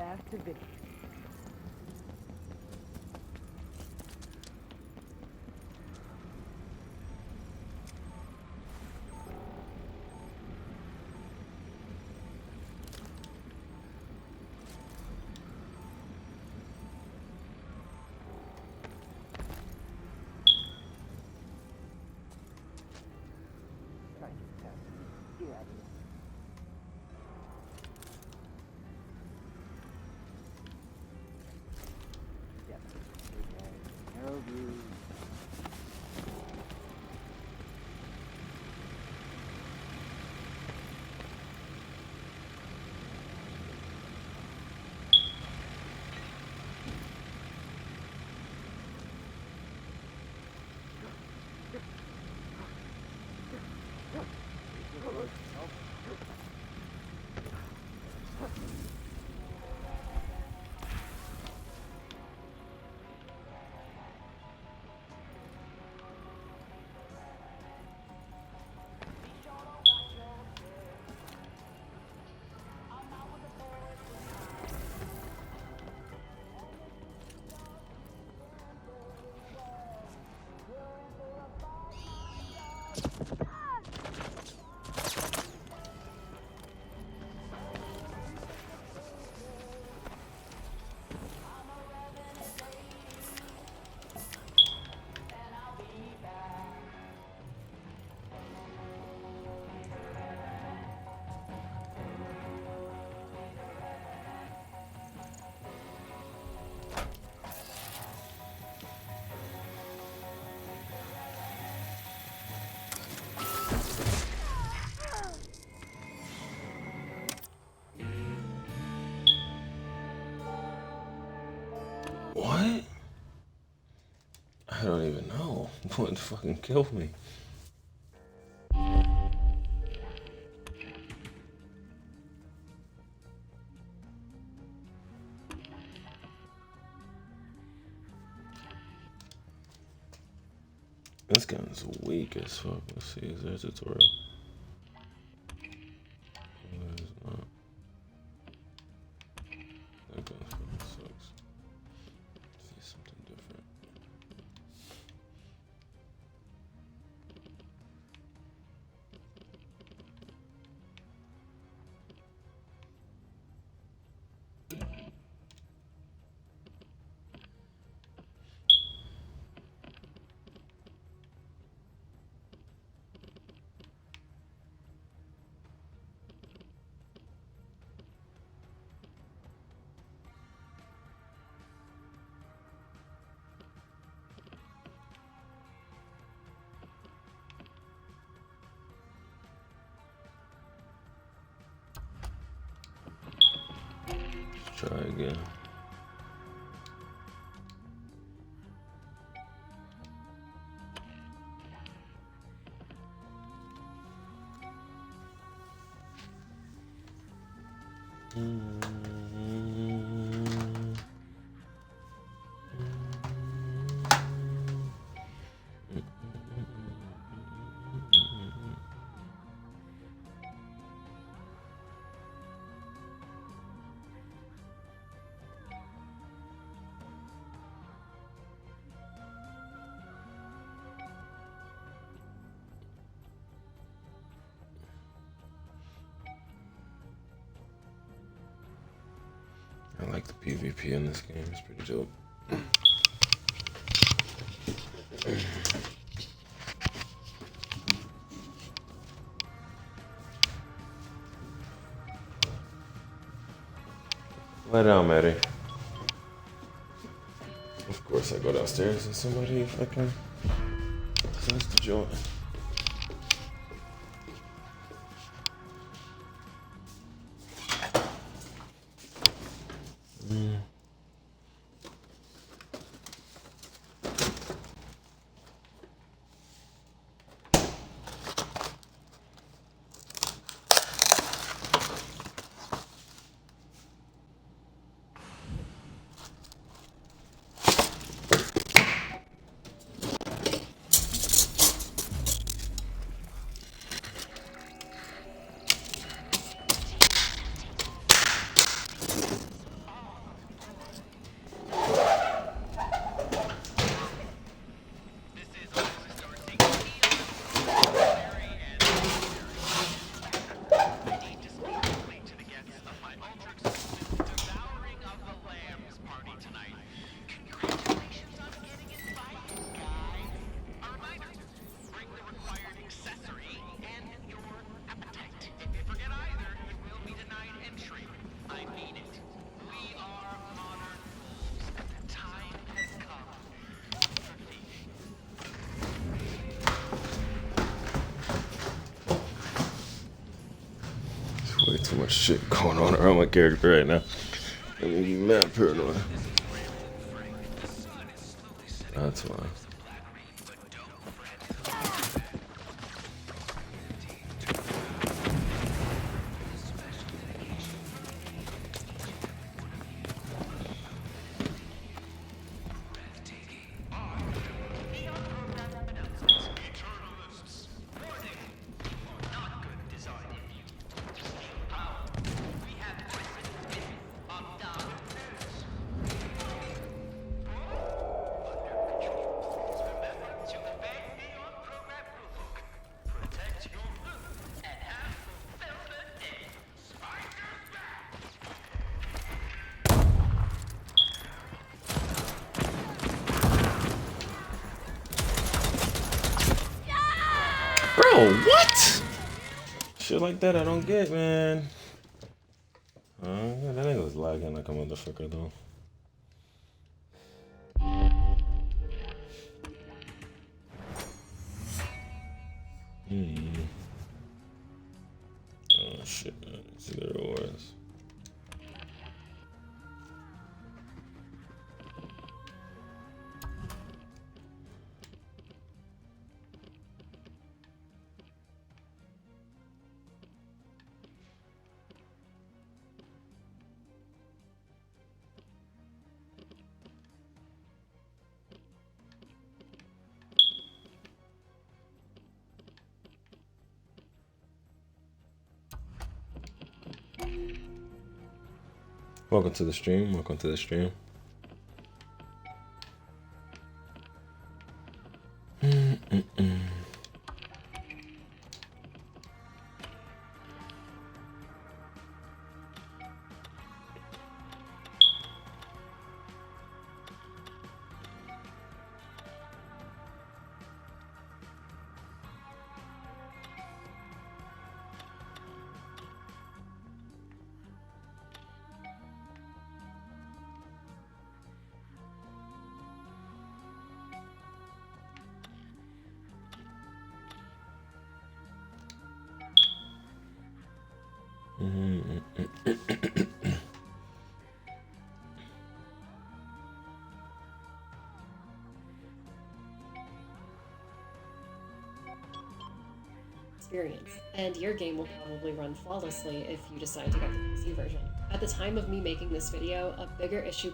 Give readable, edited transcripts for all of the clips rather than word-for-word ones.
path to victory. What? I don't even know what fucking killed me. This gun's weak as fuck. Let's see, is there a tutorial? There's not. That gun fucking sucks. Let's see something different. Let's try again. I like the PvP in this game, it's pretty dope. Lie down, Maddie. Of course I go downstairs and somebody fucking decides to join. Way too much shit going on around my character right now. I'm gonna be mad paranoid. That's why. Bro, what? Shit like that I don't get, man. Yeah, that nigga was lagging like a motherfucker, though. Oh, shit. See, there it was. Welcome to the stream. Welcome to the stream. Experience, and your game will probably run flawlessly if you decide to get the PC version. At the time of me making this video, a bigger issue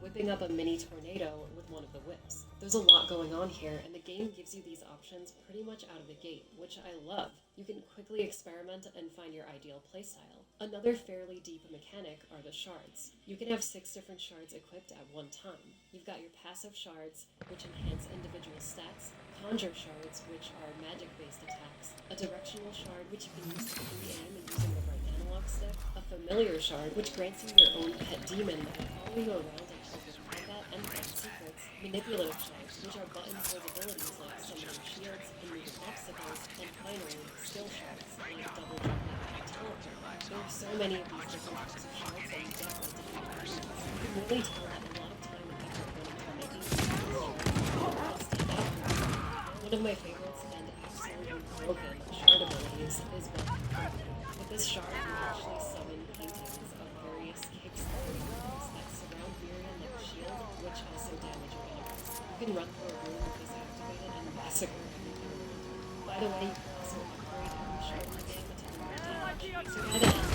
whipping up a mini tornado with one of the whips. There's a lot going on here, and the game gives you these options pretty much out of the gate, which I love. You can quickly experiment and find your ideal playstyle. Another fairly deep mechanic are the shards. You can have 6 different shards equipped at one time. You've got your passive shards, which enhance individual stats, conjure shards, which are magic-based attacks, a directional shard, which you can use to pre-aim and using the right analog stick, a familiar shard, which grants you your own pet demon that will follow you around and help with combat and find secrets, manipulative shards, which are buttons with abilities like summoning shields and moving obstacles, and finally, skill shards, like double jumping and teleport. There are so many of these different types of shards that you get by different options. You can really tell that a lot of time and effort went into making these shards that stand out. One of my favorites and absolutely broken shard abilities is Welcome Company. With this shard, you actually summon paintings of various kickstarter enemies that surround Miriam like a shield, which also damage your enemies. You can run through a room with this activated and massacre everything around you. By the way, you can also upgrade every shard in the game to do more damage. So by the end,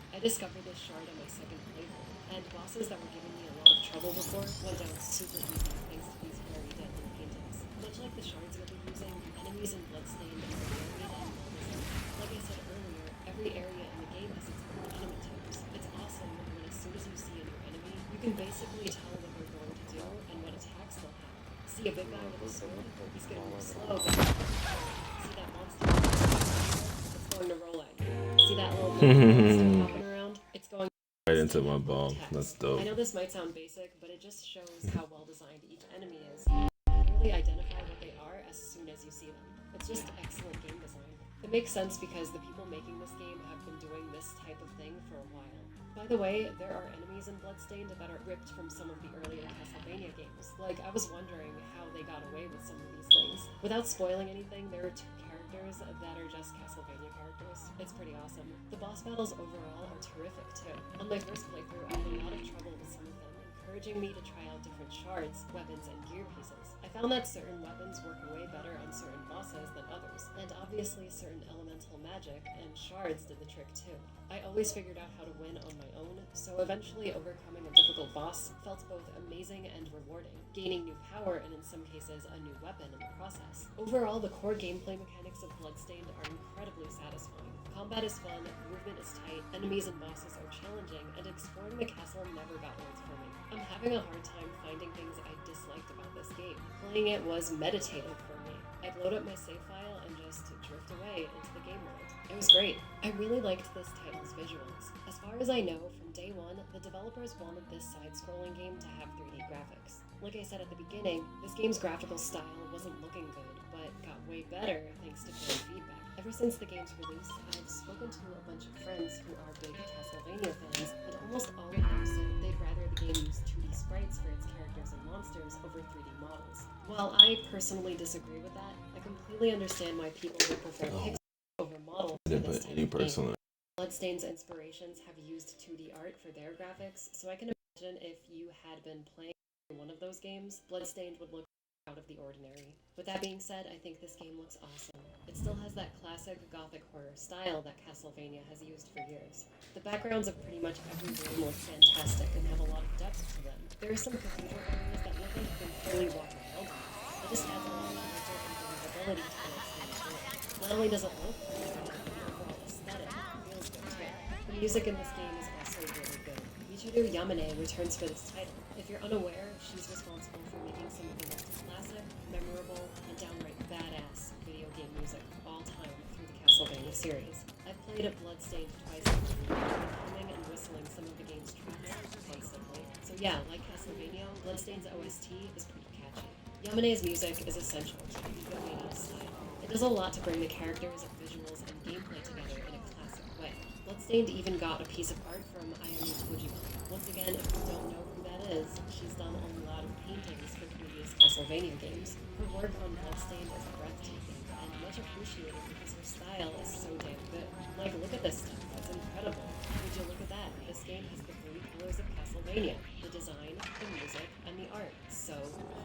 I discovered this shard on my second playthrough, and bosses that were giving me a lot of trouble before went down super easy thanks to these very deadly paintings. Much like the shards you'll be using, enemies in Bloodstained are varied and well-designed. Like I said earlier, every area in the game has its own enemy types. It's awesome when as soon as you see a new enemy, you can basically tell what they're going to do and what attacks they'll have. See a big guy with a sword? He's going to move slow, but see that monster? It's going to roll at you. See that little monster popping around? It's going Right into my bomb. That's dope. I know this might sound basic, but it just shows how well designed each enemy is. You can clearly identify what they are as soon as you see them. It's just excellent game design. It makes sense because the people making this game have been doing this type of thing for a while. By the way, there are enemies in Bloodstained that are ripped from some of the earlier Castlevania games. Like, I was wondering how they got away with some of these things. Without spoiling anything, there are 2 characters that are just Castlevania playthroughs. It's pretty awesome. The boss battles overall are terrific too. On my first playthrough, I had a lot of trouble with some of them, encouraging me to try out different shards, weapons, and gear pieces. I found that certain weapons work way better on certain bosses than others, and obviously certain elemental magic and shards did the trick too. I always figured out how to win on my own, so eventually overcoming a difficult boss felt both amazing and rewarding, gaining new power and in some cases a new weapon in the process. Overall, the core gameplay mechanics of Bloodstained are incredibly satisfying. Combat is fun, movement is tight, enemies and bosses are challenging, and exploring the castle never got old for me. I'm having a hard time finding things I disliked about this game. Playing it was meditative for me. I'd load up my save file and just drift away into the game world. It was great. I really liked this title's visuals. As far as I know, from day one, the developers wanted this side-scrolling game to have 3D graphics. Like I said at the beginning, this game's graphical style wasn't looking good, but got way better thanks to fan feedback. Ever since the game's release, I've spoken to a bunch of friends who are big Castlevania fans, and almost all of them said they'd rather the game use 2D sprites for its characters and monsters over 3D models. While I personally disagree with that, I completely understand why people would prefer pixel over models for this type of game. Bloodstained's inspirations have used 2D art for their graphics, so I can imagine if you had been playing one of those games, Bloodstained would look out of the ordinary. With that being said, I think this game looks awesome. It still has that classic gothic horror style that Castlevania has used for years. The backgrounds of pretty much every room look fantastic and have a lot of depth to them. There are some cathedral areas that look like you can fully walk around in. It just adds a lot of character and believability to Bloodstained's story. Not only does it look pretty, but the overall aesthetic feels good too. The music in this game is also really good. Michiru Yamane returns for this title. If you're unaware, she's responsible for making some of the most classic, memorable, and downright badass video game music of all time through the Castlevania series. I've played at Bloodstained twice now, and humming and whistling some of the game's tracks constantly. So yeah, like Castlevania, Bloodstained's OST is pretty catchy. Yamane's music is essential to the Castlevania style. It does a lot to bring the characters, visuals, and gameplay together in a classic way. Bloodstained even got a piece of art from Ayami Kojima. Once again, if you don't know who that is, she's done a lot of paintings for previous Castlevania games. Her work on Bloodstained is breathtaking and much appreciated because her style is so damn good. Like, look at this stuff, it's incredible. Would you look at that? This game has the 3 pillars of Castlevania: the design, the music, and the art. So cool.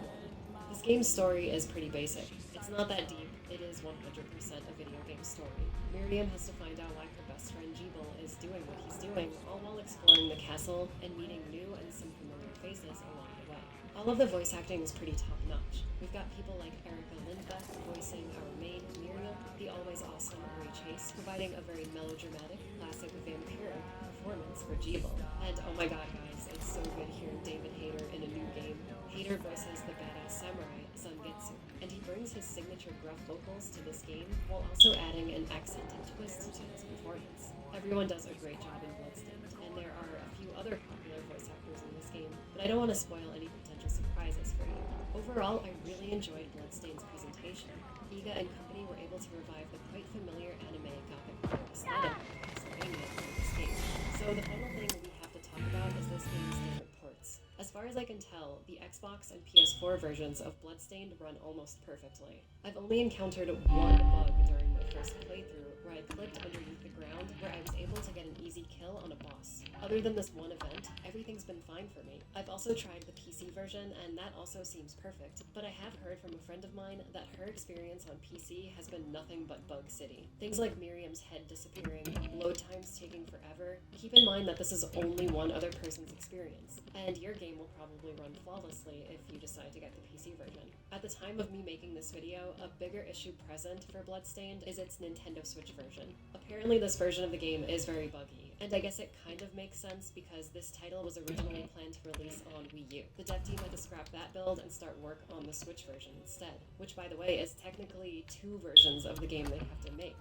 This game's story is pretty basic. It's not that deep, it is 100% a video game story. Miriam has to find out why her best friend Jeeble is doing what he's doing, all while exploring the castle and meeting new and some familiar faces along the way. All of the voice acting is pretty top-notch. We've got people like Erica Lindbeck voicing our main Miriam, the always awesome Ray Chase, providing a very melodramatic, classic vampiric performance for Jeeble. And oh my god guys, it's so good hearing David Hayter in a new game. Hayter voices the badass samurai Zangetsu, and he brings his signature gruff vocals to this game while also adding an accented twist to his performance. Everyone does a great job in Bloodstained, and there are a few other popular voice actors in this game, but I don't want to spoil any potential surprises for you. Overall, I really enjoyed Bloodstained's presentation. Iga and company were able to revive the quite familiar anime gothic horror aesthetic of Castlevania in this game. So the final thing we have to talk about is this game's different ports. As far as I can tell, the Xbox and PS4 versions of Bloodstained run almost perfectly. I've only encountered one bug during my first playthrough where I clipped underneath the ground where I was able to get an easy kill on a boss. Other than this one event, everything's been fine for me. I've also tried the PC version and that also seems perfect, but I have heard from a friend of mine that her experience on PC has been nothing but bug city. Things like Miriam's head disappearing, load times taking forever. Keep in mind that this is only one other person's experience, and your game will probably run flawlessly if you decide to get the PC version. At the time of me making this video, a bigger issue present for Bloodstained is its Nintendo Switch version. Apparently this version of the game is very buggy, and I guess it kind of makes sense because this title was originally planned to release on Wii U. The dev team had to scrap that build and start work on the Switch version instead, which by the way is technically 2 versions of the game they have to make.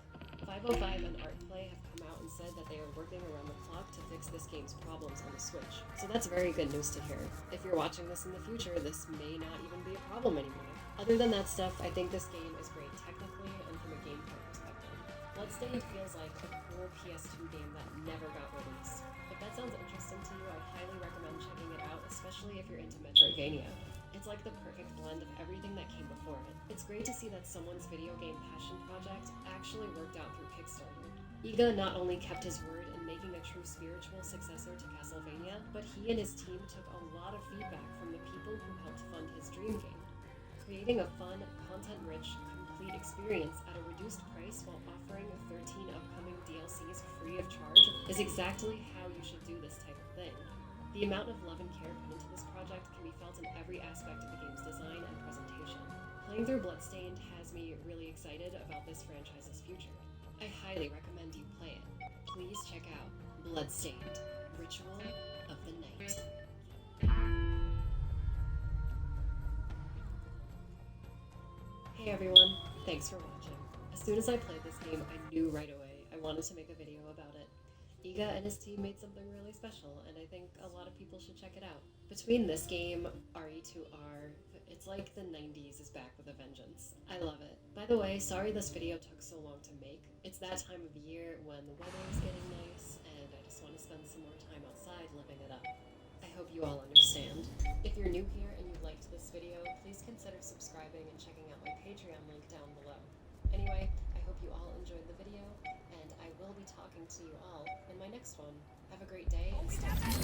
505 and Artplay have come out and said that they are working around the clock to fix this game's problems on the Switch. So that's very good news to hear. If you're watching this in the future, this may not even be a problem anymore. Other than that stuff, I think this game is great technically and from a gameplay perspective. Bloodstained feels like a cool PS2 game that never got released. If that sounds interesting to you, I highly recommend checking it out, especially if you're into Metroidvania. It's like the perfect blend of everything that came before it. It's great to see that someone's video game passion project actually worked out through Kickstarter. Iga not only kept his word in making a true spiritual successor to Castlevania, but he and his team took a lot of feedback from the people who helped fund his dream game. Creating a fun, content-rich, complete experience at a reduced price while offering 13 upcoming DLCs free of charge is exactly how you should do this type of thing. The amount of love and care put into this project can be felt in every aspect of the game's design and presentation. Playing through Bloodstained has me really excited about this franchise's future. I highly recommend you play it. Please check out Bloodstained, Ritual of the Night. Hey everyone, thanks for watching. As soon as I played this game, I knew right away I wanted to make a video about it. Iga and his team made something really special, and I think a lot of people should check it out. Between this game, RE2R, it's like the 90s is back with a vengeance. I love it. By the way, sorry this video took so long to make. It's that time of year when the weather is getting nice, and I just want to spend some more time outside living it up. I hope you all understand. If you're new here and you liked this video, please consider subscribing and checking out my Patreon link down below. Anyway, I hope you all enjoyed the video, and I will be talking to you all in my next one. Have a great day and stay later.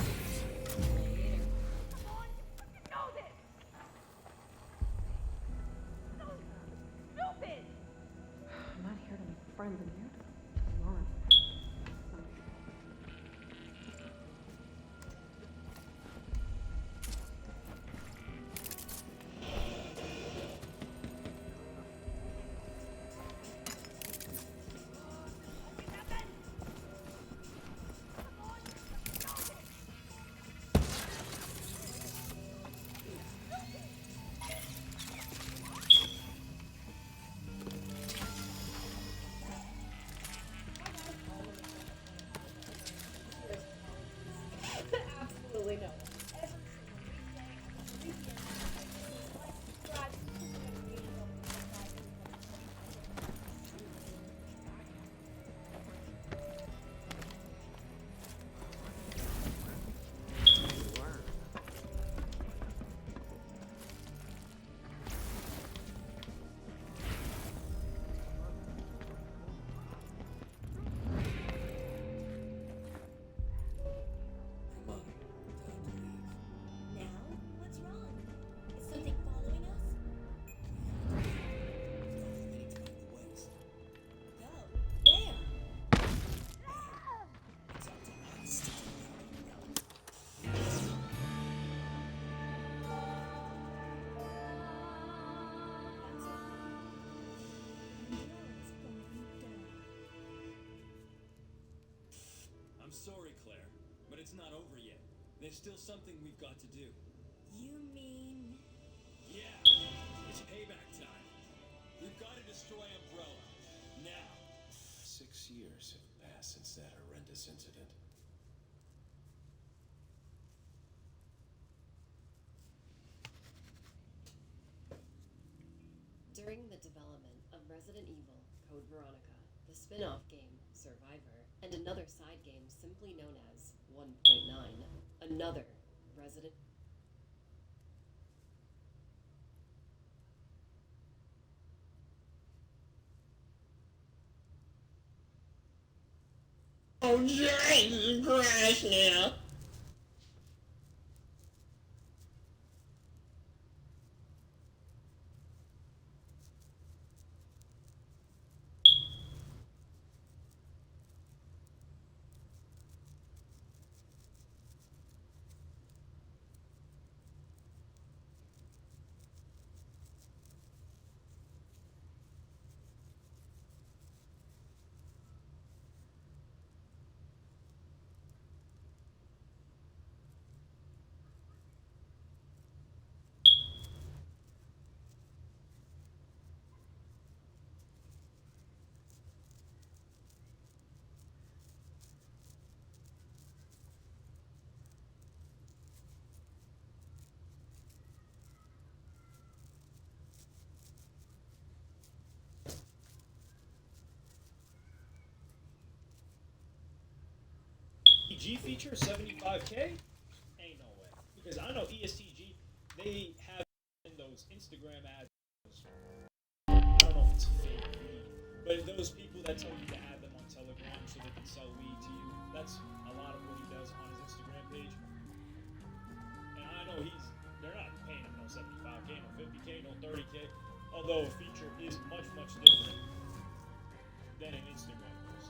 Know this! So stupid! I'm not here to make friends, I'm here to learn. Absolutely no. I'm sorry, Claire, but it's not over yet. There's still something we've got to do. You mean... Yeah, it's payback time. We've got to destroy Umbrella. Now. 6 years have passed since that horrendous incident. During the development of Resident Evil Code Veronica, the spin-off game Survivor, and another side game simply known as 1.9, another Resident Oh, Jesus Christ now. ESTG feature 75K? Ain't no way. Because I know ESTG, they have in those Instagram ads. I don't know if it's fake, but those people that tell you to add them on Telegram so sell weed to you. That's a lot of what he does on his Instagram page. And I know they're not paying him no 75K, no 50K, no 30K. Although a feature is much, much different than an Instagram post.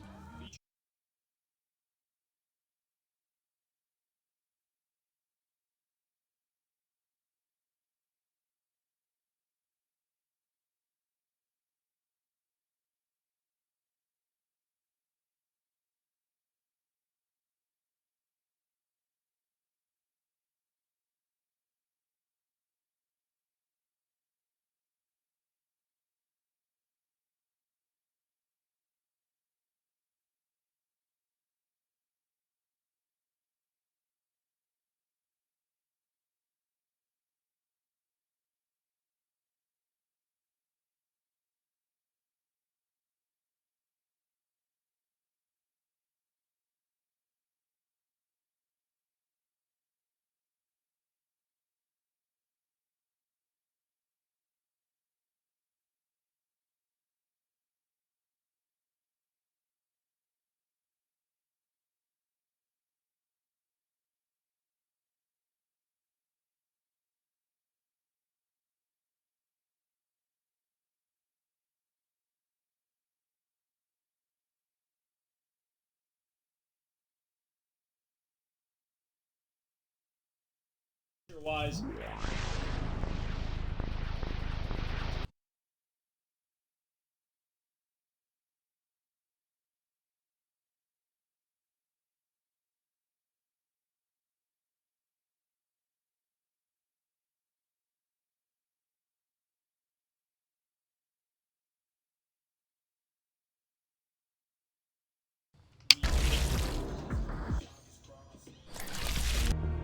Feature wise.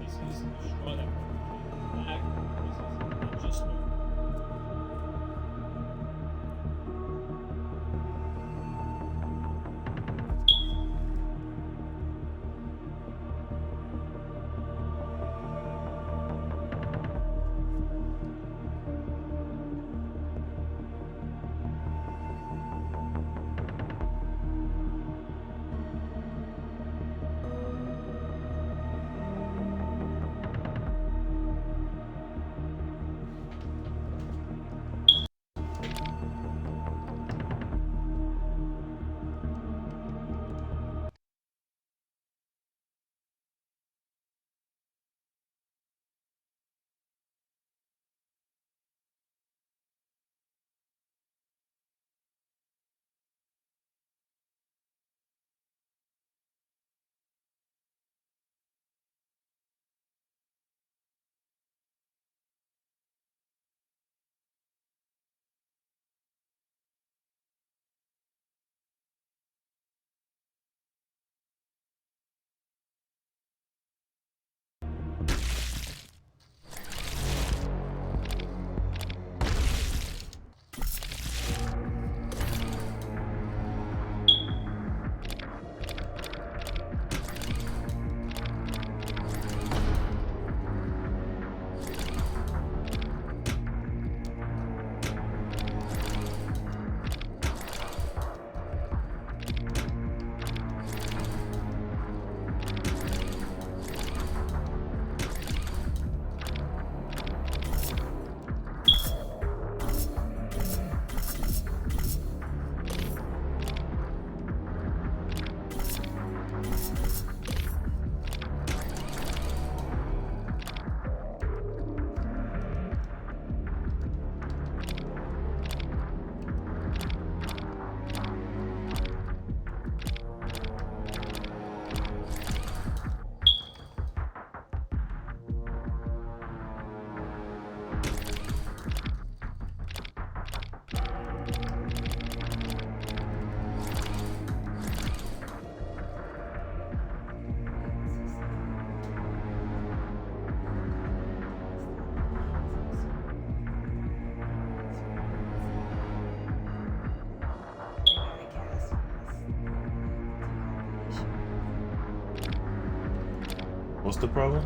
This is a straw that black. This is not just smoke. What's the problem?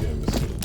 game is so good.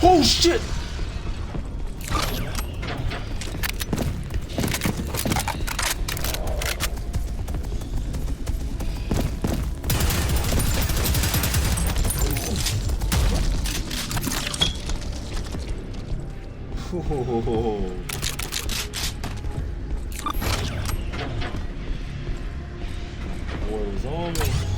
Oh shit! Oh. War is almost.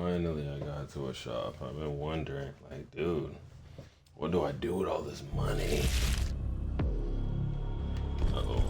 Finally, I got to a shop. I've been wondering, like, dude, what do I do with all this money? Uh-oh.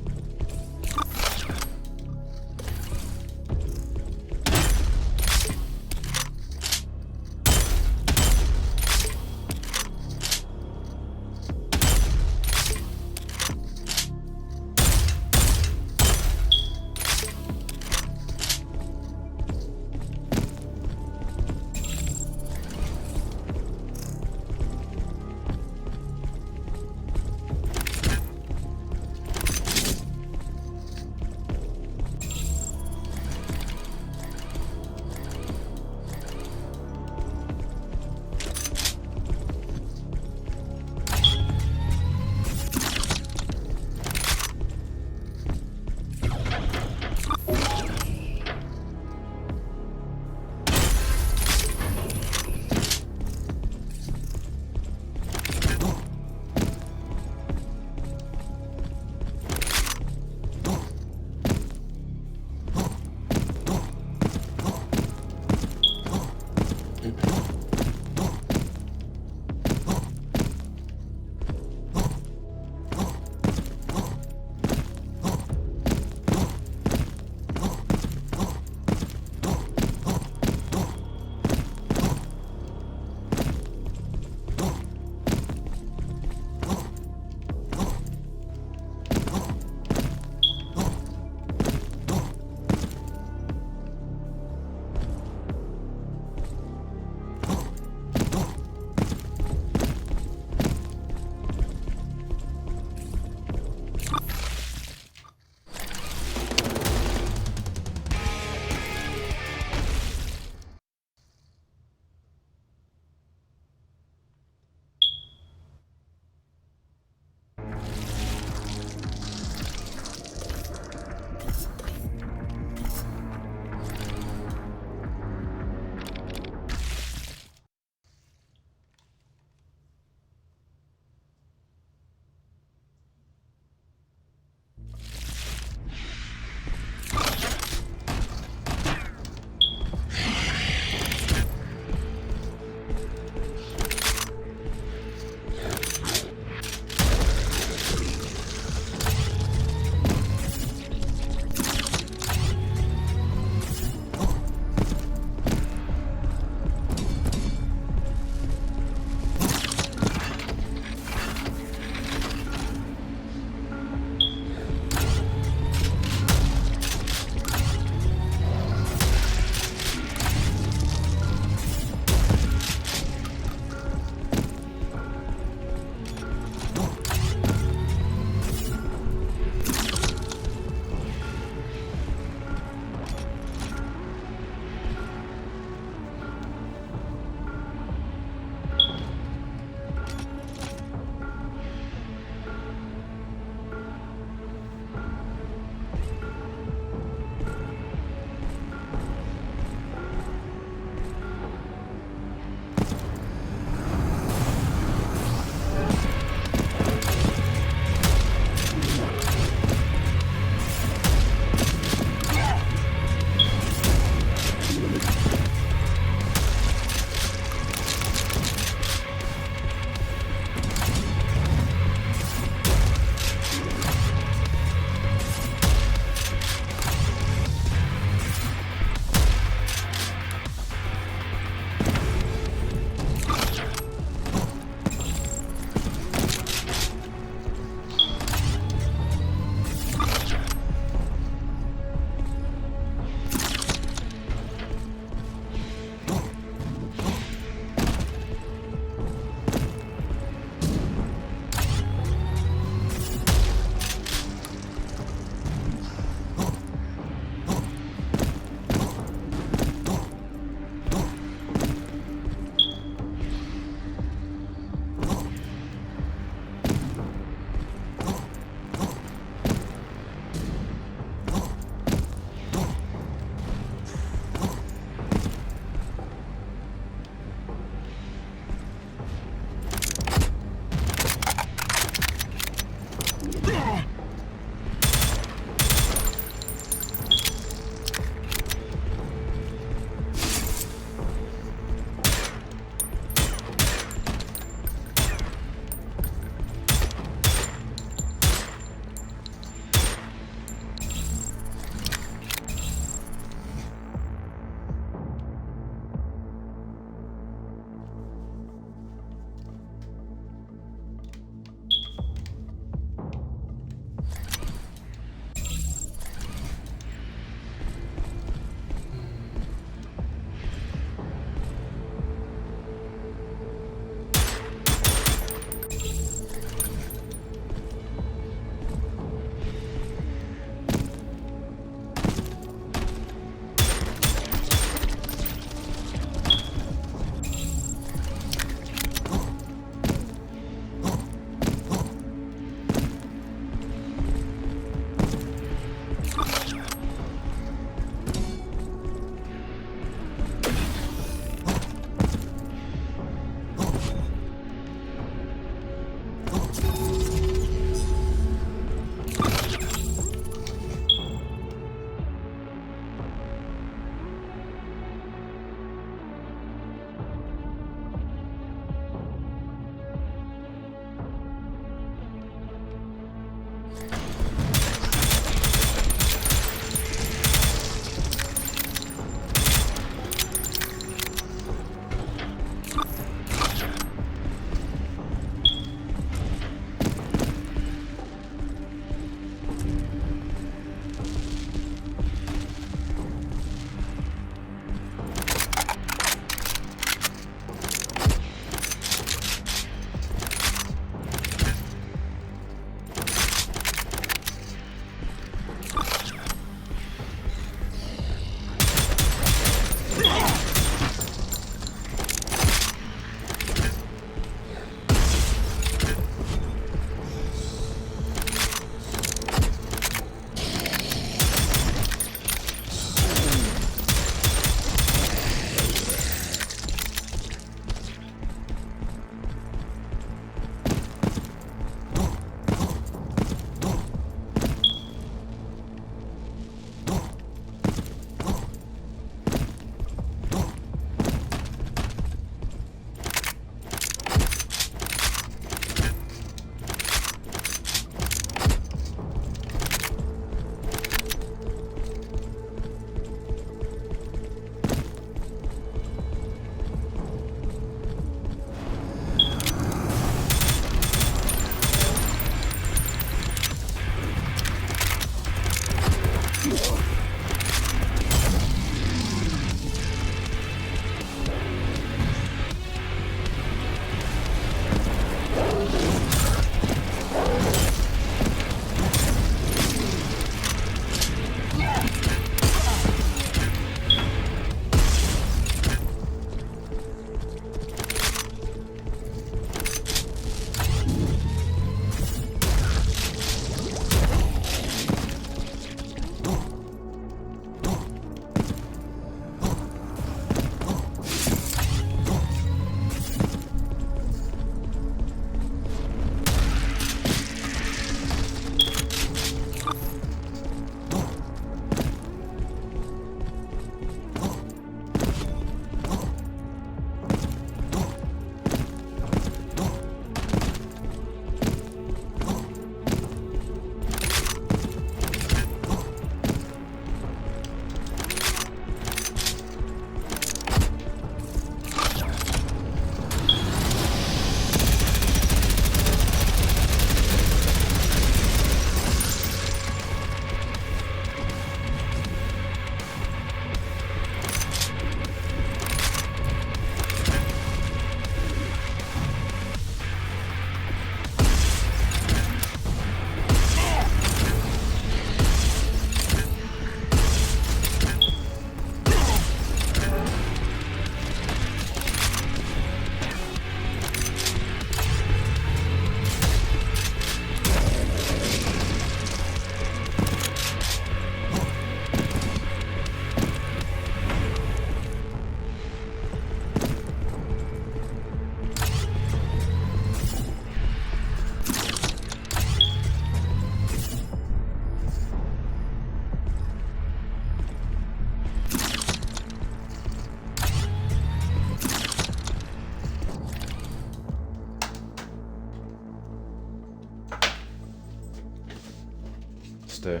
stay.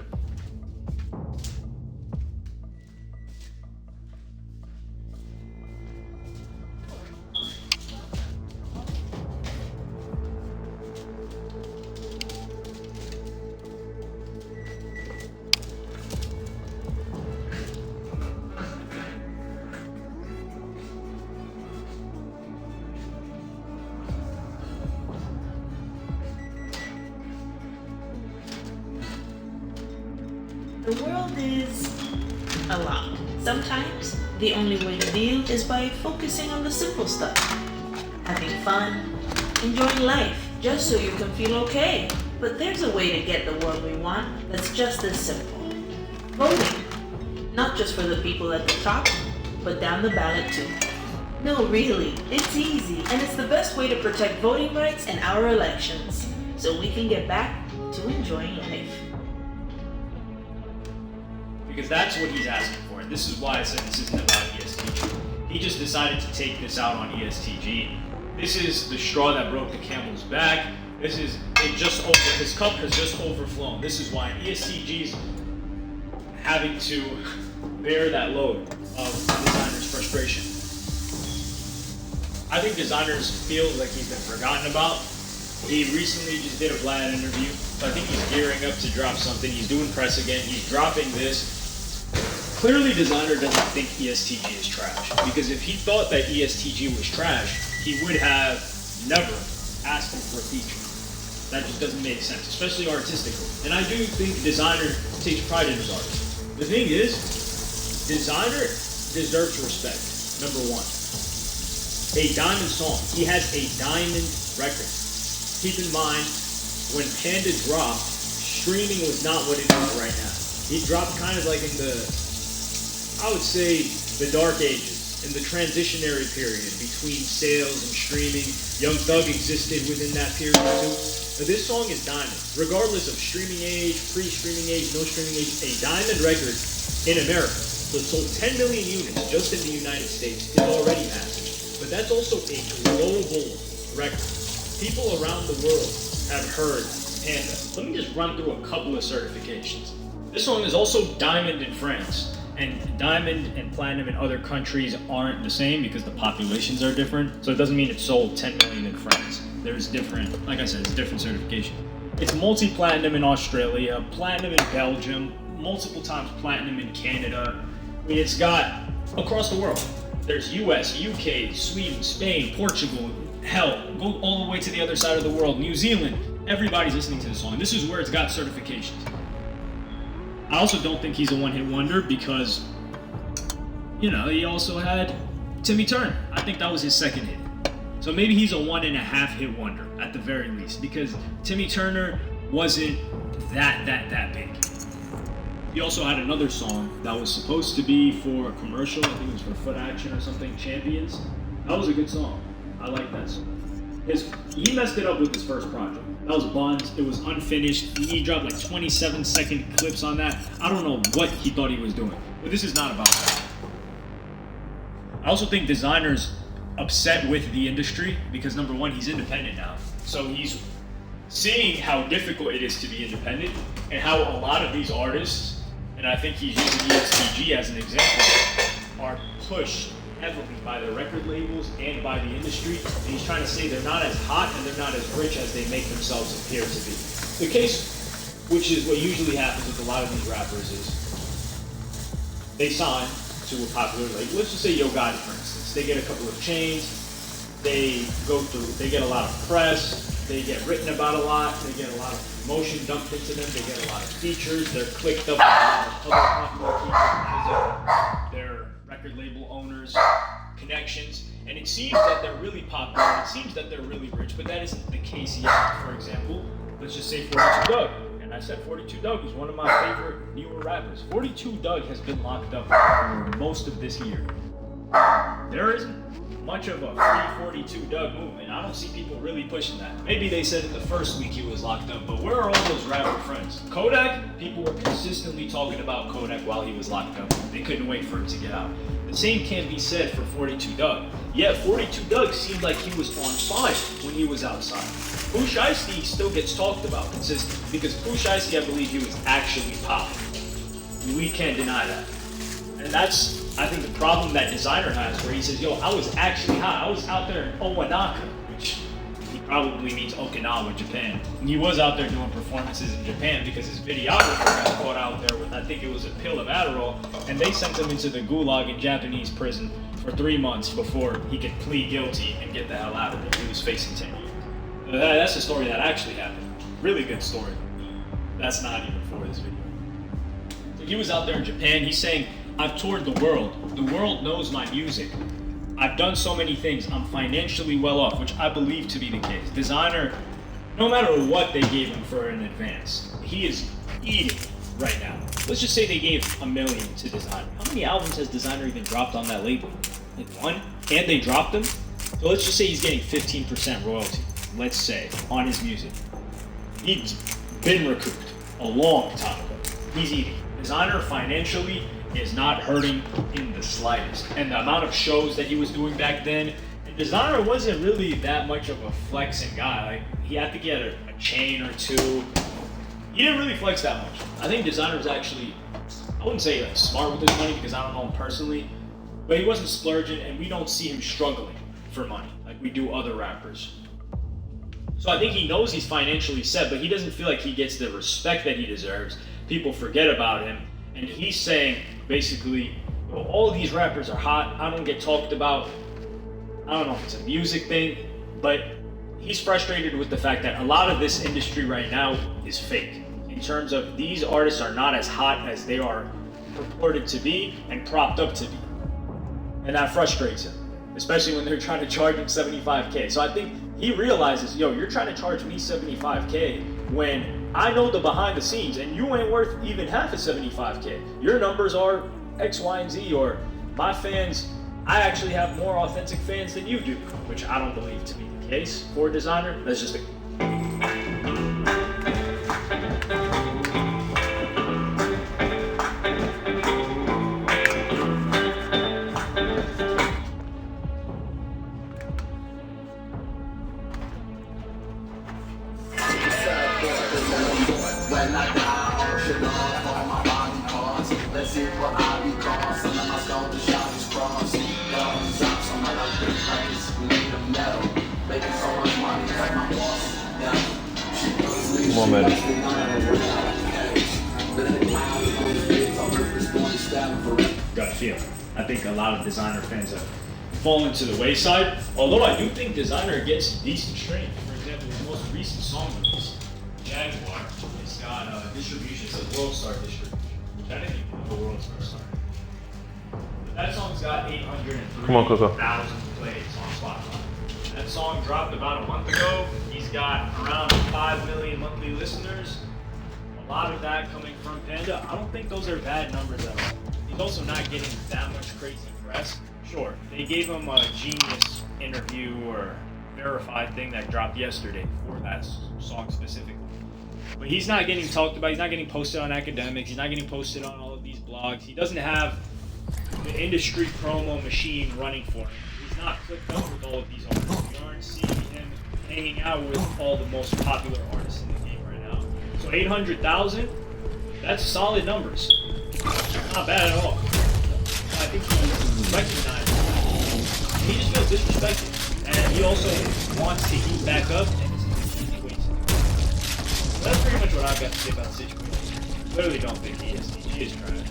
The world is a lot. Sometimes the only way to deal is by focusing on the simple stuff. Having fun, enjoying life, just so you can feel okay. But there's a way to get the world we want that's just as simple. Voting. Not just for the people at the top, but down the ballot too. No, really, it's easy, and it's the best way to protect voting rights in our elections, so we can get back to enjoying life. Because that's what he's asking for. And this is why I said this isn't about ESTG. He just decided to take this out on ESTG. This is the straw that broke the camel's back. This is his cup has just overflown. This is why ESTG's having to bear that load of designers' frustration. I think designers feel like he's been forgotten about. He recently just did a Vlad interview, so I think he's gearing up to drop something. He's doing press again. He's dropping this. Clearly, designer doesn't think ESTG is trash, because if he thought that ESTG was trash, he would have never asked him for a feature. That just doesn't make sense, especially artistically. And I do think designer takes pride in his art. The thing is, designer deserves respect. Number one, a diamond song. He has a diamond record. Keep in mind, when Panda dropped, streaming was not what it is right now. He dropped kind of like in the, I would say, the dark ages, in the transitionary period between sales and streaming. Young Thug existed within that period too. Now, this song is diamond, regardless of streaming age, pre-streaming age, no streaming age. A diamond record in America, so it sold 10 million units just in the United States, is already massive. But that's also a global record. People around the world have heard Panda. Let me just run through a couple of certifications. This song is also diamond in France. And diamond and platinum in other countries aren't the same because the populations are different. So it doesn't mean it sold 10 million in France. There's different, like I said, it's different certification. It's multi-platinum in Australia, platinum in Belgium, multiple times platinum in Canada. I mean, it's got across the world. There's US, UK, Sweden, Spain, Portugal, hell, go all the way to the other side of the world, New Zealand. Everybody's listening to this song. This is where it's got certifications. I also don't think he's a one-hit wonder because, you know, he also had Timmy Turner. I think that was his second hit. So maybe he's a 1.5 hit wonder at the very least because Timmy Turner wasn't that big. He also had another song that was supposed to be for a commercial. I think it was for Foot Action or something, Champions. That was a good song. I like that song. He messed it up with his first project. That was Buns. It was unfinished. He dropped like 27-second clips on that. I don't know what he thought he was doing. But this is not about that. I also think designers upset with the industry because number one, he's independent now. So he's seeing how difficult it is to be independent and how a lot of these artists, and I think he's using ESTG as an example, are pushed heavily by the record labels and by the industry, and he's trying to say they're not as hot and they're not as rich as they make themselves appear to be. The case, which is what usually happens with a lot of these rappers, is they sign to a popular label. Let's just say Yo Gotti, for instance. They get a couple of chains, they get a lot of press, they get written about a lot, they get a lot of promotion dumped into them, they get a lot of features, they're clicked up with a lot of other popular people because of their record label owners, connections, and it seems that they're really popular, it seems that they're really rich, but that isn't the case yet. For example, let's just say 42 Doug, and I said 42 Doug is one of my favorite newer rappers. 42 Doug has been locked up for most of this year. There is much of a free 42 Doug movement. I don't see people really pushing that. Maybe they said in the first week he was locked up, but where are all those rapper friends? Kodak, people were consistently talking about Kodak while he was locked up. They couldn't wait for him to get out. The same can't be said for 42 Doug. Yet 42 Doug seemed like he was on fire when he was outside. Pooh Shiesty still gets talked about consistently because Pooh Shiesty, I believe he was actually popping. We can't deny that. And that's, I think, the problem that Designer has, where he says, yo, I was actually hot. I was out there in Owanaka, which he probably means Okinawa, Japan. And he was out there doing performances in Japan because his videographer got caught out there with, I think it was a pill of Adderall, and they sent him into the gulag in Japanese prison for 3 months before he could plead guilty and get the hell out of it. He was facing 10 years. That's a story that actually happened. Really good story. That's not even for this video. So he was out there in Japan. He's saying, I've toured the world. The world knows my music. I've done so many things. I'm financially well off, which I believe to be the case. Designer, no matter what they gave him for an advance, he is eating right now. Let's just say they gave $1 million to Designer. How many albums has Designer even dropped on that label? Like 1? And they dropped them? So let's just say he's getting 15% royalty, let's say, on his music. He's been recouped a long time ago. He's eating. Designer financially is not hurting in the slightest. And the amount of shows that he was doing back then, and Designer wasn't really that much of a flexing guy. Like, he had to get a chain or two. He didn't really flex that much. I think Designer was actually, I wouldn't say like smart with his money because I don't know him personally, but he wasn't splurging, and we don't see him struggling for money like we do other rappers. So I think he knows he's financially set, but he doesn't feel like he gets the respect that he deserves. People forget about him, and he's saying basically, well, all of these rappers are hot. I don't get talked about. I don't know if it's a music thing, but he's frustrated with the fact that a lot of this industry right now is fake. In terms of these artists are not as hot as they are purported to be and propped up to be. And that frustrates him, especially when they're trying to charge him $75K. So I think he realizes, yo, you're trying to charge me $75K when I know the behind the scenes and you ain't worth even half of $75K. Your numbers are X, Y, and Z, or my fans, I actually have more authentic fans than you do, which I don't believe to be the case for Designer. That's just a Come on, man. Got a feeling. I think a lot of Designer fans have fallen to the wayside. Although I do think Designer gets decent streams. For example, his most recent song release, Jaguar, it's got distribution, it says World Star distribution, which I didn't even know World Star started. But that song's got 803,000 plays on Spotify. That song dropped about a month ago. He's got around 5 million monthly listeners. A lot of that coming from Panda. I don't think those are bad numbers at all. He's also not getting that much crazy press. Sure, they gave him a Genius interview or verified thing that dropped yesterday for that song specifically. But he's not getting talked about. He's not getting posted on academics. He's not getting posted on all of these blogs. He doesn't have the industry promo machine running for him. He's not clicked up with all of these artists. We aren't seeing him hanging out with all the most popular artists in the game right now. So 800,000, that's solid numbers. Not bad at all. I think he recognizes that. He just feels disrespected. And he also wants to heat back up, and it's an easy way to do it. So that's pretty much what I've got to say about the situation. Clearly don't think he is trash.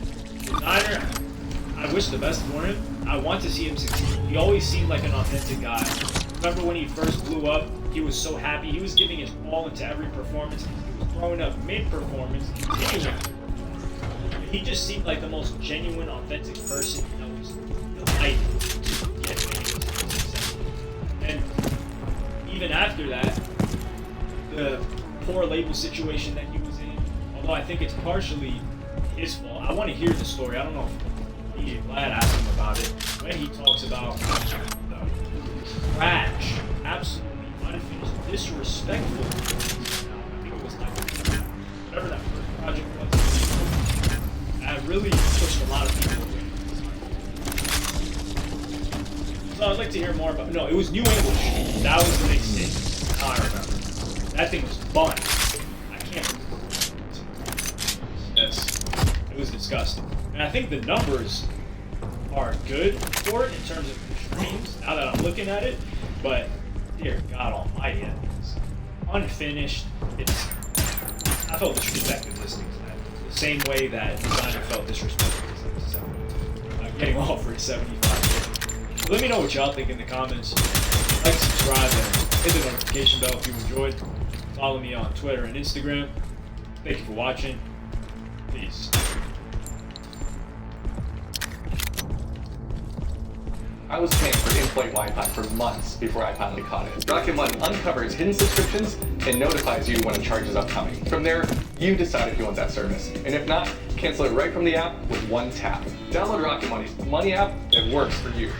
Designer, I wish the best for him. I want to see him succeed. He always seemed like an authentic guy. Remember when he first blew up, he was so happy. He was giving his all into every performance. He was throwing up mid-performance, continuing to perform. He just seemed like the most genuine, authentic person that was delighted to get success. And even after that, the poor label situation that he was in, although I think it's partially his fault. I want to hear the story. I don't know if Vlad asked him about it. When he talks about the respectful. I think it was like whatever that first project was. I really pushed a lot of people away. So I'd like to hear more about. No, it was New English. That was the big thing. Now I remember. That thing was fun. I can't remember. Yes, it was disgusting. And I think the numbers are good for it in terms of streams. Now that I'm looking at it, but dear God Almighty, that is unfinished. I felt disrespected listening to that. The same way that designer felt disrespected listening to something. I'm getting offered 75. Let me know what y'all think in the comments. Like, subscribe, and hit the notification bell if you enjoyed. Follow me on Twitter and Instagram. Thank you for watching. Peace. I was paying for in-flight Wi-Fi for months before I finally caught it. Rocket Money uncovers hidden subscriptions and notifies you when a charge is upcoming. From there, you decide if you want that service. And if not, cancel it right from the app with one tap. Download Rocket Money's Money app that works for you.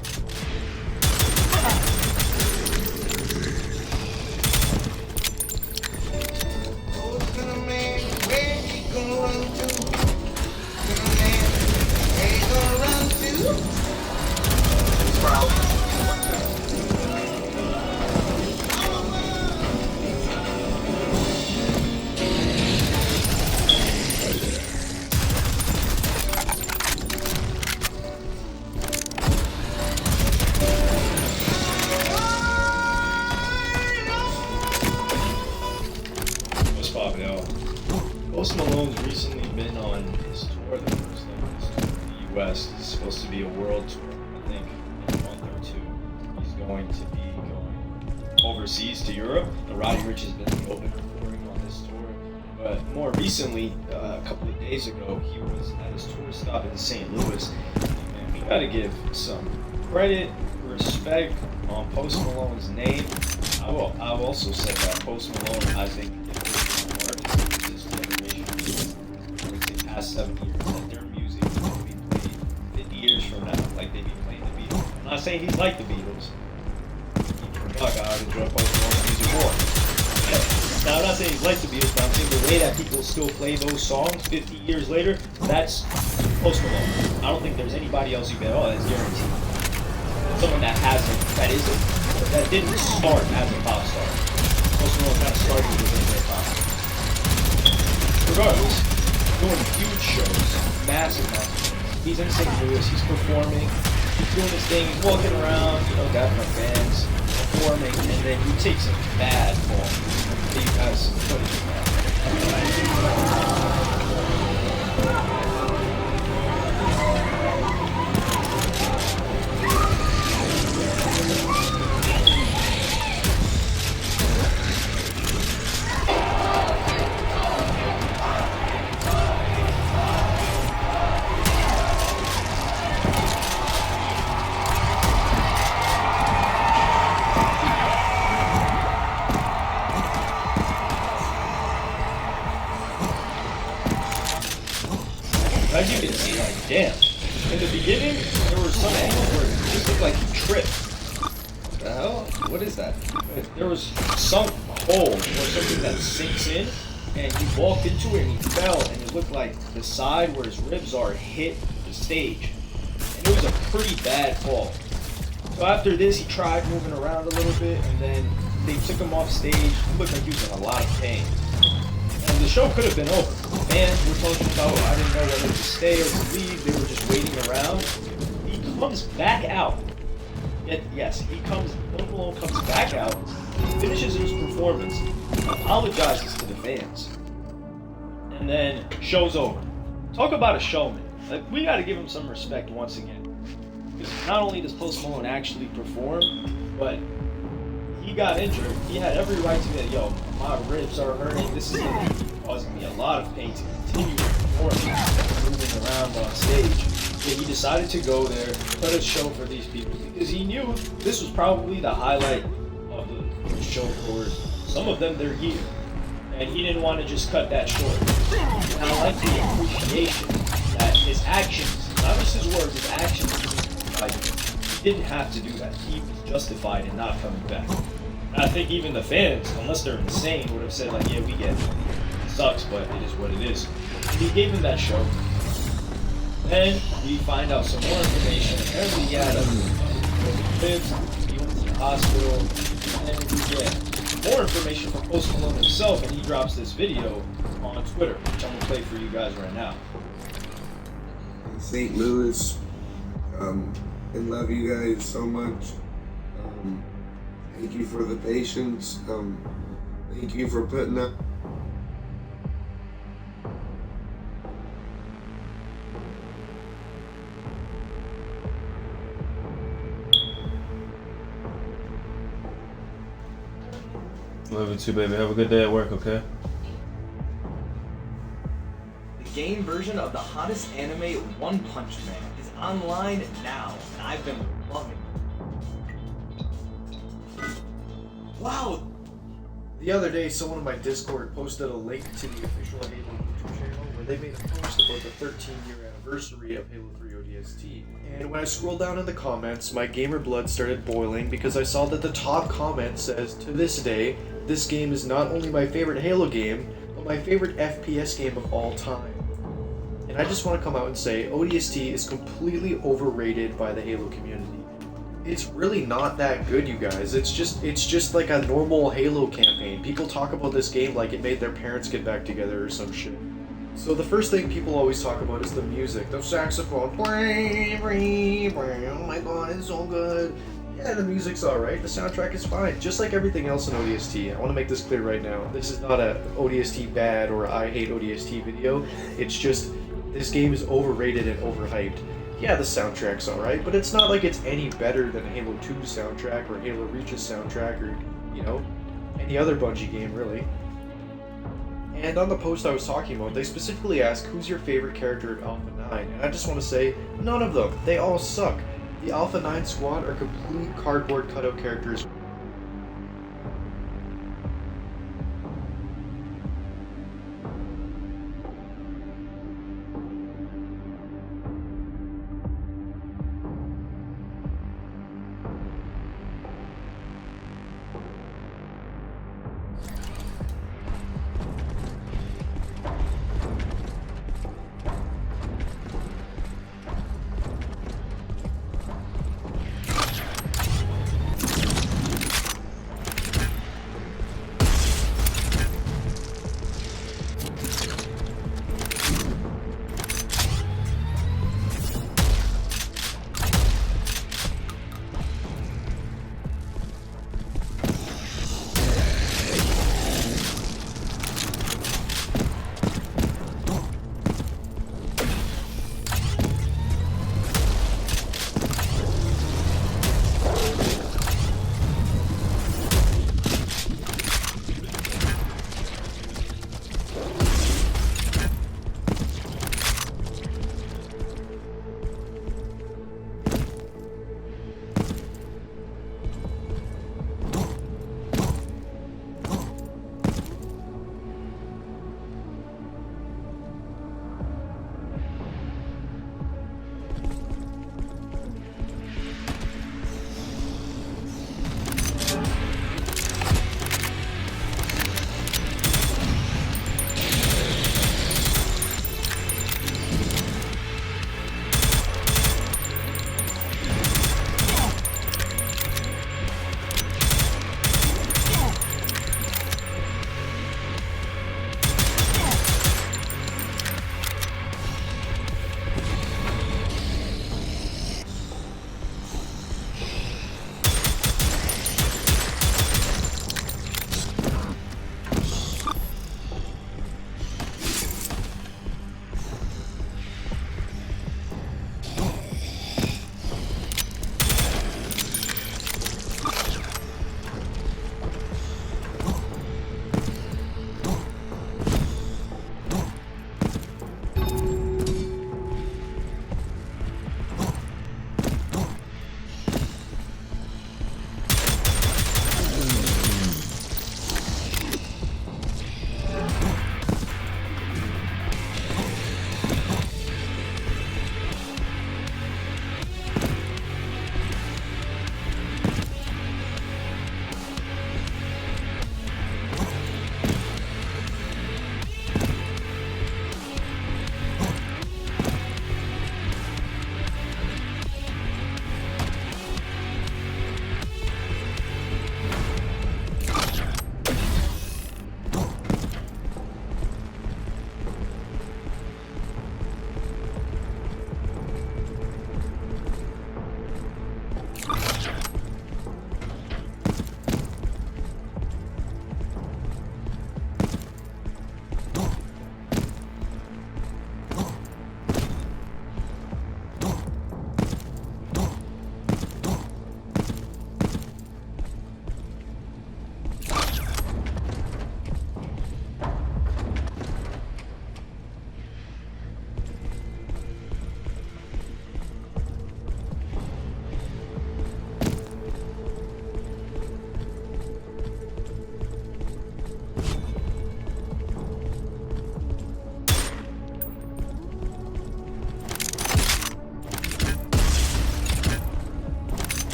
What's poppin', y'all? Post Malone's recently been on his tour, the first tour in the US. It's supposed to be a world tour, I think, in a month or two. He's going to be going overseas to Europe. Roddy Ricch has been the opener for him on this tour. But more recently, a couple of days ago, he was at his tour stop in St. Louis. And we gotta give some credit, respect on Post Malone's name. I've also said that Post Malone, I think, is the artist of this generation. I would say past 7 years, that their music will be played 50 years from now, like they be playing the Beatles. I'm not saying he's like the Beatles. Fuck, I would enjoy Post Malone's music more. Now, I'm not saying he's like the Beatles, but I'm saying the way that people still play those songs 50 years later, that's Post Malone. I don't think there's anybody else you bet, oh, that's guaranteed. Someone that didn't start as a pop star. Post Malone kind of started within their pop. Regardless, doing huge shows, massive. He's in St. Louis, he's performing, he's doing his thing, he's walking around, got my fans, performing, and then he takes a bad fall. So you guys some footage of that. As you can see, like, damn. In the beginning, there were some angles where it just looked like he tripped. What the hell? What is that? There was some hole or something that sinks in, and he walked into it and he fell, and it looked like the side where his ribs are hit the stage. And it was a pretty bad fall. So after this, he tried moving around a little bit, and then they took him off stage. He looked like he was in a lot of pain. And the show could have been over. Fans were talking about, I didn't know whether to stay or to leave. They were just waiting around. He comes back out. Yes, Post Malone comes back out, finishes his performance, apologizes to the fans, and then show's over. Talk about a showman. Like, we gotta give him some respect once again. Because not only does Post Malone actually perform, but he got injured. He had every right to be like, yo, my ribs are hurting. This is causing me a lot of pain to continue performing, moving around on stage. Yet he decided to go there, put a show for these people, because he knew this was probably the highlight of the show for some of them their year. And he didn't want to just cut that short. And I like the appreciation that his actions, not just his words, his actions, he didn't have to do that. He was justified in not coming back. I think even the fans, unless they're insane, would have said like, yeah, we get it. It sucks, but it is what it is. He gave him that show. Then we find out some more information. Apparently he had a fibs, he went to the hospital, and we get more information from Post Malone himself, and he drops this video on Twitter, which I'm gonna play for you guys right now. St. Louis, and love you guys so much. Thank you for the patience. Thank you for putting up. Love you too, baby. Have a good day at work, okay? The game version of the hottest anime, One Punch Man, is online now, and I've been loving it. Wow! The other day, someone in my Discord posted a link to the official Halo YouTube channel where they made a post about the 13-year anniversary of Halo 3 ODST. And when I scrolled down in the comments, my gamer blood started boiling because I saw that the top comment says, "To this day, this game is not only my favorite Halo game, but my favorite FPS game of all time." And I just want to come out and say, ODST is completely overrated by the Halo community. It's really not that good, you guys. It's just like a normal Halo campaign. People talk about this game like it made their parents get back together or some shit. So the first thing people always talk about is the music. The saxophone. Oh my god, it's so good. Yeah, the music's alright. The soundtrack is fine. Just like everything else in ODST. I want to make this clear right now. This is not a ODST bad or I hate ODST video. It's just, this game is overrated and overhyped. Yeah, the soundtrack's alright, but it's not like it's any better than Halo 2's soundtrack or Halo Reach's soundtrack or, you know, any other Bungie game, really. And on the post I was talking about, they specifically asked, who's your favorite character in Alpha 9? And I just want to say, none of them. They all suck. The Alpha 9 squad are complete cardboard cutout characters.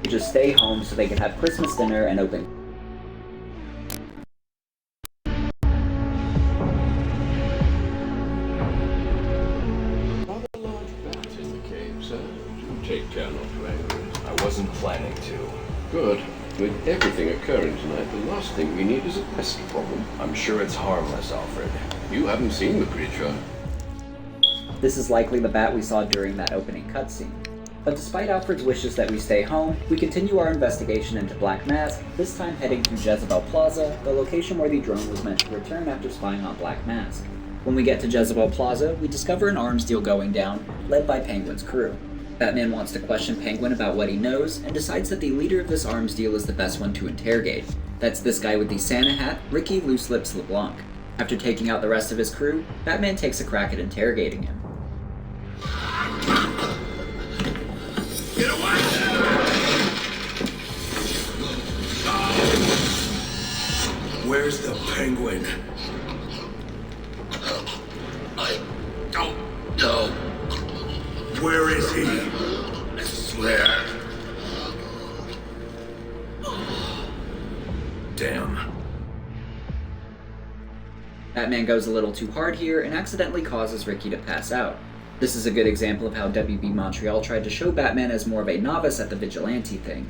could just stay home so they could have Christmas dinner and open. Rather large bat in the cave, sir. Do take care not to anger it. I wasn't planning to. Good. With everything occurring tonight, the last thing we need is a pest problem. I'm sure it's harmless, Alfred. You haven't seen the creature. This is likely the bat we saw during that opening cutscene. But despite Alfred's wishes that we stay home, we continue our investigation into Black Mask, this time heading to Jezebel Plaza, the location where the drone was meant to return after spying on Black Mask. When we get to Jezebel Plaza, we discover an arms deal going down, led by Penguin's crew. Batman wants to question Penguin about what he knows, and decides that the leader of this arms deal is the best one to interrogate. That's this guy with the Santa hat, Ricky Loose Lips LeBlanc. After taking out the rest of his crew, Batman takes a crack at interrogating him. Get away! Where's the Penguin? I don't know. Where is he? I swear. Damn. Batman goes a little too hard here and accidentally causes Ricky to pass out. This is a good example of how WB Montreal tried to show Batman as more of a novice at the vigilante thing.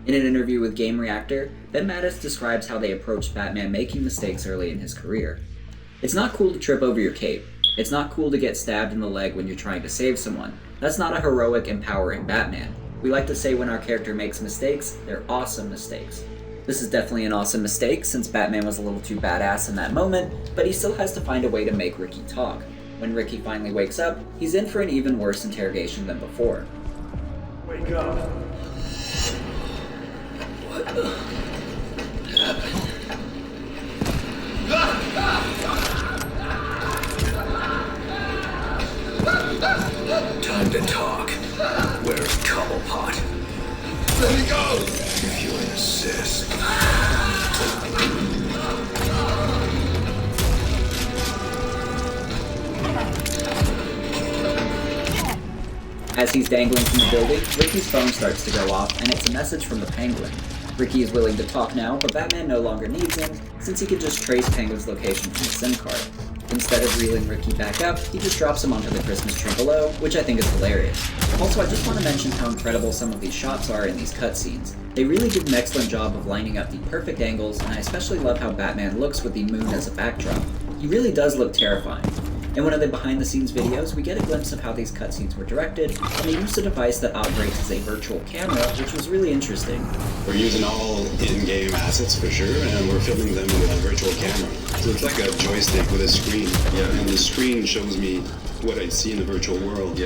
In an interview with Game Reactor, Ben Mattis describes how they approached Batman making mistakes early in his career. It's not cool to trip over your cape. It's not cool to get stabbed in the leg when you're trying to save someone. That's not a heroic, empowering Batman. We like to say when our character makes mistakes, they're awesome mistakes. This is definitely an awesome mistake, since Batman was a little too badass in that moment, but he still has to find a way to make Ricky talk. When Ricky finally wakes up, he's in for an even worse interrogation than before. Wake up. What happened? Time to talk. Where's Cobblepot? Let me go! If you insist. As he's dangling from the building, Ricky's phone starts to go off, and it's a message from the Penguin. Ricky is willing to talk now, but Batman no longer needs him, since he could just trace Penguin's location from the SIM card. Instead of reeling Ricky back up, he just drops him onto the Christmas tree below, which I think is hilarious. Also, I just want to mention how incredible some of these shots are in these cutscenes. They really did an excellent job of lining up the perfect angles, and I especially love how Batman looks with the moon as a backdrop. He really does look terrifying. In one of the behind-the-scenes videos, we get a glimpse of how these cutscenes were directed, and they used a device that operates as a virtual camera, which was really interesting. We're using all in-game assets for sure, and we're filming them with a virtual camera. So it's like a joystick with a screen, and the screen shows me what I see in the virtual world.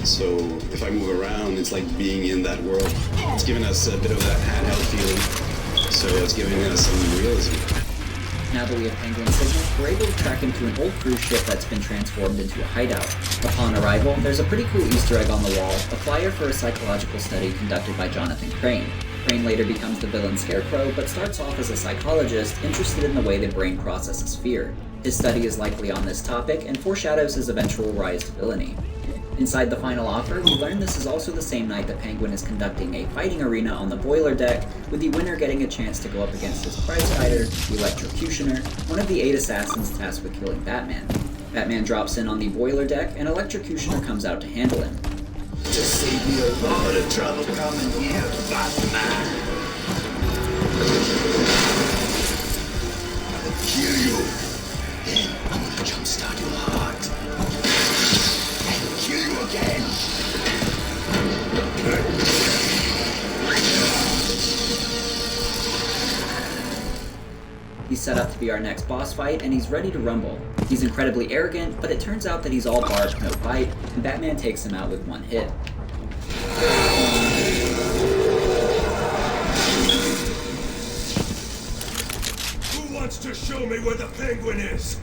So if I move around, it's like being in that world. It's giving us a bit of that handheld feeling, so it's giving us some realism. Now that we have Penguin's signal, we're able to track him to an old cruise ship that's been transformed into a hideout. Upon arrival, there's a pretty cool Easter egg on the wall, a flyer for a psychological study conducted by Jonathan Crane. Crane later becomes the villain Scarecrow, but starts off as a psychologist interested in the way the brain processes fear. His study is likely on this topic, and foreshadows his eventual rise to villainy. Inside the final offer, we learn this is also the same night that Penguin is conducting a fighting arena on the boiler deck, with the winner getting a chance to go up against his prize fighter, the Electrocutioner, one of the 8 assassins tasked with killing Batman. Batman drops in on the boiler deck, and Electrocutioner comes out to handle him. Just save me a lot of trouble coming here, Batman. I'll kill you. Then I'm gonna jumpstart your heart. And kill you again. He's set up to be our next boss fight, and he's ready to rumble. He's incredibly arrogant, but it turns out that he's all bark, no bite, and Batman takes him out with one hit. Who wants to show me where the Penguin is?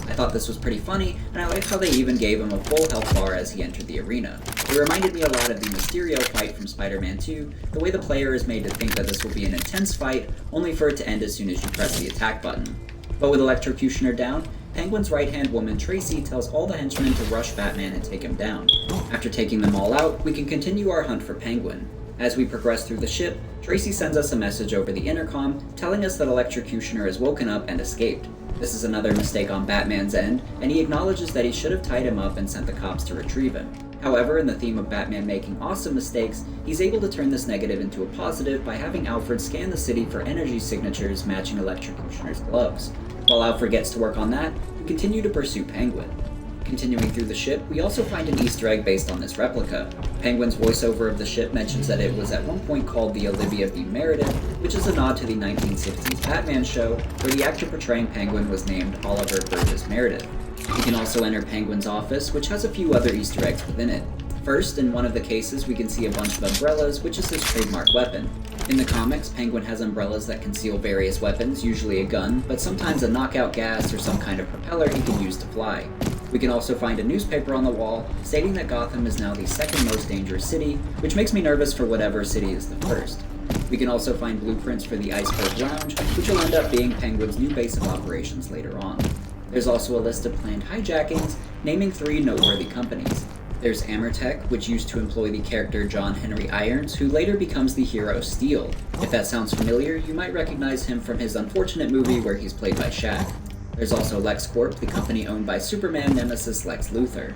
I thought this was pretty funny, and I liked how they even gave him a full health bar as he entered the arena. It reminded me a lot of the Mysterio fight from Spider-Man 2, the way the player is made to think that this will be an intense fight, only for it to end as soon as you press the attack button. But with Electrocutioner down, Penguin's right-hand woman Tracy tells all the henchmen to rush Batman and take him down. After taking them all out, we can continue our hunt for Penguin. As we progress through the ship, Tracy sends us a message over the intercom telling us that Electrocutioner has woken up and escaped. This is another mistake on Batman's end, and he acknowledges that he should have tied him up and sent the cops to retrieve him. However, in the theme of Batman making awesome mistakes, he's able to turn this negative into a positive by having Alfred scan the city for energy signatures matching Electrocutioner's gloves. While Alfred gets to work on that, we continue to pursue Penguin. Continuing through the ship, we also find an Easter egg based on this replica. Penguin's voiceover of the ship mentions that it was at one point called the Olivia B. Meredith, which is a nod to the 1960s Batman show, where the actor portraying Penguin was named Oliver Burgess Meredith. We can also enter Penguin's office, which has a few other Easter eggs within it. First, in one of the cases, we can see a bunch of umbrellas, which is his trademark weapon. In the comics, Penguin has umbrellas that conceal various weapons, usually a gun, but sometimes a knockout gas or some kind of propeller he can use to fly. We can also find a newspaper on the wall stating that Gotham is now the second most dangerous city, which makes me nervous for whatever city is the first. We can also find blueprints for the Iceberg Lounge, which will end up being Penguin's new base of operations later on. There's also a list of planned hijackings, naming 3 noteworthy companies. There's Amertech, which used to employ the character John Henry Irons, who later becomes the hero Steel. If that sounds familiar, you might recognize him from his unfortunate movie where he's played by Shaq. There's also LexCorp, the company owned by Superman nemesis Lex Luthor.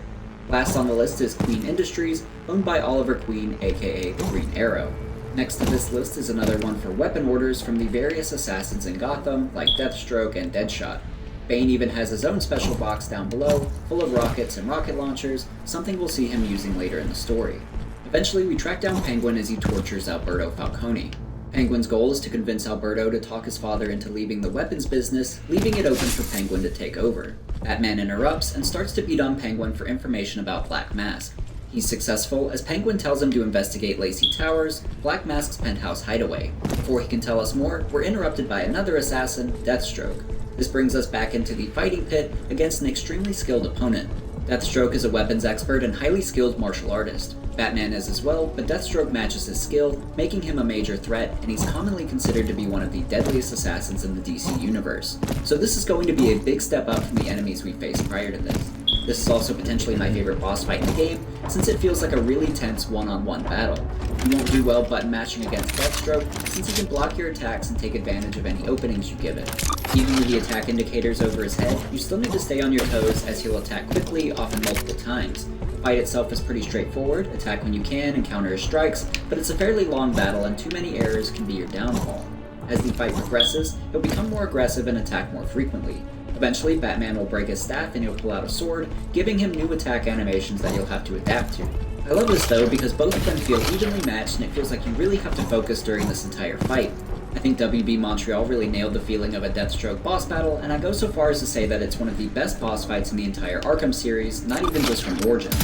Last on the list is Queen Industries, owned by Oliver Queen, aka the Green Arrow. Next to this list is another one for weapon orders from the various assassins in Gotham, like Deathstroke and Deadshot. Bane even has his own special box down below, full of rockets and rocket launchers, something we'll see him using later in the story. Eventually, we track down Penguin as he tortures Alberto Falcone. Penguin's goal is to convince Alberto to talk his father into leaving the weapons business, leaving it open for Penguin to take over. Batman interrupts and starts to beat on Penguin for information about Black Mask. He's successful as Penguin tells him to investigate Lacey Towers, Black Mask's penthouse hideaway. Before he can tell us more, we're interrupted by another assassin, Deathstroke. This brings us back into the fighting pit against an extremely skilled opponent. Deathstroke is a weapons expert and highly skilled martial artist. Batman is as well, but Deathstroke matches his skill, making him a major threat, and he's commonly considered to be one of the deadliest assassins in the DC universe. So this is going to be a big step up from the enemies we faced prior to this. This is also potentially my favorite boss fight in the game, since it feels like a really tense one-on-one battle. You won't do well button mashing against Deathstroke, since he can block your attacks and take advantage of any openings you give it. Even with the attack indicators over his head, you still need to stay on your toes as he'll attack quickly, often multiple times. The fight itself is pretty straightforward, attack when you can and counter his strikes, but it's a fairly long battle and too many errors can be your downfall. As the fight progresses, he'll become more aggressive and attack more frequently. Eventually, Batman will break his staff and he'll pull out a sword, giving him new attack animations that you'll have to adapt to. I love this though because both of them feel evenly matched and it feels like you really have to focus during this entire fight. I think WB Montreal really nailed the feeling of a Deathstroke boss battle, and I go so far as to say that it's one of the best boss fights in the entire Arkham series, not even just from Origins.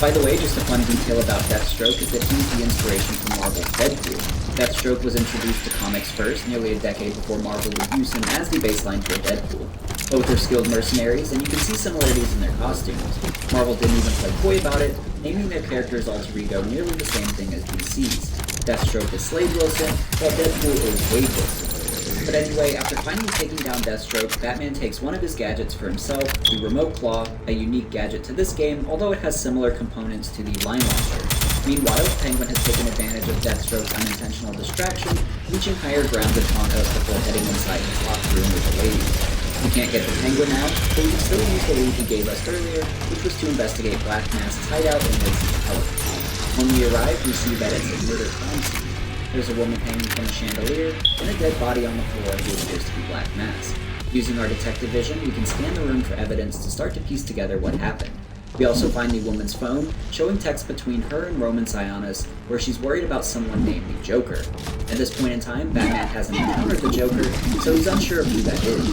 By the way, just a fun detail about Deathstroke is that he's the inspiration for Marvel's Deadpool. Deathstroke was introduced to comics first, nearly a decade before Marvel would use him as the baseline for Deadpool. Both are skilled mercenaries, and you can see similarities in their costumes. Marvel didn't even play coy about it, naming their characters alter ego nearly the same thing as DC's. Deathstroke is Slade Wilson, while Deadpool is Wade Wilson. But anyway, after finally taking down Deathstroke, Batman takes one of his gadgets for himself, the Remote Claw, a unique gadget to this game, although it has similar components to the Line Launcher. Meanwhile, Penguin has taken advantage of Deathstroke's unintentional distraction, reaching higher ground with Tontos before heading inside his locked room with the ladies. We can't get the Penguin now, but we can still use the lead he gave us earlier, which was to investigate Black Mask's hideout in Lacey's Tower. When we arrive, we see that it's a murder crime scene. There's a woman hanging from a chandelier, and a dead body on the floor who appears to be Black Mask. Using our detective vision, we can scan the room for evidence to start to piece together what happened. We also find the woman's phone, showing text between her and Roman Sionis, where she's worried about someone named the Joker. At this point in time, Batman hasn't encountered the Joker, so he's unsure of who that is.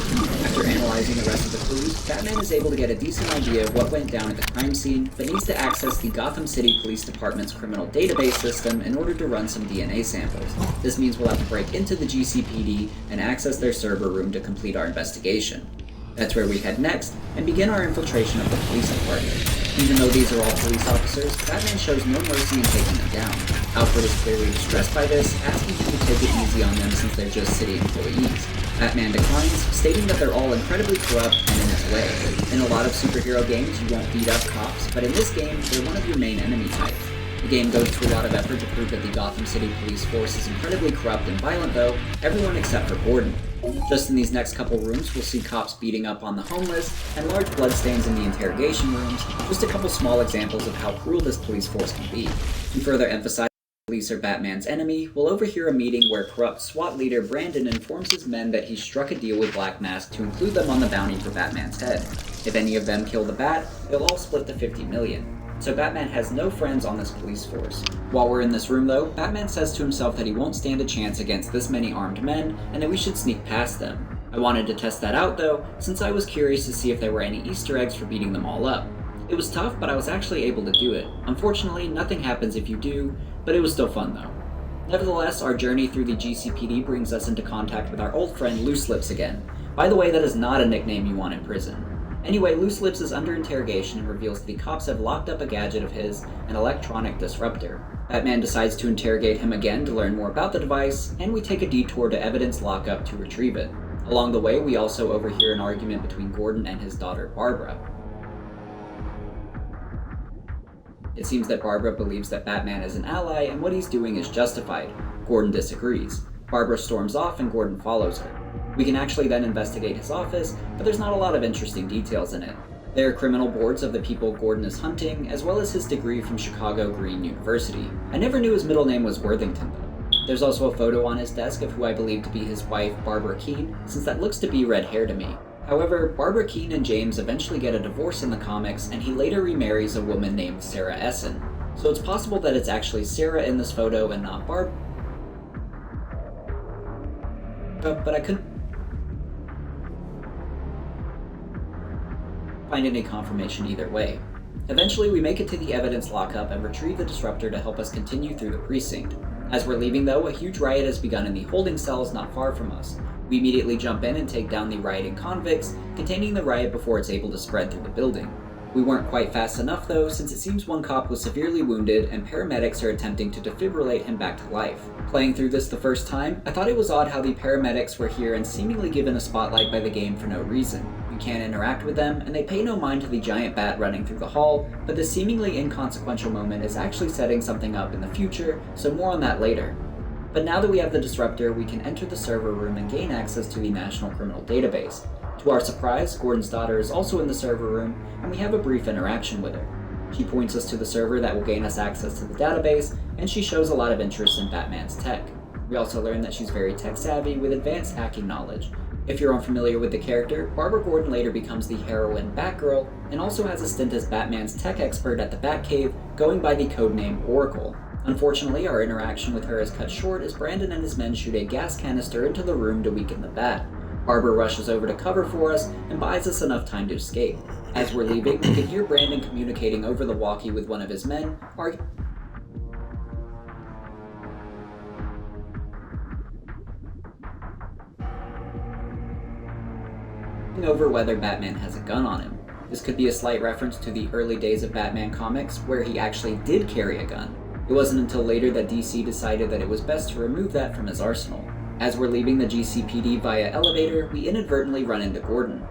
After analyzing the rest of the clues, Batman is able to get a decent idea of what went down at the crime scene, but needs to access the Gotham City Police Department's criminal database system in order to run some DNA samples. This means we'll have to break into the GCPD and access their server room to complete our investigation. That's where we head next, and begin our infiltration of the police department. Even though these are all police officers, Batman shows no mercy in taking them down. Alfred is clearly distressed by this, asking him to take it easy on them since they're just city employees. Batman declines, stating that they're all incredibly corrupt and in his way. In a lot of superhero games, you won't beat up cops, but in this game, they're one of your main enemy types. The game goes to a lot of effort to prove that the Gotham City police force is incredibly corrupt and violent though, everyone except for Gordon. Just in these next couple rooms, we'll see cops beating up on the homeless, and large bloodstains in the interrogation rooms, just a couple small examples of how cruel this police force can be. To further emphasize that police are Batman's enemy, we'll overhear a meeting where corrupt SWAT leader Brandon informs his men that he struck a deal with Black Mask to include them on the bounty for Batman's head. If any of them kill the Bat, they'll all split the $50 million. So Batman has no friends on this police force. While we're in this room though, Batman says to himself that he won't stand a chance against this many armed men, and that we should sneak past them. I wanted to test that out though, since I was curious to see if there were any Easter eggs for beating them all up. It was tough, but I was actually able to do it. Unfortunately, nothing happens if you do, but it was still fun though. Nevertheless, our journey through the GCPD brings us into contact with our old friend Loose Lips again. By the way, that is not a nickname you want in prison. Anyway, Loose Lips is under interrogation and reveals that the cops have locked up a gadget of his, an electronic disruptor. Batman decides to interrogate him again to learn more about the device, and we take a detour to evidence lockup to retrieve it. Along the way, we also overhear an argument between Gordon and his daughter Barbara. It seems that Barbara believes that Batman is an ally and what he's doing is justified. Gordon disagrees. Barbara storms off and Gordon follows her. We can actually then investigate his office, but there's not a lot of interesting details in it. There are criminal boards of the people Gordon is hunting, as well as his degree from Chicago Green University. I never knew his middle name was Worthington though. There's also a photo on his desk of who I believe to be his wife, Barbara Keene, since that looks to be red hair to me. However, Barbara Keene and James eventually get a divorce in the comics, and he later remarries a woman named Sarah Essen. So it's possible that it's actually Sarah in this photo and not Barb. But I couldn't find any confirmation either way. Eventually, we make it to the evidence lockup and retrieve the disruptor to help us continue through the precinct. As we're leaving though, a huge riot has begun in the holding cells not far from us. We immediately jump in and take down the rioting convicts, containing the riot before it's able to spread through the building. We weren't quite fast enough though, since it seems one cop was severely wounded and paramedics are attempting to defibrillate him back to life. Playing through this the first time, I thought it was odd how the paramedics were here and seemingly given a spotlight by the game for no reason. You can't interact with them, and they pay no mind to the giant bat running through the hall, but this seemingly inconsequential moment is actually setting something up in the future, so more on that later. But now that we have the disruptor, we can enter the server room and gain access to the National Criminal Database. To our surprise, Gordon's daughter is also in the server room, and we have a brief interaction with her. She points us to the server that will gain us access to the database, and she shows a lot of interest in Batman's tech. We also learn that she's very tech-savvy with advanced hacking knowledge. If you're unfamiliar with the character, Barbara Gordon later becomes the heroine Batgirl, and also has a stint as Batman's tech expert at the Batcave, going by the codename Oracle. Unfortunately, our interaction with her is cut short as Brandon and his men shoot a gas canister into the room to weaken the bat. Barbara rushes over to cover for us and buys us enough time to escape. As we're leaving, we can hear Brandon communicating over the walkie with one of his men, over whether Batman has a gun on him. This could be a slight reference to the early days of Batman comics, where he actually did carry a gun. It wasn't until later that DC decided that it was best to remove that from his arsenal. As we're leaving the GCPD via elevator, we inadvertently run into Gordon.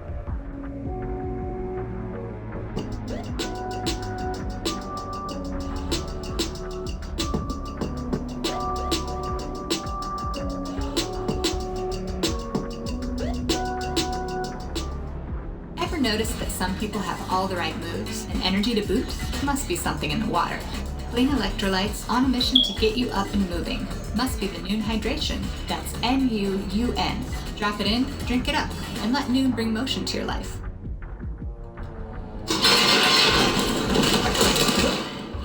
Ever notice that some people have all the right moves and energy to boot? Must be something in the water. Clean electrolytes on a mission to get you up and moving. Must be the Noon Hydration. That's N-U-U-N. Drop it in, drink it up, and let Noon bring motion to your life.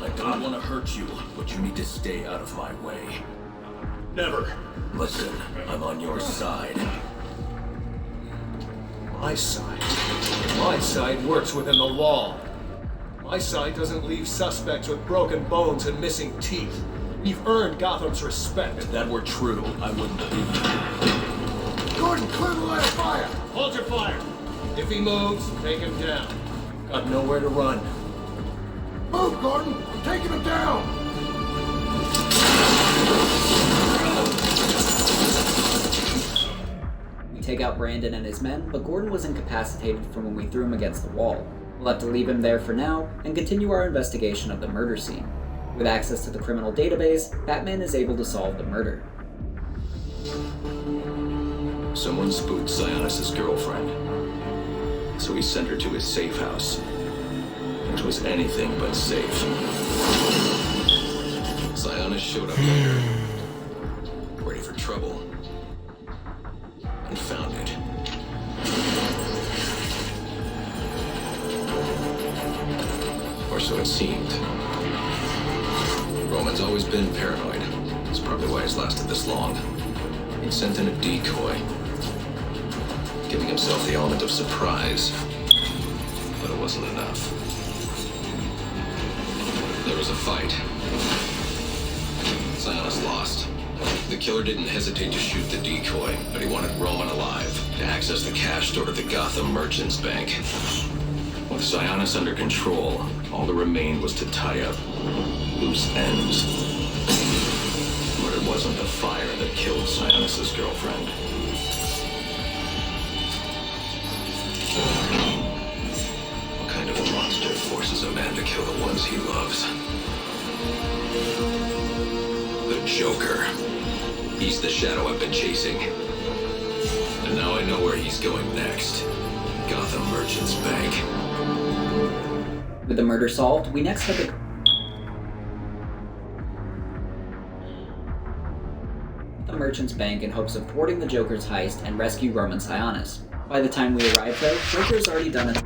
I don't want to hurt you, but you need to stay out of my way. Never. Listen, I'm on your side. My side? My side works within the law. My side doesn't leave suspects with broken bones and missing teeth. We've earned Gotham's respect. If that were true, I wouldn't believe you. Gordon, clear the line of fire! Hold your fire! If he moves, take him down. Got nowhere to run. Move, Gordon! I'm taking him down! We take out Brandon and his men, but Gordon was incapacitated from when we threw him against the wall. We'll have to leave him there for now, and continue our investigation of the murder scene. With access to the criminal database, Batman is able to solve the murder. Someone spooked Sionis' girlfriend, so he sent her to his safe house, which was anything but safe. Sionis showed up later, ready for trouble, and found it. Or so it seemed. Roman's always been paranoid. That's probably why he's lasted this long. He sent in a decoy, giving himself the element of surprise. But it wasn't enough. There was a fight. Sionis lost. The killer didn't hesitate to shoot the decoy, but he wanted Roman alive to access the cash stored at the Gotham Merchants Bank. With Sionis under control, all that remained was to tie up loose ends. But it wasn't the fire that killed Sionis' girlfriend. What kind of a monster forces a man to kill the ones he loves? The Joker. He's the shadow I've been chasing. And now I know where he's going next. Gotham Merchants Bank. With the murder solved, we next head to the Merchants Bank in hopes of thwarting the Joker's heist and rescue Roman Sionis. By the time we arrive though, Joker's already done a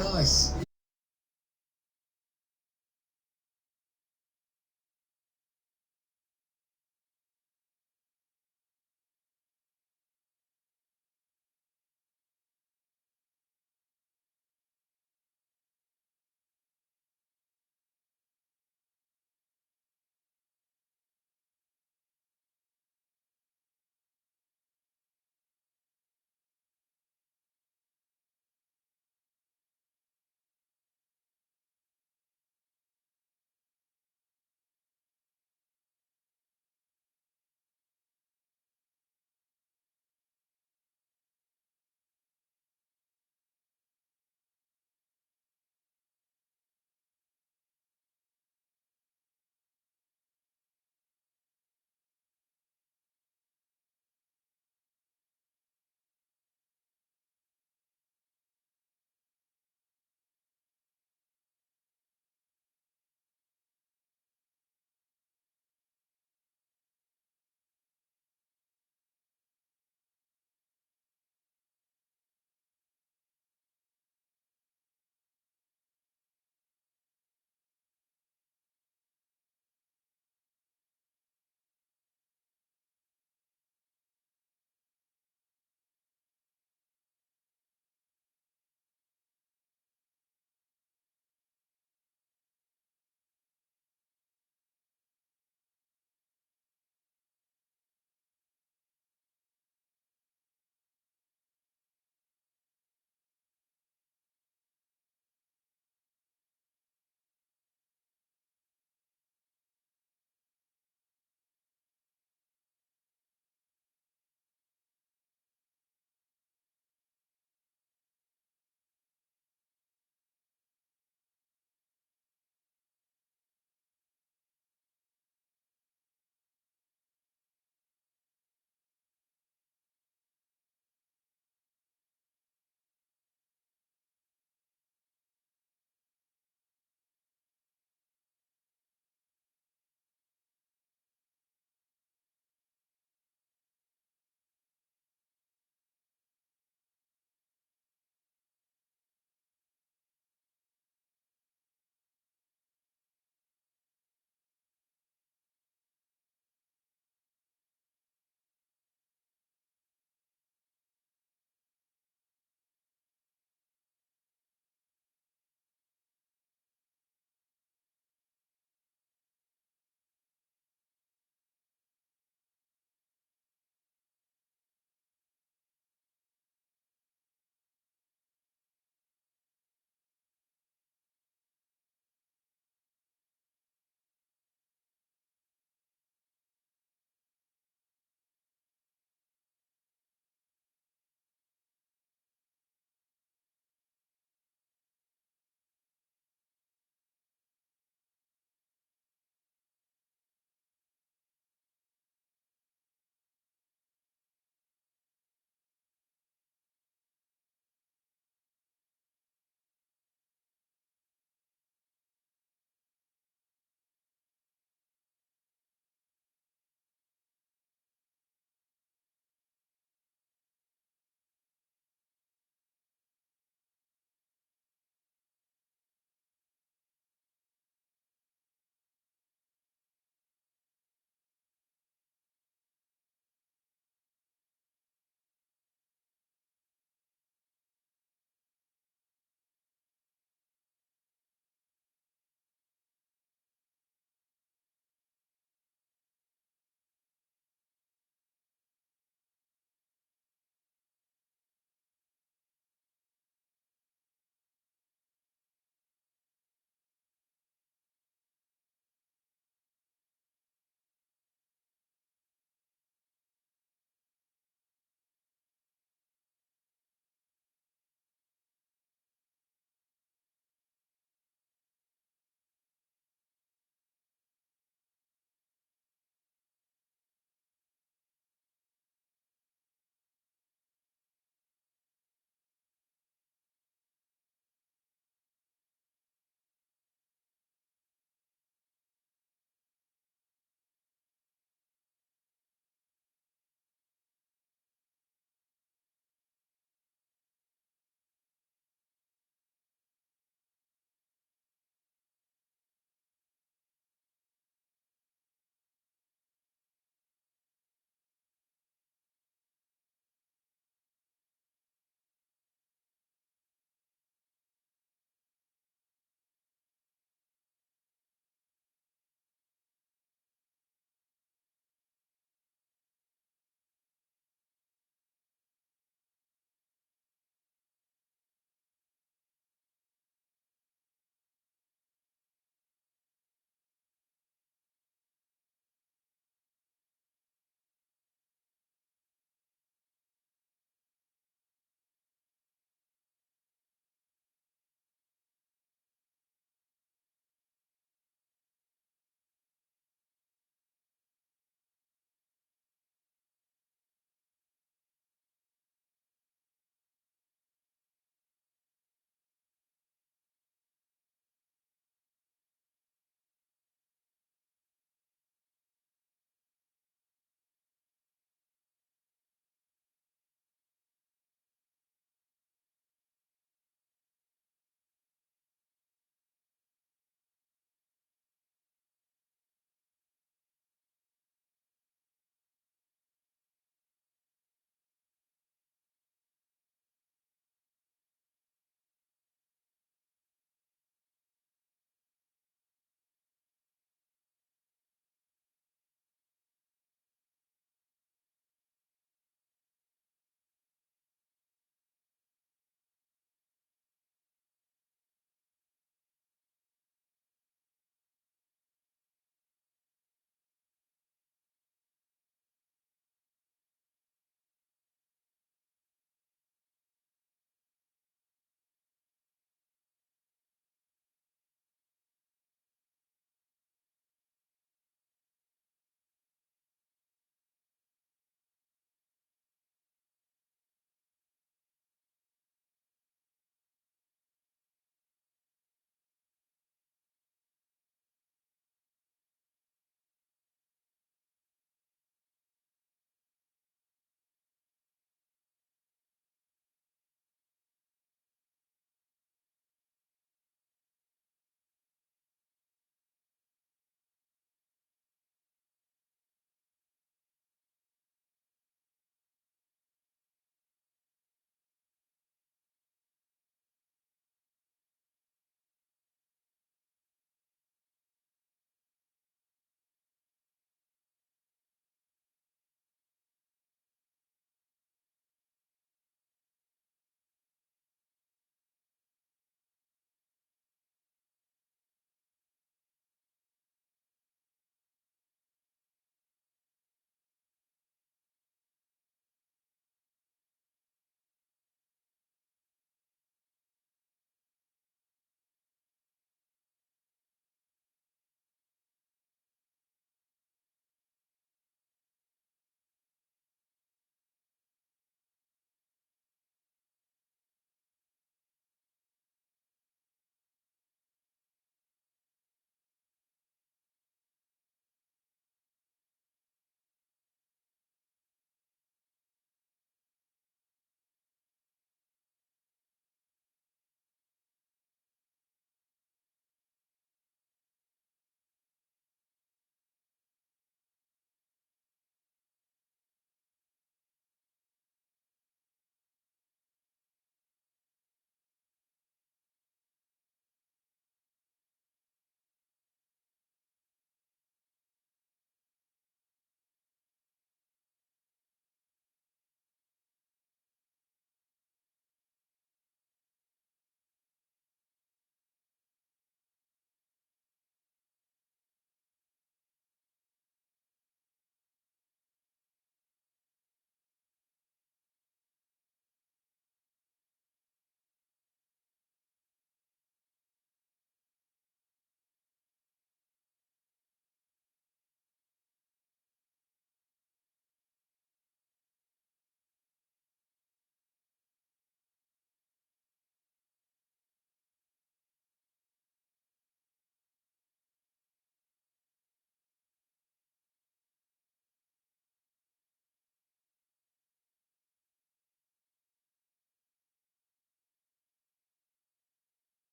nice.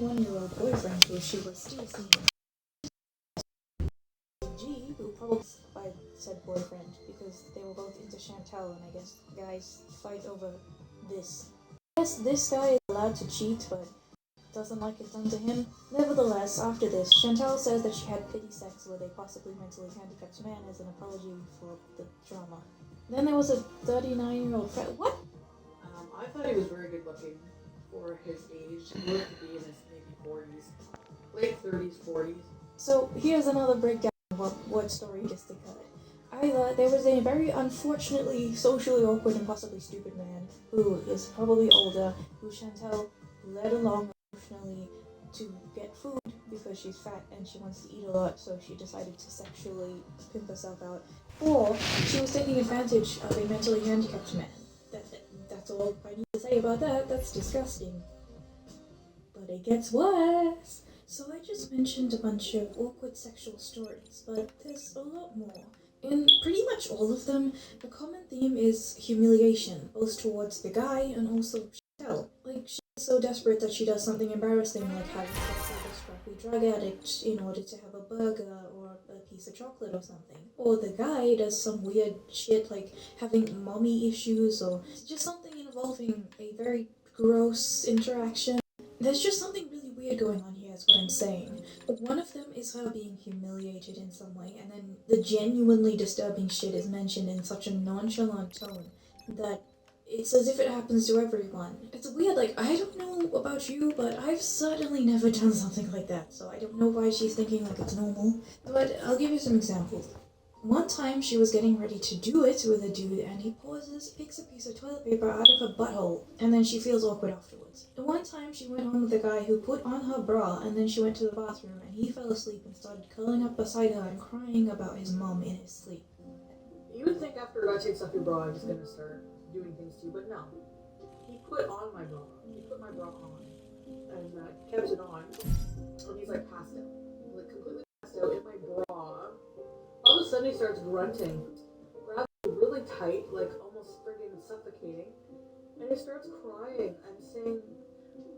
21-year-old boyfriend who she was still seeing. G, who probably by said boyfriend because they were both into Chantel, and I guess guys fight over this. I guess this guy is allowed to cheat, but doesn't like it done to him. Nevertheless, after this, Chantel says that she had pity sex with a possibly mentally handicapped man as an apology for the drama. Then there was a 39-year-old friend. What? I thought he was very good looking for his age. He looked to be in his maybe 40s, late 30s, 40s. So here's another breakdown of what story just occurred. I thought there was a very unfortunately socially awkward and possibly stupid man who is probably older, who Chantel led along emotionally to get food because she's fat and she wants to eat a lot, so she decided to sexually pimp herself out. Or she was taking advantage of a mentally handicapped man. That's all I need to say about that. That's disgusting. But it gets worse. So I just mentioned a bunch of awkward sexual stories, but there's a lot more. In pretty much all of them, the common theme is humiliation, both towards the guy and also Chantel. Like, she's so desperate that she does something embarrassing, like having sex with a scrappy drug addict in order to have a burger or a piece of chocolate or something. Or the guy does some weird shit like having mommy issues or just something involving a very gross interaction. There's just something really weird going on here, is what I'm saying. One of them is her being humiliated in some way, and then the genuinely disturbing shit is mentioned in such a nonchalant tone that it's as if it happens to everyone. It's weird, like, I don't know about you, but I've certainly never done something like that, so I don't know why she's thinking like it's normal. But I'll give you some examples. One time she was getting ready to do it with a dude and he pauses, picks a piece of toilet paper out of her butthole, and then she feels awkward afterwards. The one time she went home with a guy who put on her bra and then she went to the bathroom and he fell asleep and started curling up beside her and crying about his mom in his sleep. You would think after a guy takes off your bra, I'm just gonna start doing things to you, but no. He put on my bra. He put my bra on and kept it on, and he's like passed out. Like completely passed out in my bra. All of a sudden he starts grunting, grabs me really tight, like almost friggin' suffocating, and he starts crying and saying,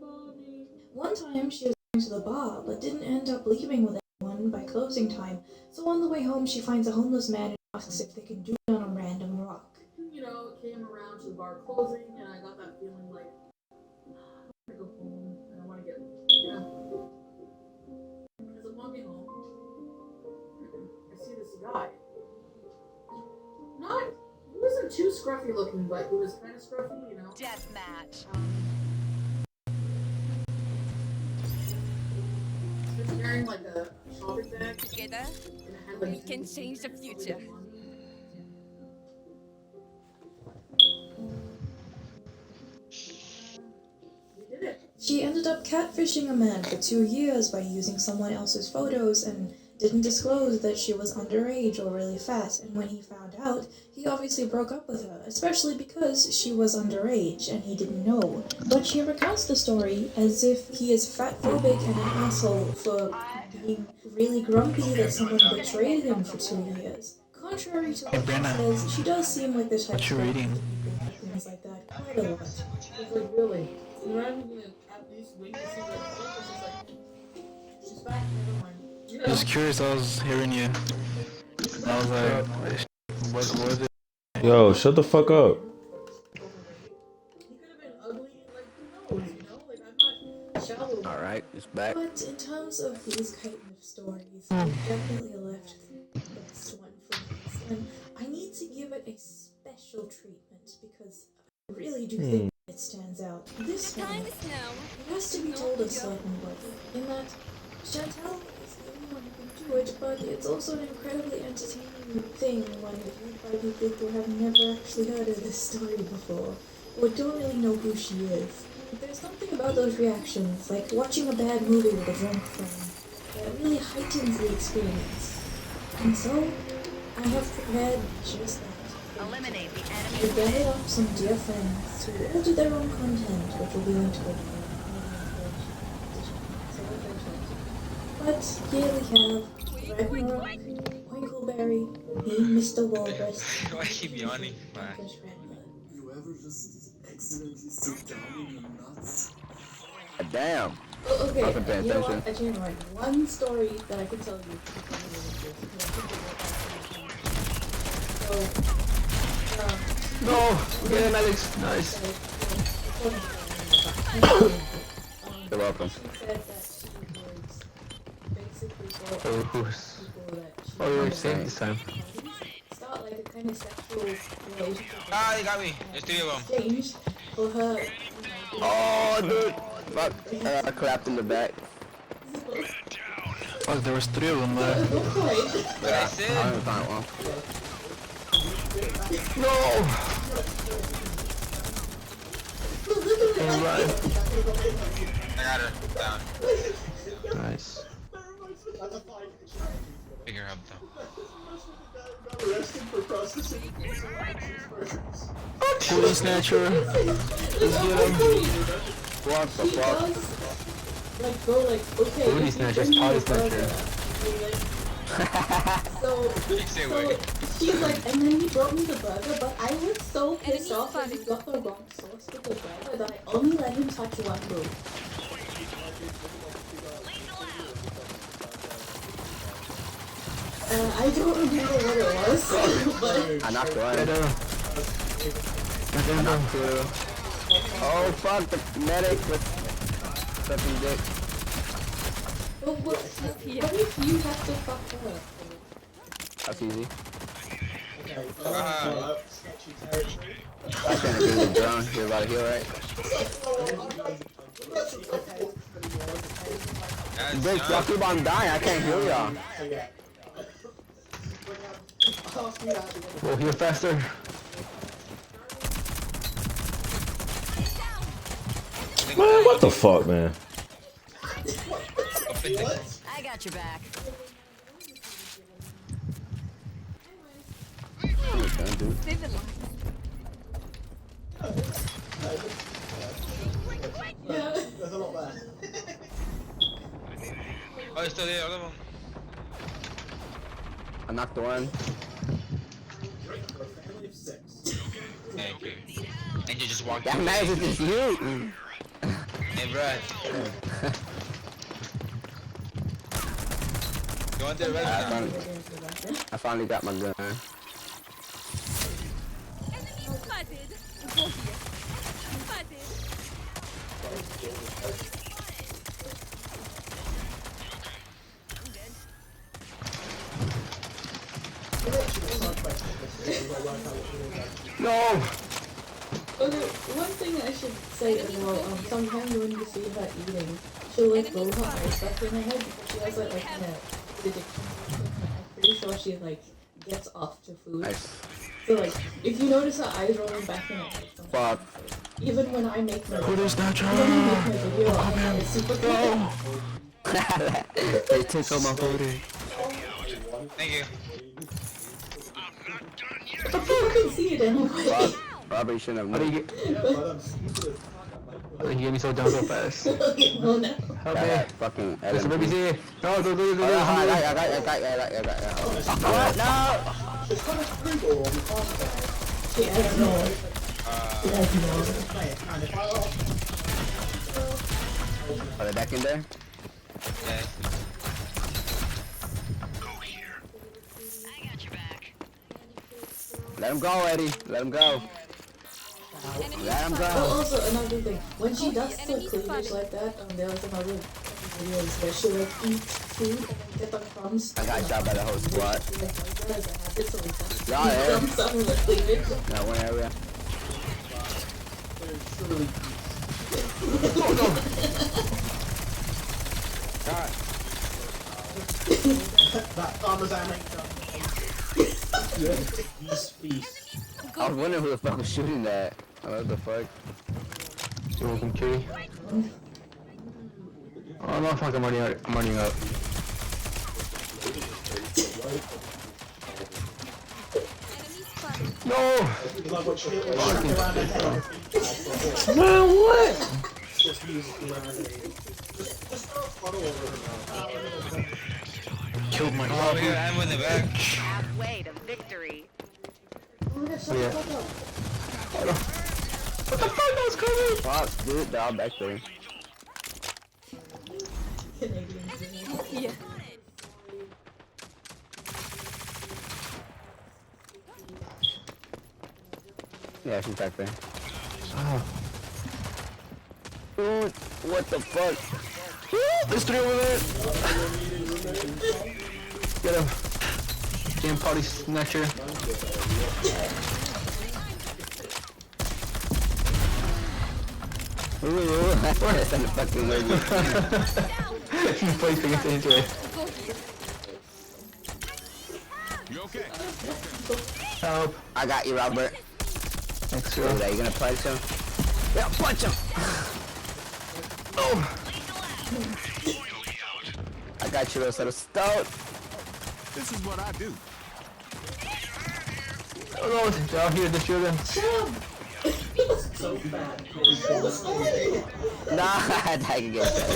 "Mommy." One time she was going to the bar, but didn't end up leaving with anyone by closing time, so on the way home she finds a homeless man and asks if they can do it on a random rock. You know, it came around to the bar closing, and I got that feeling like, I want to go home, and I want to get, as I'm walking home, I see this guy. He wasn't too scruffy looking, but he was kind of scruffy, you know. Deathmatch. He was wearing like a shopping bag. Together, And it had, like, we can change the future. She ended up catfishing a man for 2 years by using someone else's photos and didn't disclose that she was underage or really fat, and when he found out, he obviously broke up with her, especially because she was underage and he didn't know. But she recounts the story as if he is fatphobic and an asshole for being really grumpy that someone betrayed him for 2 years. Contrary to what she says, she does seem like the type of person who do things like that quite a lot. It's like, really? You're not even gonna at least wait to see what she's like, she's back, never mind. You know? Just curious, I was hearing you. And I was like, what is it? Yo, shut the fuck up. Alright, it's back. But in terms of these kind of stories, I definitely left the best one for this, and I need to give it a special treatment because I really do think it stands out. This one, it has to be told a certain way, in that Chantel is the only one who can do it, but it's also an incredibly entertaining thing when viewed by people who have never actually heard of this story before, or don't really know who she is. There's something about those reactions, like watching a bad movie with a drunk friend, that really heightens the experience. And so, I have prepared just that. Eliminate the enemy. I gathered up some dear friends who all did their own content, which will be linked below. But here we have Ragnarok, Winkleberry, me, Mr. Walrus, Why keep yawning? You ever just accidentally sit down in your nuts? Damn. Oh, okay, I've been paying you know what? attention. I changed my mind. One story that I can tell you. No! Get him, Alex. Nice. You're welcome. She said that she would basically go Oh, after who's... people that she Oh, you're wanted safe to this time. start like a kind of sexual relationship. Ah, you got me. There's three of them. Exchange for her. Oh, dude! Fuck. I clapped in the back. Fuck, there was 3 of them there. But I said. I haven't found one. No! Hey, right. I got her down. Nice. Figure her up though. Booty snatcher. Let's get him. What the fuck? Like go like okay. Booty snatcher, potty snatcher. So she's like, and then he brought me the burger, but I was so pissed off that he got the wrong sauce with the burger that I only let him touch one move. I don't remember what it was, but I knocked one. I knocked 2. Oh fuck, the medic with sucking dick. But what if you have to fuck her? That's easy. Uh, I can't do the drone. You're about to heal, right? Dick, y'all keep on dying. I can't heal y'all. We'll heal faster. Man, what the fuck, man? I got your back. Save the line. Yeah. There's a lot there. oh, it's still there, all of them. I knocked one. Thank you. And you just walked That away. magic is you! Hey, Brad. You want the red gun? I finally got my gun. Enemy spotted. Go here. Spotted. No! Okay, one thing I should say as well, sometimes when you see her eating, she'll like roll her eyes back in her head because she has like an addiction. I'm pretty sure she like gets off to food. Nice. So like, if you notice her eyes rolling back in her head, Fuck. even when I make my Prodeus snatcher! video, it's super cool. They took all my booty. Thank you. I can see it anyway. Fuck. Probably shouldn't have known. How did you get me so down so fast? Oh no. Help me. Fucking Listen, baby, see. No, don't do it. I got it. What? No! She has no. Are they back in there? Yeah. Let him go, Eddie. Let him go. Let him go. Oh, also another thing, when she does the cleavage like that, there was another video where she like eats food and then get the crumbs. I got shot by the whole squad. She like does that as a habit, so like Y'all eat there? crumbs out of the cleavage. Not one area. That parmesan ain't done. Feast. I was wondering who the fuck was shooting that. What the fuck? You're welcome, Kitty. Oh no, fuck, I'm already up. No! Man, what? Just use Killed my Oh, yeah, I'm in the back. Halfway to victory. Yeah. What the fuck? That was coming! Fuck, dude, they're all back there. Yeah, she's back there. Oh. Dude, what the fuck? There's 3 over there! Get him. Game party snatcher. Ooh, that's on the fucking way. He's placing it into it. You okay? Help. I got you, Robert. Thanks, Are you gonna punch him? Yeah, punch him! Oh! I got you, little stout. This is what I do. Oh no, they're out here, they're shooting. So bad. Nah, I can get that.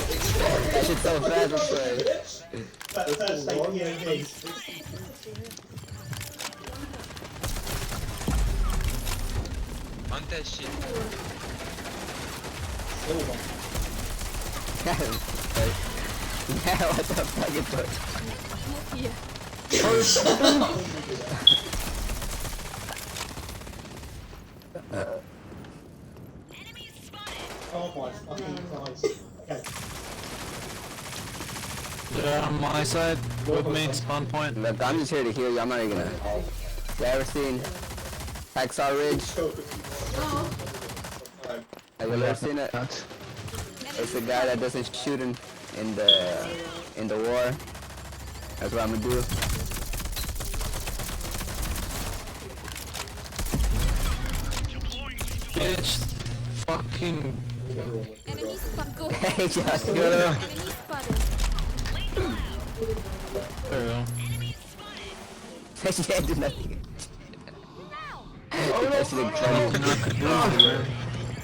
That shit's so fast, I'm sorry. On that shit. Yeah, what the fuck is that? Oh my fucking Christ. Okay. They're on my side, with me, spawn point. Look, I'm just here to heal you, I'm not even gonna... You ever seen Hacksaw Ridge? Have you ever seen it? It's a guy that doesn't shoot in the war. That's what I'm gonna do. Bitch. Fucking... Hey, Josh. There we go. She can't do nothing.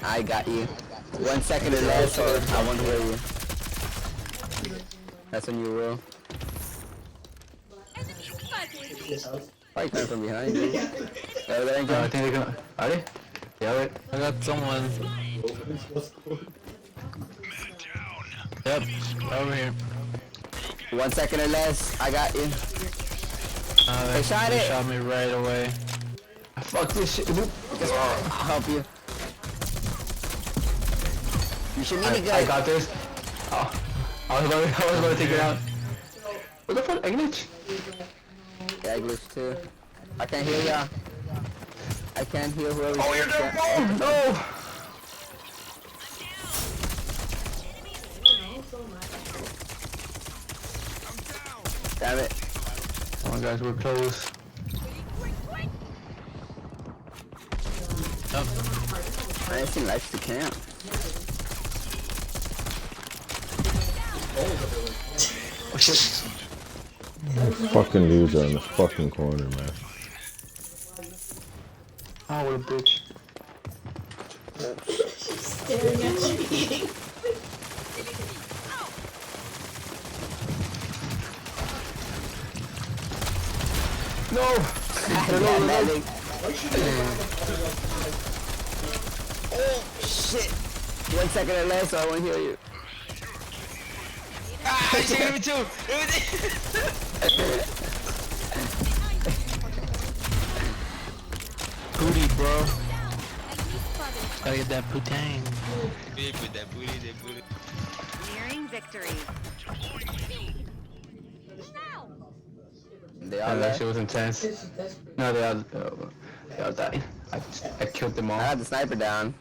I got you. 1 second or less, or I won't hear you. That's when you will. Why are you coming from behind you? I think they're gonna... Are they? Yeah, wait. I got someone. Yep, over here. 1 second or less, I got you. They shot They it! shot me right away. Fuck this shit. I'll help you. You should need a gun. I got this. Oh. I was about to take it out. What the fuck? I glitch? Yeah, I glitched too. I can't hear ya. I can't hear whoever. Oh, you're dead! No! Damn it. Come on, guys, we're close. Yep. I ain't seen lights to camp. Oh shit. Fucking dudes are in the fucking corner, man. Oh, what a bitch. Staring at you eating. No! Oh shit! 1 second or less, so I won't hear you. Ah, she hit me too! Booty, bro. Gotta get that poutine. Babe, with that booty, that booty. Nearing victory. They all That left. shit was intense. No, they all died. I killed them all. I got the sniper down.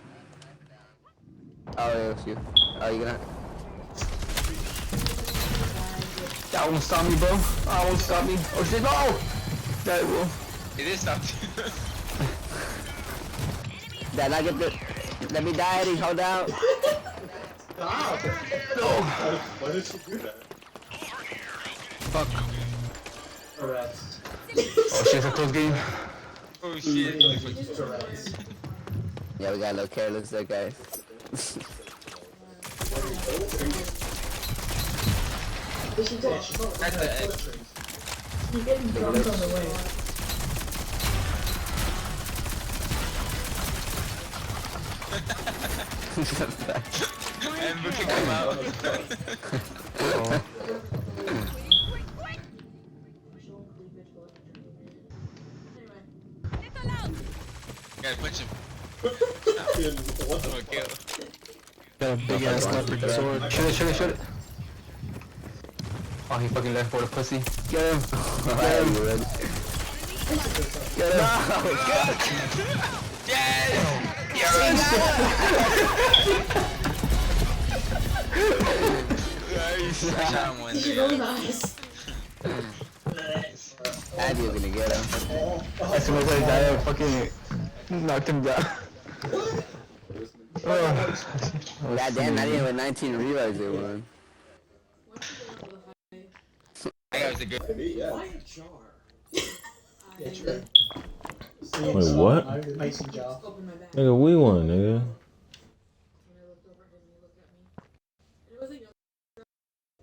Oh, it was you. Oh, you gonna... That won't stop me, bro. That won't stop me. Oh shit, no! That will. It is stopped. Did I get the... Let me die, Eddie. Hold out. Stop! No! Why did she do that? Fuck. Arrest. Oh shit, it's a close game. Oh shit. Yeah, we got a little careless there, guys. At the edge. You're getting drunk on the way. And we can come out. Gotta punch him. Got a big ass leopard sword. Shoot it. Oh, he fucking left for the pussy. Get him. Get him. Get him. No, Yes! Nice. I shot him one You're really nice. Abby was gonna get him. As soon as I died, I fucking knocked him down. God damn, not even with 19 revives they won. That was a good. Why a jar? Yeah, true. Wait, what? Mason jar. Nigga, we won, nigga. It was a young guy.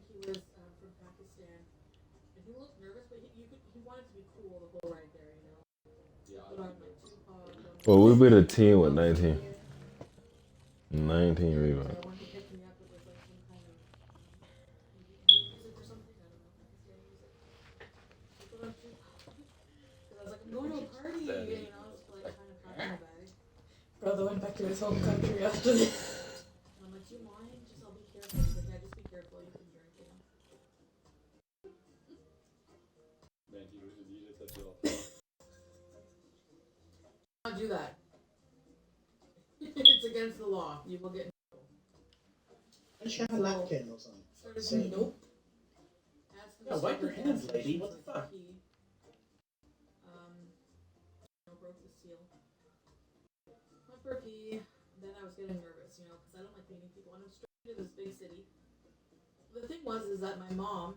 He was from Pakistan, and he looked nervous, but he wanted to be cool the whole ride there, you know. But I'm like Tupac. Well, we beat a team with 19. 19 rebounds. When he picked me up, it was like some kind of music or something. I don't know, Pakistani music. He put on Tupac. Because I was like, I'm going to a party, you know, just like kind of packing my bag. Brother went back to his home country after this. And I'm like, do you mind? Just I'll be careful. He's like, yeah, just be careful. You can drink it. Don't do that. It's against the law. You will get in trouble. Don't you have a napkin or something? Started saying, nope. Asked him Yeah, to wipe your stop hands, her lady. she What was the like, fuck? he, broke the seal. Went for a pee. Then I was getting nervous, you know, because I don't like meeting people. And I'm straight to this big city. The thing is that my mom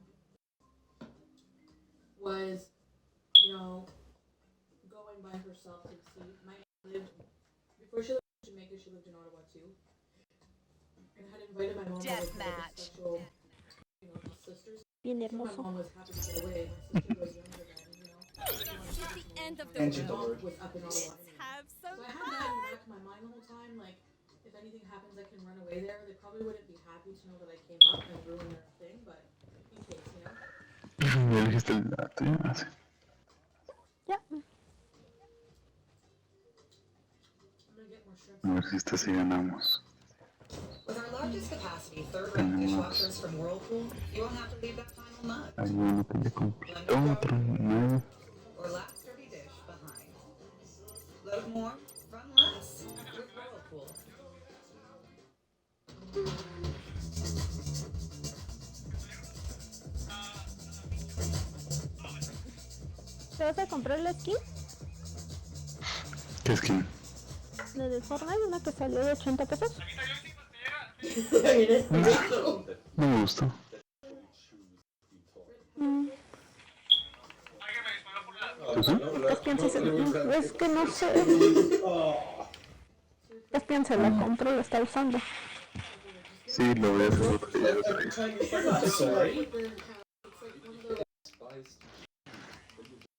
was, you know, going by herself to see. My aunt lived, before she lived in Jamaica, she lived in Ottawa too. And had invited my mom over to like a special, you know, sisters. Bien So my hermoso. mom was happy to get away. My sister was younger than, you know. The end of the My world. mom was up in Ottawa. Let's have some So I had that in the back of my mind the whole time, like, if anything happens, I can run away there. They probably wouldn't be happy to know that I came up and ruined their thing, but in case, you know. Ya dijiste el dato, ya. Ya. I'm gonna get more shrimp. A ver si esta sí ganamos. With our largest capacity third-rate dishwashers from Whirlpool, you won't have to leave that final mug Hay uno que ya completó, otro nuevo. or last dirty dish behind. Load more, run less with Whirlpool. ¿Te vas a comprar la skin? ¿Qué skin? La de Fortnite, una que salió de 80 pesos. No me gustó. Es que no sé. Es que se la compró, la está usando. Sí, lo voy a hacer otro día.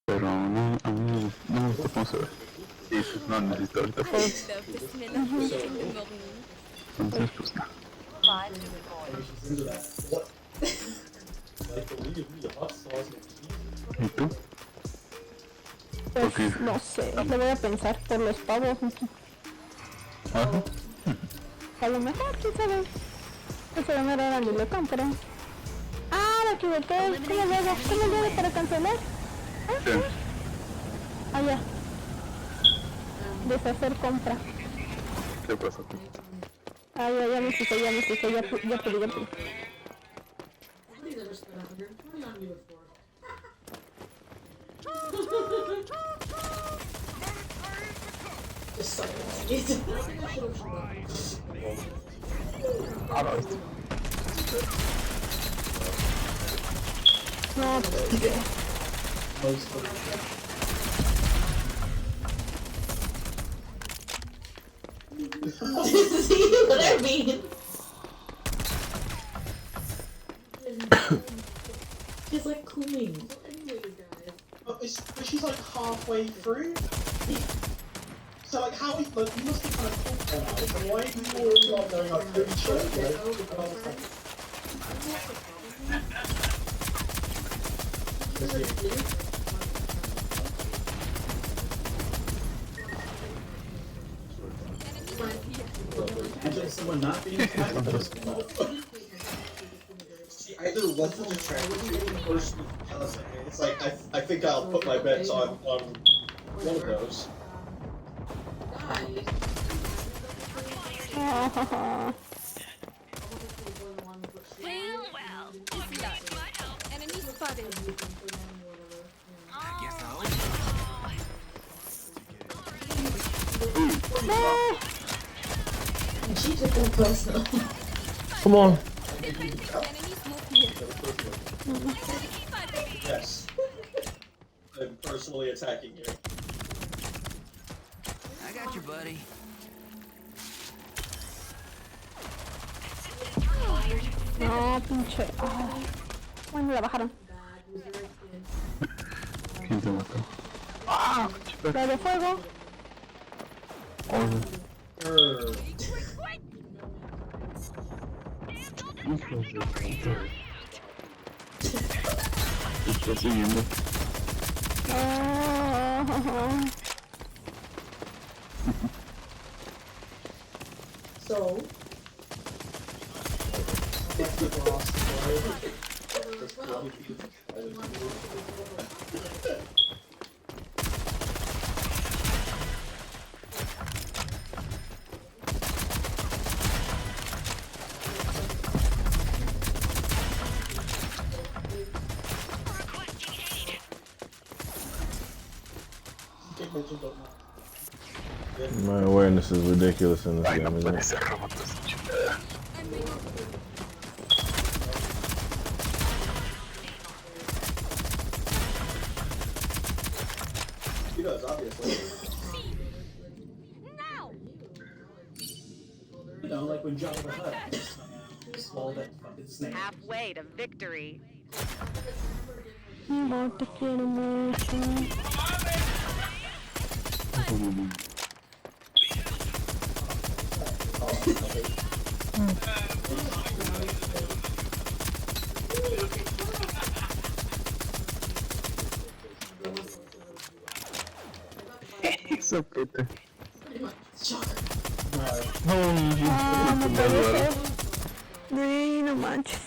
Pero no, a mí no me gusta cómo se ve. Y pues no necesito ahorita. Entonces pues no. ¿Y tú? Pues no sé, lo voy a pensar por los pavos. Ajá. A lo mejor, quién sabe. Eso de manera ni lo compro. Ah, me equivoqué. ¿Cómo le hago? ¿Cómo le hago para cancelar? Sí. Ah, ya. Deshacer compra. ¿Qué pasó? Ah, ya me fijé, ya pedí. Nobody's ever spent 120 on me before. Just suck it. No, See what I mean? She's like cooling. But she's like halfway through. So like how like you must be kind of cool now. So why are you all not going like really short? You know? someone not being kind to us all. She either wasn't attracted to you or she was jealous of me. It's like, I think I'll put my bets on one of those. Well, it's done. Enemy spotted. She took it personal. Come on. Yes. I'm personally attacking you. I got you, buddy. No, pinche. Bueno, la bajaron. ¿Quién te mató? ¡Ah! La de fuego. Hijo de puta. Te estoy siguiendo. So. My awareness is ridiculous in this game, isn't it? He does, obviously. You know, like when Jabba the Hutt swallowed that fucking snake. Halfway to victory. No te quiero mucho. Esa peta. No puede ser. Güey, no manches.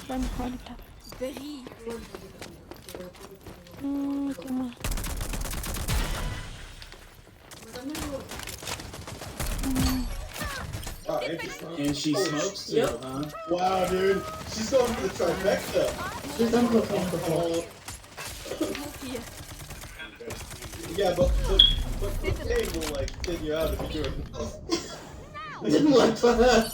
Vamos ahorita. ¿Qué más? Oh, interesting. And she smokes too, Yep. huh? Wow, dude. She's going for the trifecta. She's done cocaine before. Yeah, but cocaine will, like, thin you out if you do it. Didn't work for her.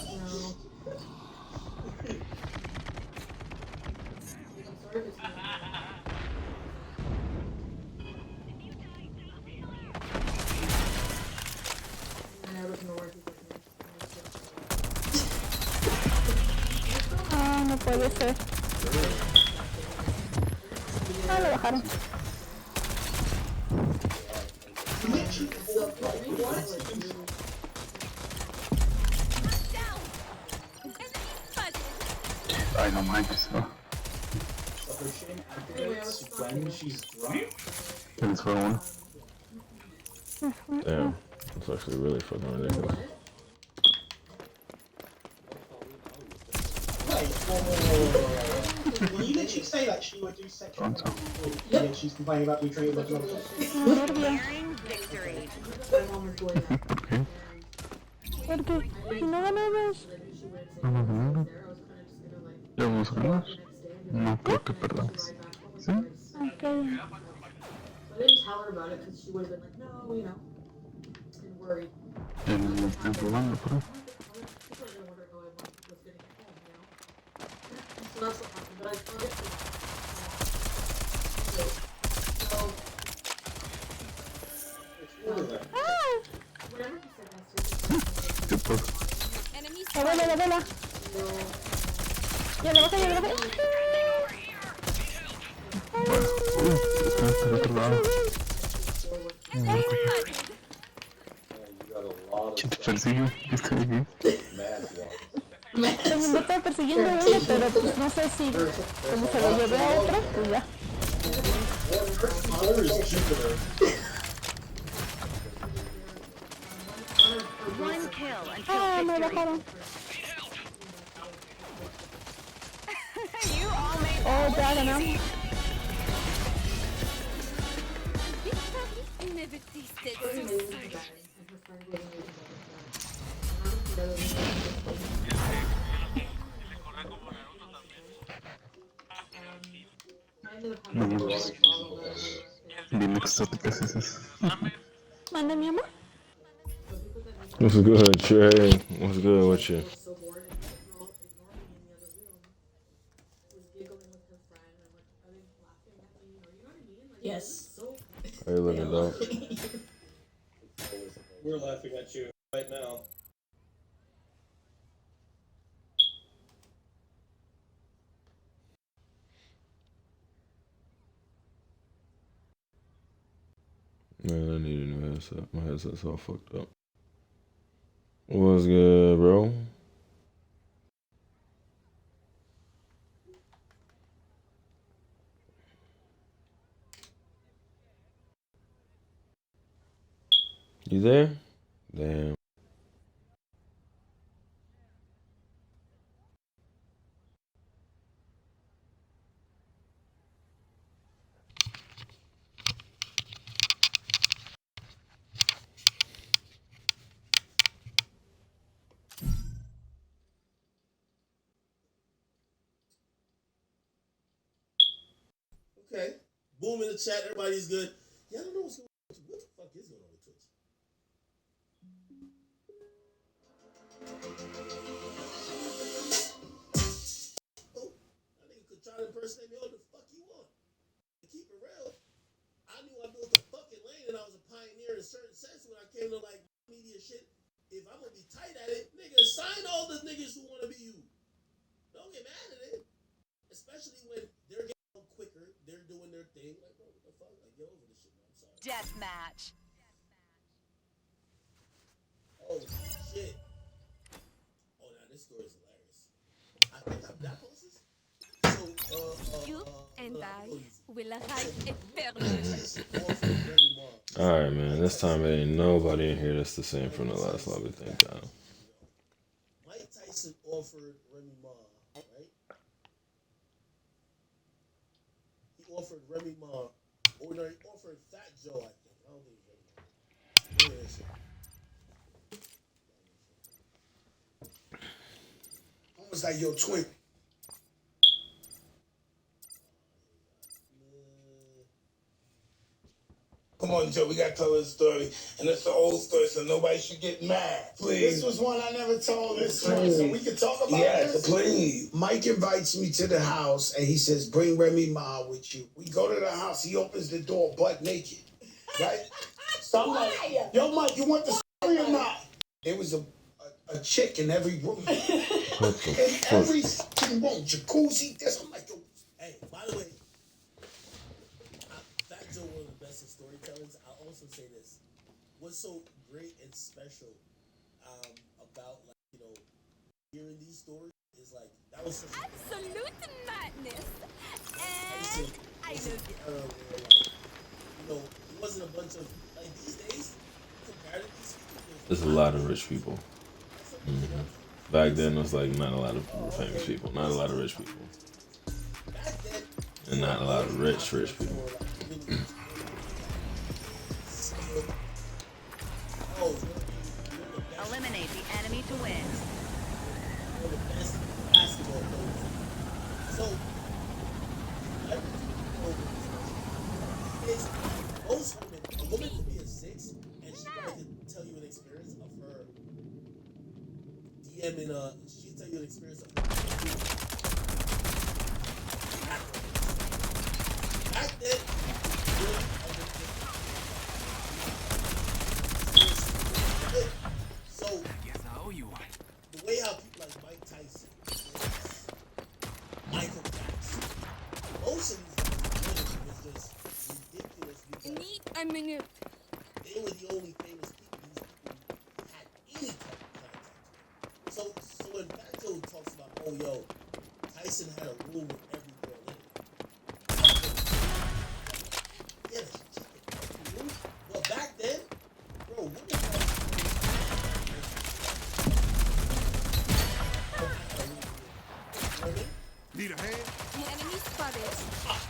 No puede ser. Lo bajaron. Ay, no manches, no. Potion activates when she's drunk. Se les fue uno. Damn. It's actually really fucking ridiculous. Will you literally say that she would do sexual yeah, she's complaining about being treated like a Nearing victory. ¿Por qué? Si no ganamos. ¿Vamos a ganar? ¿Ya vamos a ganar? No creo que perdamos. ¿Sí? Ok. I didn't tell her about it because she would have been like, no, you know, and worried. Ya no están probando, pero... So that's what happened, but I told it whatever he said ¿Qué pasa? La vela. Ya la bajé, Bueno, está del otro lado. ¿Quién te persigue? ¿Qué estoy aquí? Me estaba persiguiendo a ella, pero pues no sé si como se lo llevé a otro, pues ya. Or is Jupiter. One kill until victory. You all made that. Victory never tasted so sweet. Dime qué exóticas es eso. Manda mi amor. What's good, Trey? What's good with you? Yes. How you looking, dog? We're laughing at you right now. Man, I need a new headset. My headset's all fucked up. What's good, bro? You there? Damn. Okay. Boom in the chat. Everybody's good. Yeah, I don't know what's going on. What the fuck is going on with Twitch? Oh, I think you could try to impersonate me all the fuck you want. To keep it real, I knew I built a fucking lane and I was a pioneer in a certain sense when I came to like media shit. If I'm gonna be tight at it, nigga, sign all the niggas who wanna be you. Don't get mad at it. Especially when they're getting quicker, they're doing their thing. Like, bro, what the fuck? Like, get over this shit, man. I'm sorry. Deathmatch. Oh, shit. Oh, now this story is hilarious. I think that post this. So, You and I will arrive eternally. Alright, man. This time it ain't nobody in here that's the same from the last lobby. Thank God. Mike Tyson offered Remy Ma, right? He offered Remy Ma, or no, he offered Fat Joe, I think. I don't think it was Remy Ma. Look at this shit. Almost like your twin. Come on, Joe, we gotta tell this story. And it's an old story, so nobody should get mad. Please. This was one I never told this one, so we can talk about this. Yes, please. Mike invites me to the house, and he says, bring Remy Ma with you. We go to the house, he opens the door butt naked, right? So I'm like, yo, Mike, you want the story or not? There was a chick in every room. In every fucking room, jacuzzi, this. I'm like, yo. Hey, by the way, Fat Joe, one of the best in storytellers. I'll also say this: what's so great and special about, like, you know, hearing these stories is like that was such Absolute madness. And I love it. Where, like, you know, it wasn't a bunch of like these days. Compared to these people, There's a lot of rich people. Back then, it was like not a lot of famous people, not a lot of rich people, and not a lot of rich people. Eliminate the enemy to win. One of the best basketball players. So, most women, a woman could be a 6, and she probably could tell you an experience of her DMing she'd tell you an experience of her. Back then, so the way how people like Mike Tyson, Michael Jackson, most of these women was just ridiculous because a minute. They were the only famous people these people had any type of contact with. So when Fat Joe talks about, oh yo, Tyson had a room with every girl in it. Need a hand? The enemy spotted.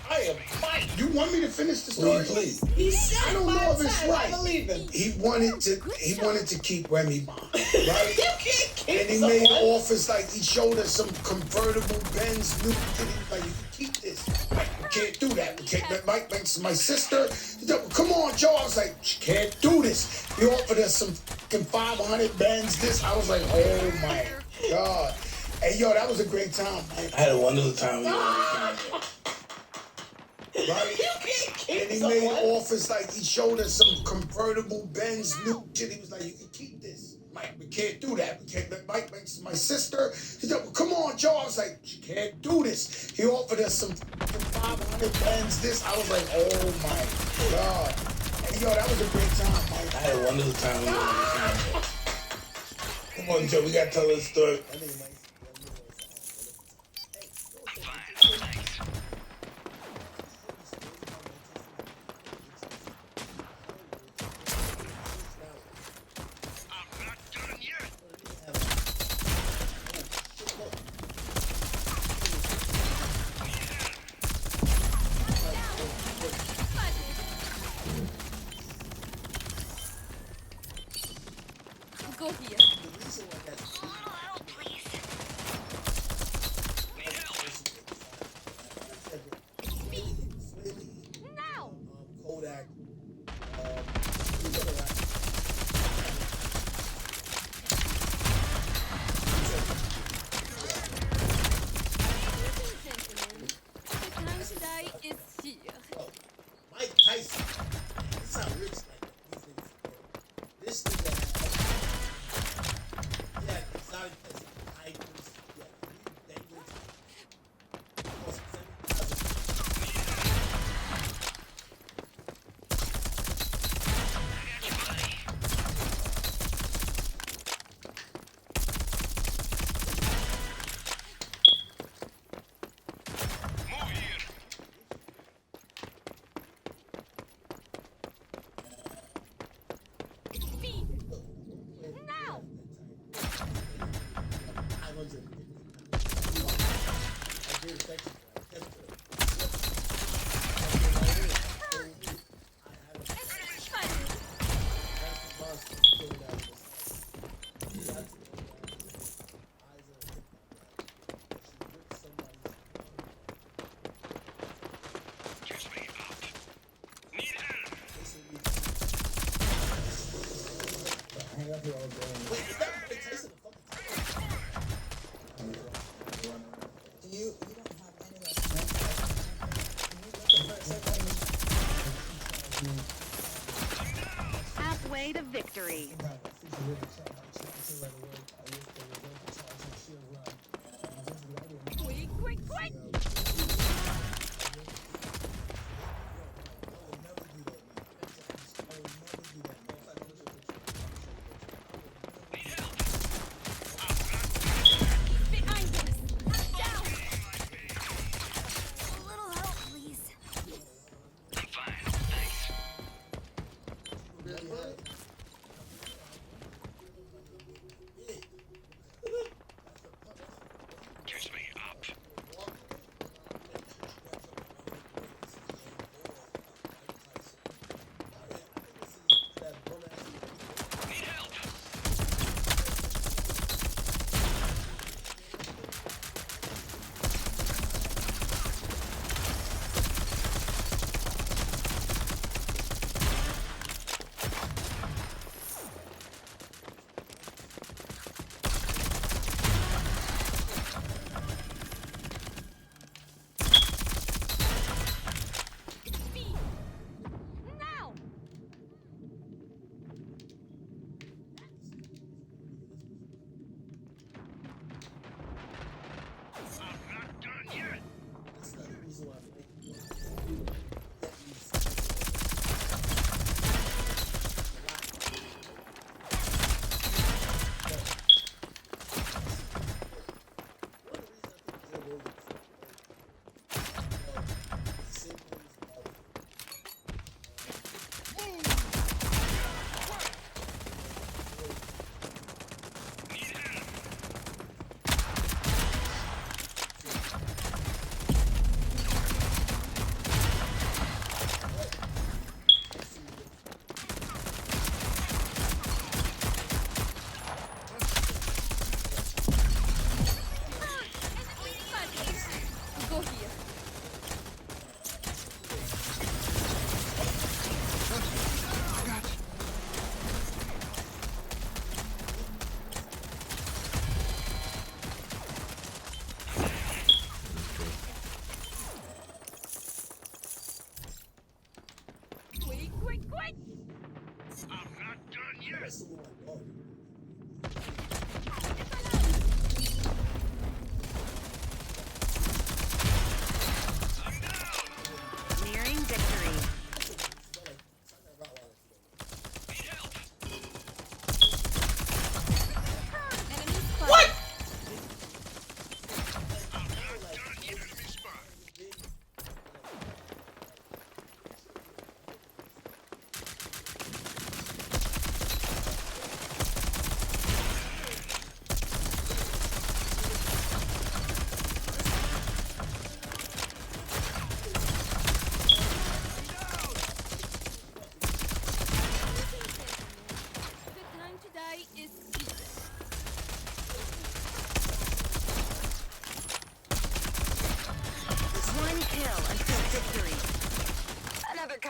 I am Mike. You want me to finish the story? Please. He said I don't know if it's 5'10", right. I believe him. He wanted to keep Remy Bond, right? You can't keep And he someone. made offers like he showed us some convertible Benz new. And he was like, you can keep this. Mike, we can't do that. We can't. Mike makes my sister. Come on, Joe. I was like, you can't do this. He offered us some fucking 500 Benz. This. I was like, oh my god. Hey, yo, that was a great time, man. I had a wonderful time. Right? You can't keep And he someone. made offers like he showed us some convertible Benz new shit. He was like, you can keep this. Mike, we can't do that. We can't. Mike makes my sister. He said, come on, Joe. I was like, you can't do this. He offered us some 500 Benz. This. I was like, oh my god. Hey, yo, that was a great time, Mike. I had a wonderful time. Come on, Joe. We gotta tell this story. Go here. Now. Kodak. The time to die is here. Mike Tyson. That's how rich like these niggas. This nigga had exotic tigers. Yeah, dangerous. Cost 70,000. Now. Halfway to victory. Quick, quick, quick. Behind us. Down. A little help, please. I'm fine, thanks.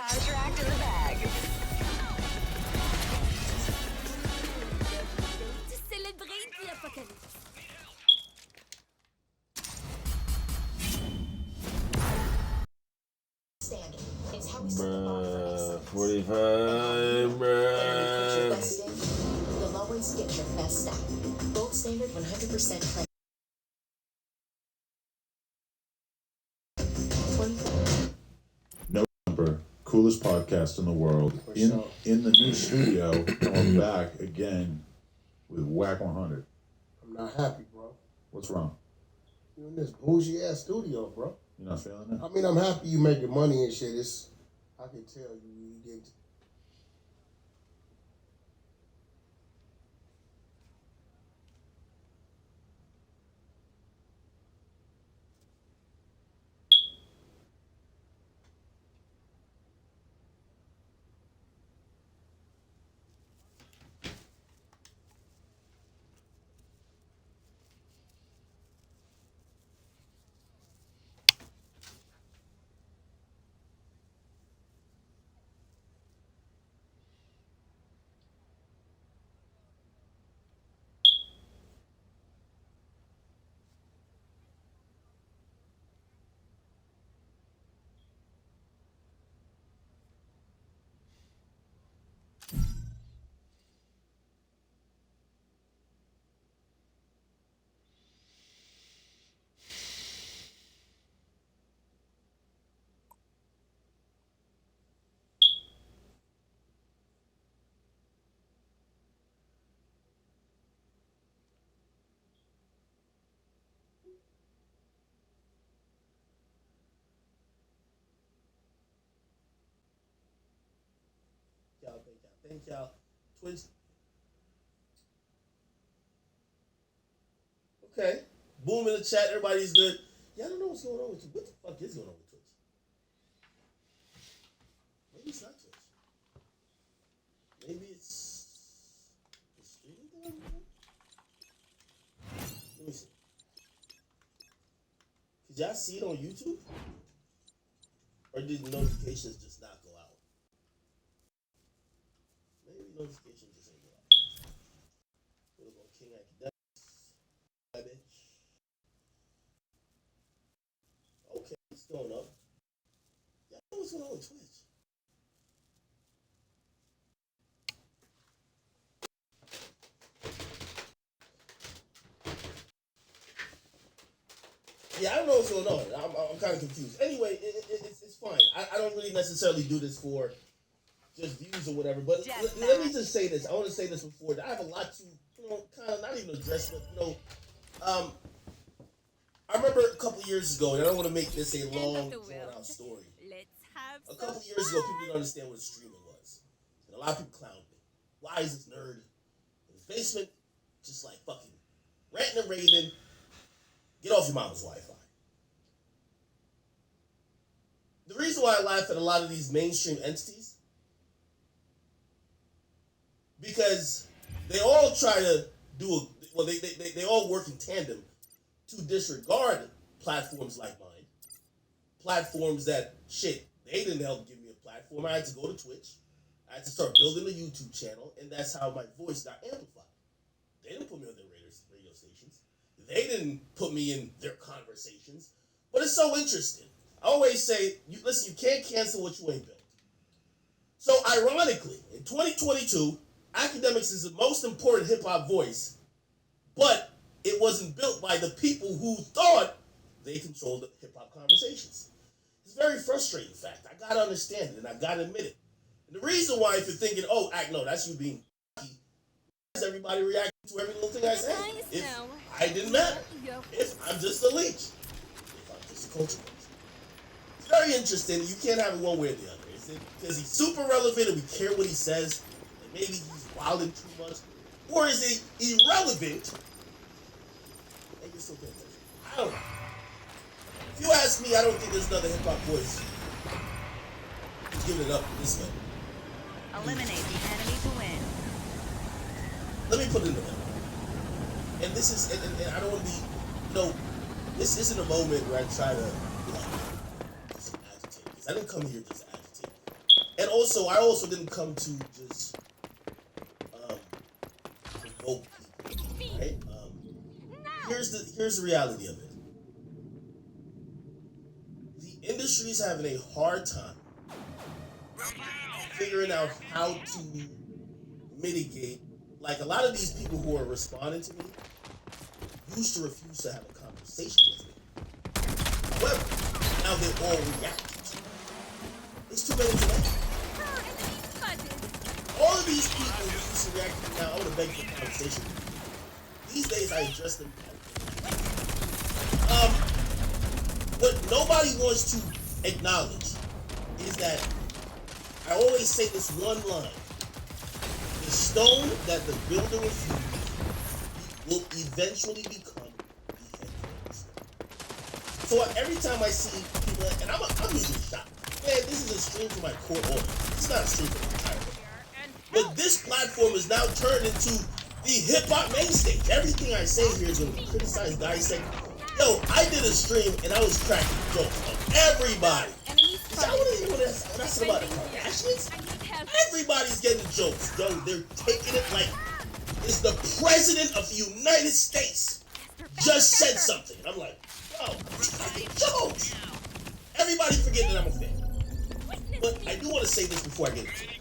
Contract in the bag. To celebrate the apocalypse. Standard. It's how we set the bar for Bruh, excellence. 45, When you put your bruh. best in, you'll always get your best out. Gold standard 100% claim. 24. November, coolest podcast in the world. In the new studio, I'm back again with Whack 100. I'm not happy, bro. What's wrong? You in this bougie ass studio, bro. You're not feeling it? I mean, I'm happy you making money and shit. I can tell you get. Thank y'all. Twitch. Okay. Boom in the chat. Everybody's good. Yeah, I don't know what's going on with you. What the fuck is going on with Twitch? Maybe it's not Twitch. Maybe it's the streaming thing. Let me see. Did y'all see it on YouTube? Or did notifications just not go out? Maybe notifications just ain't go out. We'll go King Academics. That bitch. Okay, it's going up. Y'all know what's going on with Twitch. Yeah, I don't know what's going on. I'm kind of confused. Anyway, it's fine. I don't really necessarily do this for just views or whatever. But let me just say this. I want to say this before. I have a lot to, kind of not even address, but I remember a couple years ago, and I don't want to make this a long, drawn-out story. A couple years ago, people didn't understand what streaming was, and a lot of people clowned me. Why is this nerd in his basement just like fucking ranting and raving? Get off your mama's Wi-Fi. The reason why I laugh at a lot of these mainstream entities, because they all try to do they all work in tandem to disregard platforms like mine. Platforms that, they didn't help give me a platform. I had to go to Twitch. I had to start building a YouTube channel, and that's how my voice got amplified. They didn't put me on their radio stations. They didn't put me in their conversations. But it's so interesting. I always say, listen, you can't cancel what you ain't built. So ironically, in 2022, Academics is the most important hip-hop voice, but it wasn't built by the people who thought they controlled the hip-hop conversations. It's a very frustrating fact. I gotta understand it, and I gotta admit it. And the reason why, if you're thinking, no, that's you being cocky, is everybody reacting to every little thing I say. If I didn't matter. If I'm just a leech. If I'm just a culture. It's very interesting. You can't have it one way or the other. Is it because he's super relevant and we care what he says, and maybe he's wilding too much? Or is it irrelevant and you're still paying attention? I don't know. If you ask me, I don't think there's another hip-hop voice who's giving it up this way. Eliminate the enemy to win. Let me put it in the middle. And this is, and I don't want to be, this isn't a moment where I try to, just agitate. Because I didn't come here just to agitate. And also, I also didn't come to just provoke people, right? Here's the reality of it. The industry is having a hard time figuring out how to mitigate. Like, a lot of these people who are responding to me used to refuse to have a conversation with me. However, now they're all reacting to it. It's too many to mention. All of these people who used to react to me now, I would have begged for a conversation with them. These days, I address them. What nobody wants to acknowledge is that I always say this one line: the stone that the builder refused will eventually become the headquarters. So every time I see people, and I'm usually shocked. Man, this is a stream for my core audience. It's not a stream for the entire world. But this platform is now turned into the hip-hop main stage. Everything I say here is going to be criticized, dissected. Yo, I did a stream and I was cracking jokes on everybody. Is that what I said about the Kardashians? Everybody's getting jokes. Yo, they're taking it like it's the president of the United States just said something. I'm like, yo, it's cracking jokes. Everybody forget that I'm a fan. But I do want to say this before I get into it.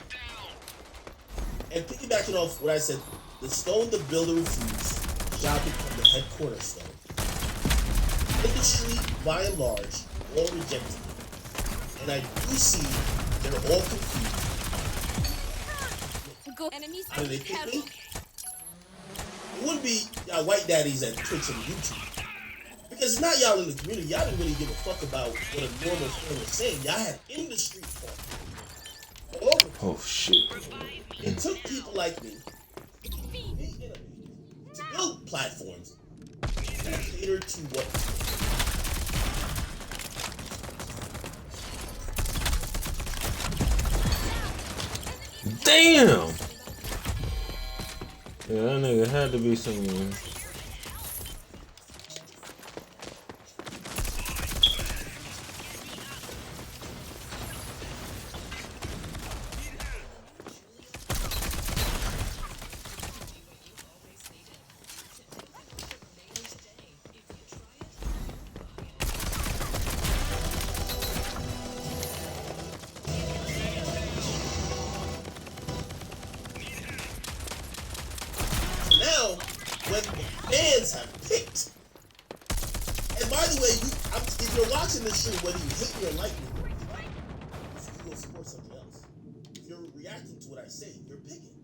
And piggybacking off what I said, the stone the builder refused shall become the headquarters stone. Industry, by and large, all rejected it. And I do see they're all confused. How do they pick me? It wouldn't be y'all white daddies at Twitch and YouTube. Because it's not y'all in the community. Y'all didn't really give a fuck about what a normal fan was saying. Y'all had industry talk all over. Oh shit. It took people like me to build platforms that cater to what. Damn! Yeah, that nigga had to be some. Now, when the fans have picked, and by the way, if you're watching this stream, whether you hate me or like me, you will support something else. If you're reacting to what I say, you're picking,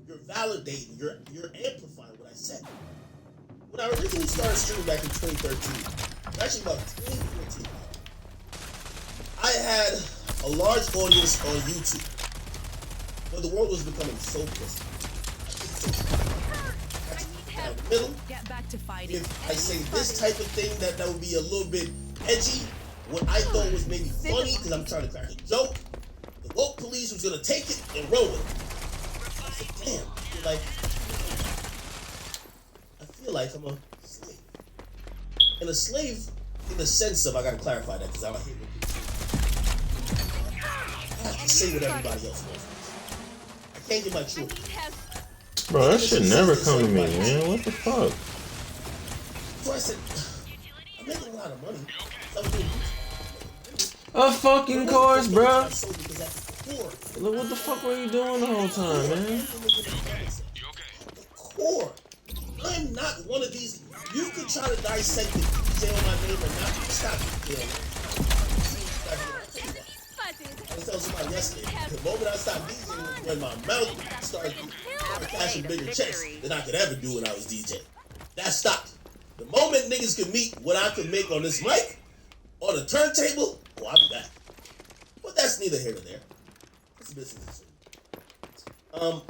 you're validating, you're amplifying what I said. When I originally started streaming back in 2013, actually about 2014, I had a large audience on YouTube, but the world was becoming so pussy. Middle. Get back to fighting. If I say this type of thing that would be a little bit edgy, what I thought was maybe funny because I'm trying to crack a joke, the woke police was gonna take it and roll with it. I said, damn, I feel like I'm a slave. And a slave in the sense of, I gotta clarify that because I don't hate what people say. I have to say what everybody else wants. I can't get my truth. Bro, that shit never come to me, man. What the fuck? So I said, I'm making a lot of money. A fucking course, bro. Look, what the fuck were you doing the whole time, man? Core. I'm not one of these. You can try to dissect the DJ on my name or not. Stop it. I was telling somebody yesterday, the moment I stopped DJing was when my mouth started cashing bigger checks than I could ever do when I was DJing. That stopped. The moment niggas could meet what I could make on this mic, on the turntable, oh, I'm back. But that's neither here nor there. It's business. The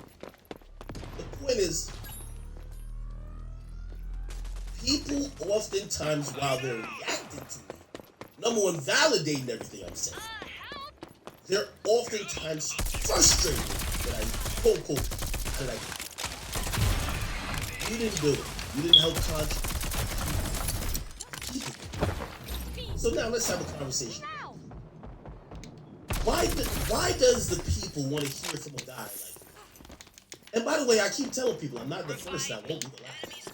point is, people oftentimes, while they're reacting to me, number one, validating everything I'm saying, they're oftentimes frustrated that I quote, that you didn't do it. You didn't help contribute. So now let's have a conversation. Why does the people want to hear from a guy like? And by the way, I keep telling people I'm not the first. I won't be the last.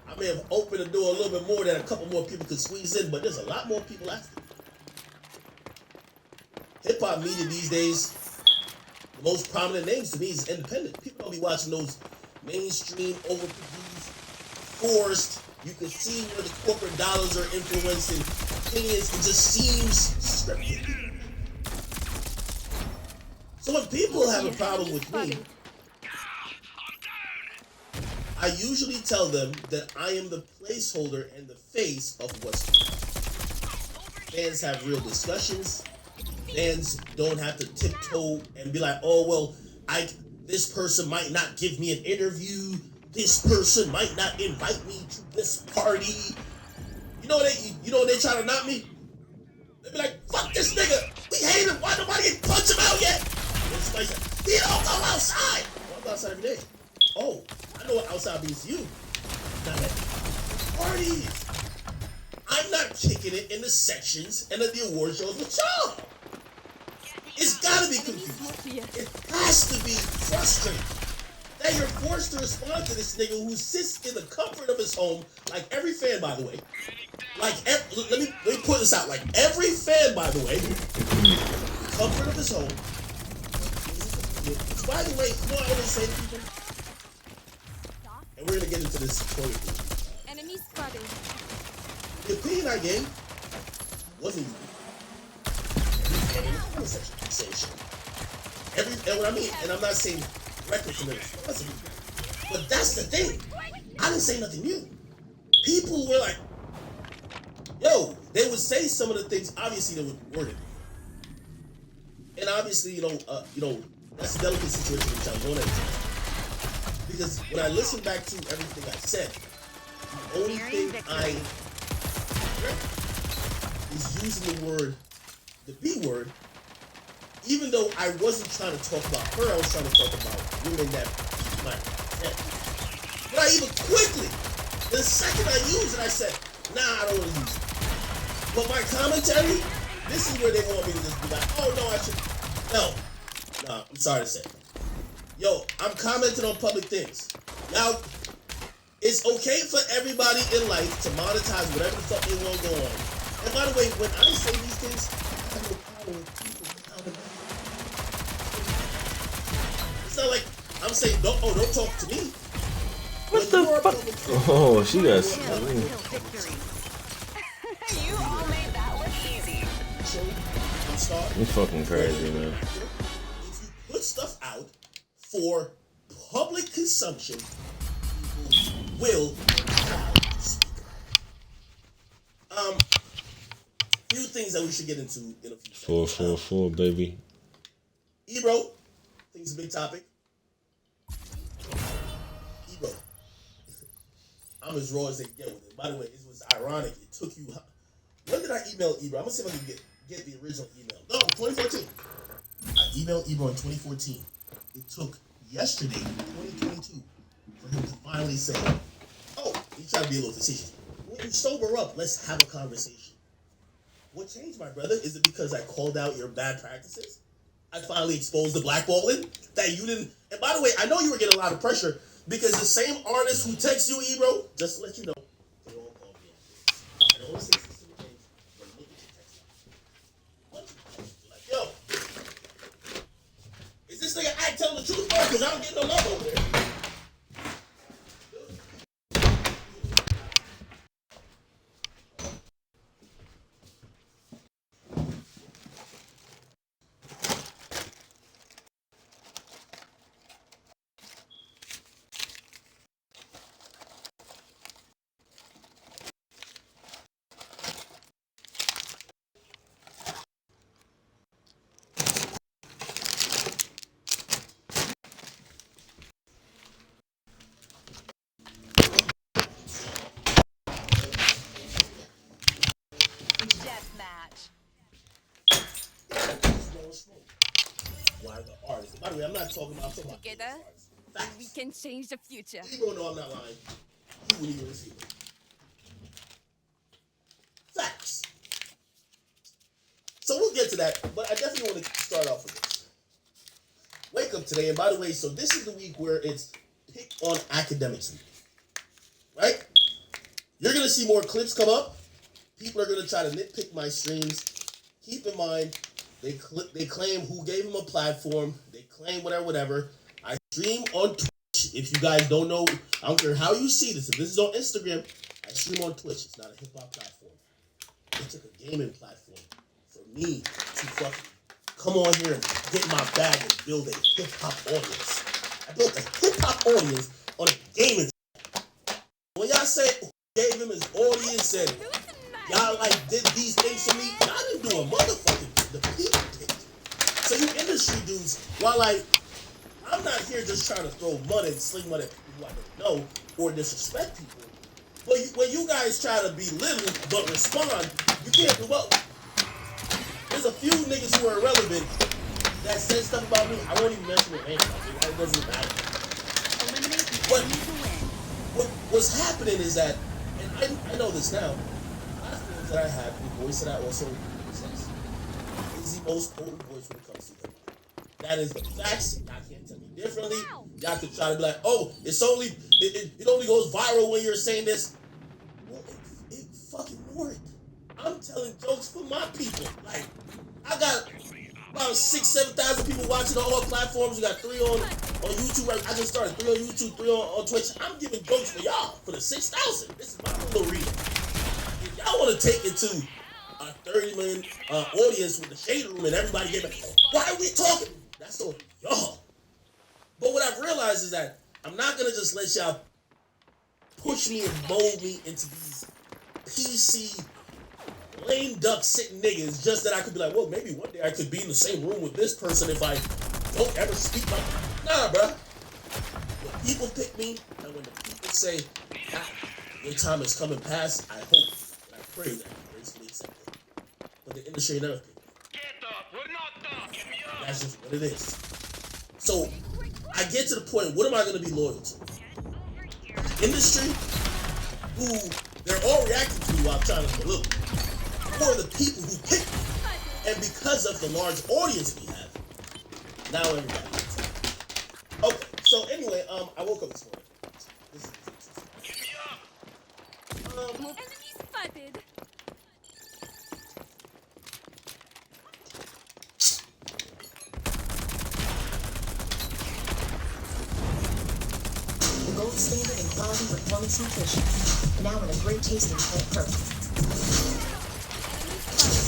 I may have opened the door a little bit more than a couple more people could squeeze in, but there's a lot more people asking. Hip hop media these days, the most prominent names to me is independent. People don't be watching those mainstream, overproduced, forced. You can see where the corporate dollars are influencing opinions. It just seems scripted. So when people have a problem with me, I usually tell them that I am the placeholder and the face of what's going on. Fans have real discussions. Fans don't have to tiptoe and be like, oh, well, this person might not give me an interview. This person might not invite me to this party. You know they try to knock me? They be like, fuck this nigga. We hate him. Why nobody ain't punch him out yet? Like, he don't go outside. Well, I go outside every day. Oh, I know what outside means to you. Not at parties. I'm not kicking it in the sections and at the award shows with y'all. It's gotta be confusing. It has to be frustrating that you're forced to respond to this nigga who sits in the comfort of his home, like every fan, by the way. Like, let me put this out. Like every fan, by the way, comfort of his home. By the way, you know what I always say to people? And we're gonna get into this story. Enemy spotted. The opinion I gave wasn't and what I mean, and I'm not saying record from it, but that's the thing. I didn't say nothing new. People were like, yo, they would say some of the things obviously they would word it. And obviously, that's a delicate situation which I'm going into. Because when I listen back to everything I said, the only thing I regret is using the B word, even though I wasn't trying to talk about her, I was trying to talk about women that might have. But I even quickly, the second I used it, I said, nah, I don't want to use it. But my commentary, this is where they want me to just be like, oh no, I should. No, I'm sorry to say. Yo, I'm commenting on public things. Now, it's okay for everybody in life to monetize whatever the fuck they want to go on. And by the way, when I say these things, I have no power with people. It's not like I'm saying, don't talk to me. What the fuck? Oh, she got You all made that look easy. It's fucking crazy, man. If you put stuff out for public consumption, people will speak. Few things that we should get into in a few seconds. Full, baby. Ebro, I think it's a big topic. Ebro, I'm as raw as they get with it. By the way, it was ironic. It took you. When did I email Ebro? I'm gonna see if I can get the original email. No, 2014. I emailed Ebro in 2014. It took yesterday, 2022, for him to finally say, "Oh, he tried to be a little facetious. When you sober up, let's have a conversation." What changed, my brother? Is it because I called out your bad practices? I finally exposed the blackballing that you didn't. And by the way, I know you were getting a lot of pressure because the same artists who text you, Ebro, just to let you know, they all call me on this. I don't want to say specific names, but look at your text line. Like, yo, is this nigga act telling the truth, bro? Because I don't get no love over there. Why the artist? By the way, I'm not talking about Together, we can change the future. Ebro, no, I'm not lying. You wouldn't even receive it. Facts. So we'll get to that. that, but I definitely want to start off with this. Wake up today, and by the way, so this is the week where it's pick on academics week, right? You're gonna see more clips come up. People are gonna try to nitpick my streams. Keep in mind, they claim who gave him a platform. They claim whatever. I stream on Twitch. If you guys don't know, I don't care how you see this. If this is on Instagram, I stream on Twitch. It's not a hip hop platform. It took a gaming platform for me to fucking come on here and get my bag and build a hip hop audience. I built a hip hop audience on a gaming. When y'all say who gave him his audience and y'all like did these things for me, y'all didn't do a motherfucking. The people picked. So you industry dudes, while I'm not here just trying to throw mud and sling mud at people who I don't know or disrespect people. But when you guys try to be little but respond, you can't do both. There's a few niggas who are irrelevant that said stuff about me. I won't even mention their name. It doesn't matter. What's happening is that, and I know this now, a lot of things that I have, the voice that I also possess, is the most potent voice when it comes to hip hop. That is the facts. Y'all can't tell me differently. Y'all can try to be like, oh, it only goes viral when you're saying this. Well, it fucking worked. I'm telling jokes for my people. Like, I got about 6,000-7,000 people watching on all platforms. We got 3 on YouTube. Right? I just started 3 on YouTube, 3 on Twitch. I'm giving jokes for y'all for the 6,000. This is my little reading. If y'all want to take it to a 30 million audience with the shade room and everybody giving, why are we talking? That's on y'all. But what I've realized is that I'm not gonna just let y'all push me and mold me into these PC lame duck sitting niggas just that I could be like, well, maybe one day I could be in the same room with this person if I don't ever speak my. Nah, bruh. When people pick me and when the people say, your time is coming past, I hope and I pray that you gracefully accept it. But the industry never picked me. That's just what it is. So I get to the point, what am I going to be loyal to? The industry, who they're all reacting to while trying to belittle, or the people who pick me. And because of the large audience we have, now everybody gets it. Okay, so anyway, I woke up this morning. This is Enemy spotted. The gold standard in quality performance nutrition. Now with a great tasting plant protein.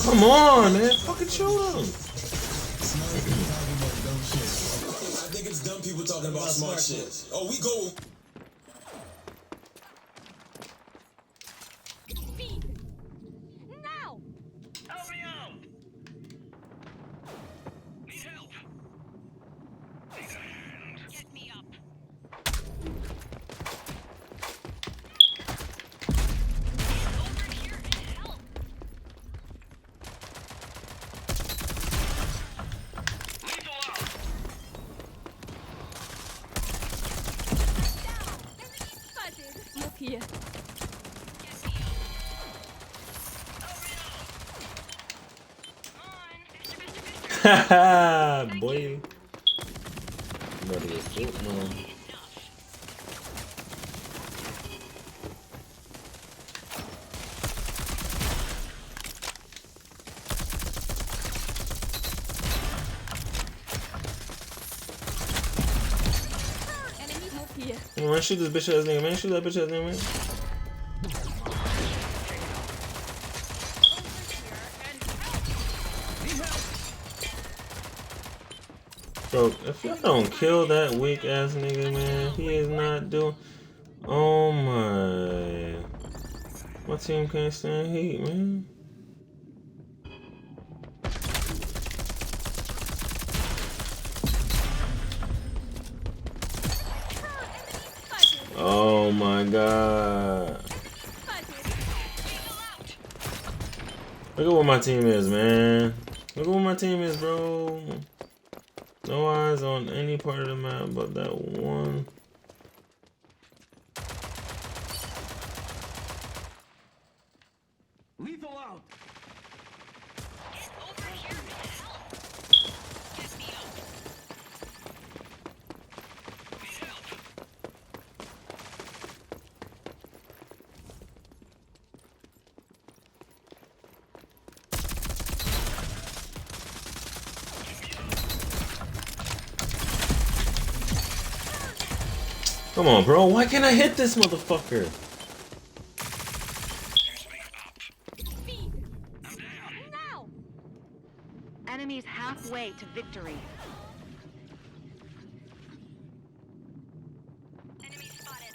Come on, man. Fucking show them. I think it's dumb people talking about smart shit. Oh, we go. Now. Help me out. Need help. Need a hand. Get me up. Over here and help. Lethal out. Enemy spotted. Look here. Haha, boy. Better get foot, man. Enemy look here. Come on, man, shoot this bitch ass nigga, man. Shoot that bitch ass nigga, man. Bro, if you don't kill that weak ass nigga, man, he is not doing. Oh my. My team can't stand heat, man. Oh my god. Look at what my team is, man. Look at what my team is, bro. No eyes on any part of the map but that one. Lethal out. Get over here and Come on, bro. Why can't I hit this motherfucker? Enemies halfway to victory. Enemy spotted.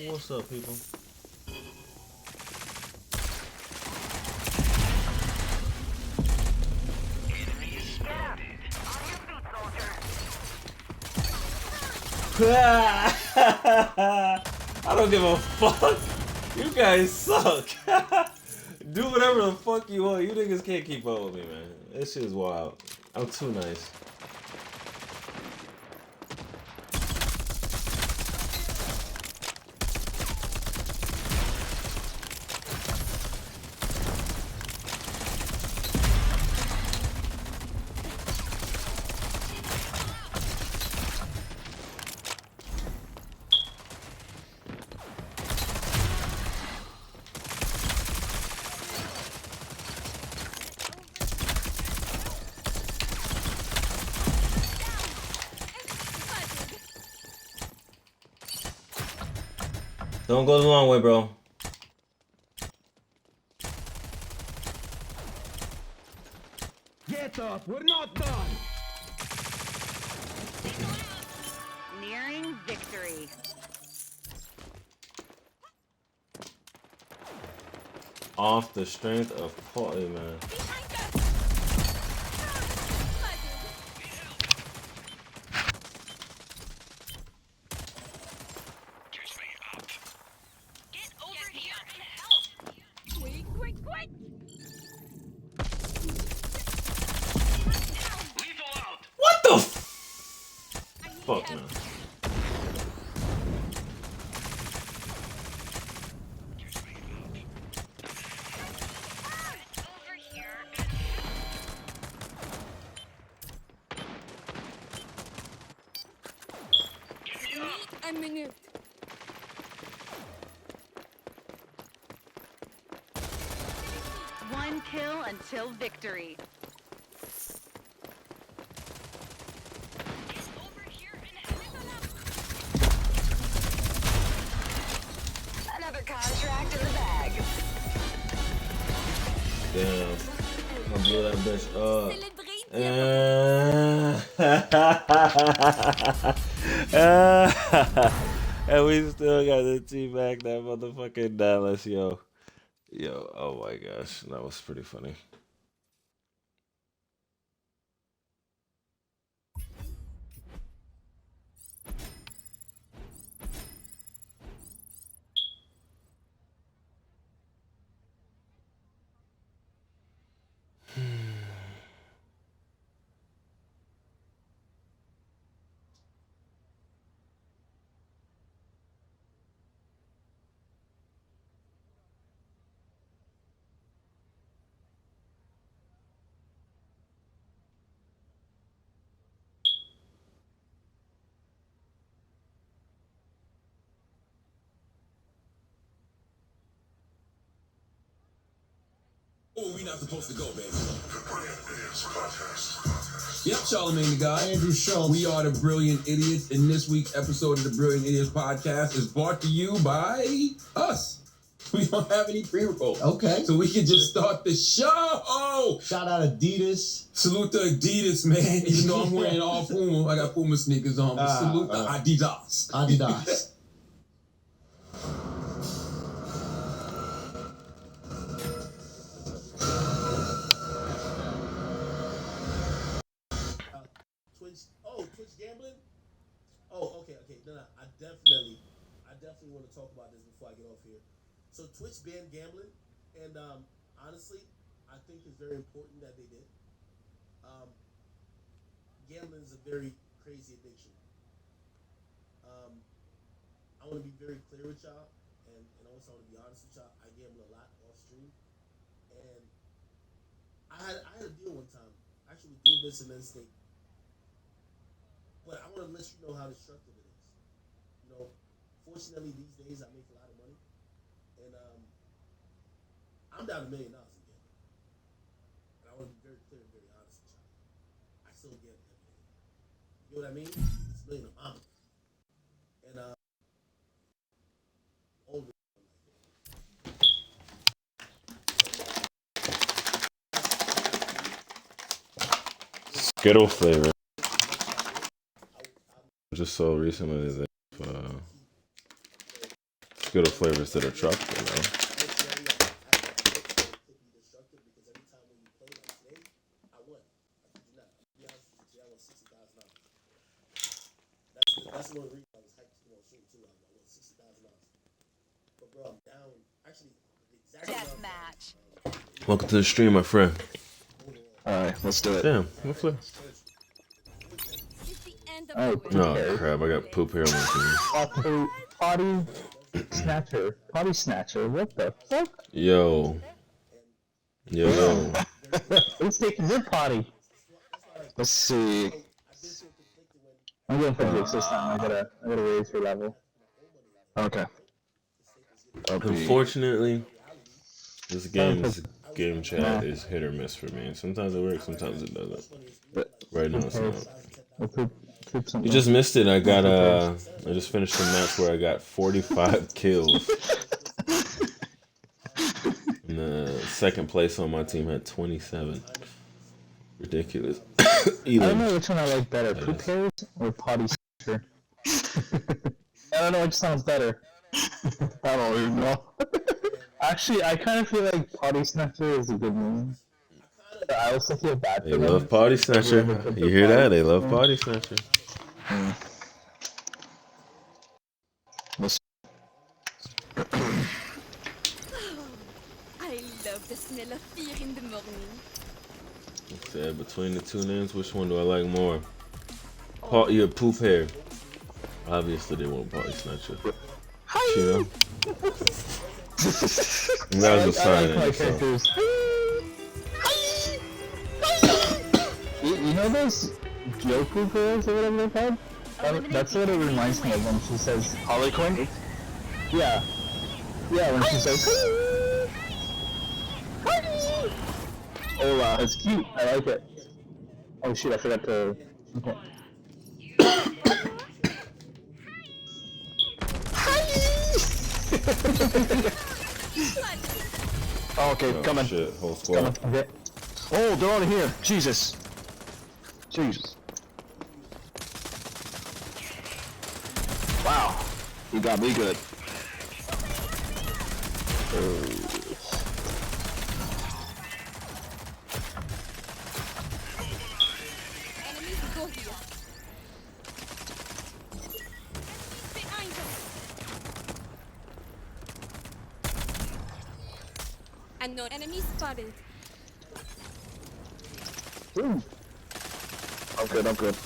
What's up, people? I don't give a fuck. You guys suck. Do whatever the fuck you want. You niggas can't keep up with me, man. This shit is wild. I'm too nice. Don't go the long way, bro. Get up, we're not done. Nearing victory. Off the strength of quality, man. What the fuck, man? A minute. One kill until victory. Another contract in the bag. Damn. I blew that bitch up. And we still got the teabag that motherfucking Dallas, yo. Yo, oh my gosh. That was pretty funny. Oh, we not supposed to go, baby. Yep, Charlamagne the God. Andrew Schultz. We are the Brilliant Idiots, and this week's episode of the Brilliant Idiots podcast is brought to you by us. We don't have any pre-roll. Okay. So we can just start the show. Shout out Adidas. Salute to Adidas, man. Even though I'm wearing all Puma, I got Puma sneakers on. But salute to Adidas. Adidas. Twitch gambling? Oh, okay. No, I definitely want to talk about this before I get off here. So Twitch banned gambling, and honestly, I think it's very important that they did. Gambling is a very crazy addiction. I want to be very clear with y'all, and also I want to be honest with y'all. I gamble a lot off stream, and I had a deal one time, actually with Dual Bits and then Stake. But I want to let you know how destructive it is. You know, fortunately these days I make a lot of money, and I'm down $1 million in gambling. And I want to be very clear and very honest with y'all. I still gamble every day. You know what I mean? It's $1 million a month. And all the Skittle flavor. I just saw recently that Skittle flavors that are chocolate, you know. That's one reason I was hyped to go on stream too. I won $60,000. But bro, I'm down. Actually, the exact Deathmatch. Welcome to the stream, my friend. Alright, let's do it. Damn, what flip? Oh, crap, I got poop hair on my team. Potty snatcher. Potty snatcher, what the fuck? Yo. Who's taking your potty? Let's see. I'm going for Jukes this time. I gotta raise your level. Okay. Unfortunately, this game chat is hit or miss for me. Sometimes it works, sometimes it doesn't. Right now it's not. You just missed it. I just finished a match where I got 45 kills. And the second place on my team had 27. Ridiculous. I don't know which one I like better, poop hairs or potty snatcher. I don't know which sounds better. I don't even know. Actually, I kind of feel like potty snatcher is a good name. But I also feel bad for them. They love potty snatcher. You hear that? They love potty snatcher. I love the smell of fear in the morning. Said between the two names, which one do I like more? Your poop hair. Obviously, they won't potty snatcher. You know? And that was a sign. You know those Joku girls or whatever they're called? That's what it reminds me of when she says Harley Quinn. Yeah. Yeah, when she says Hola, it's cute. I like it. Oh shit, I forgot to. Okay. Oh, okay, coming. Shit, whole squad. Coming. Okay. Oh, they're all in here. Jesus. Jesus. Wow. You got me good. Enemies go here. Behind us. Unknown enemy spotted. Ooh. I'm good.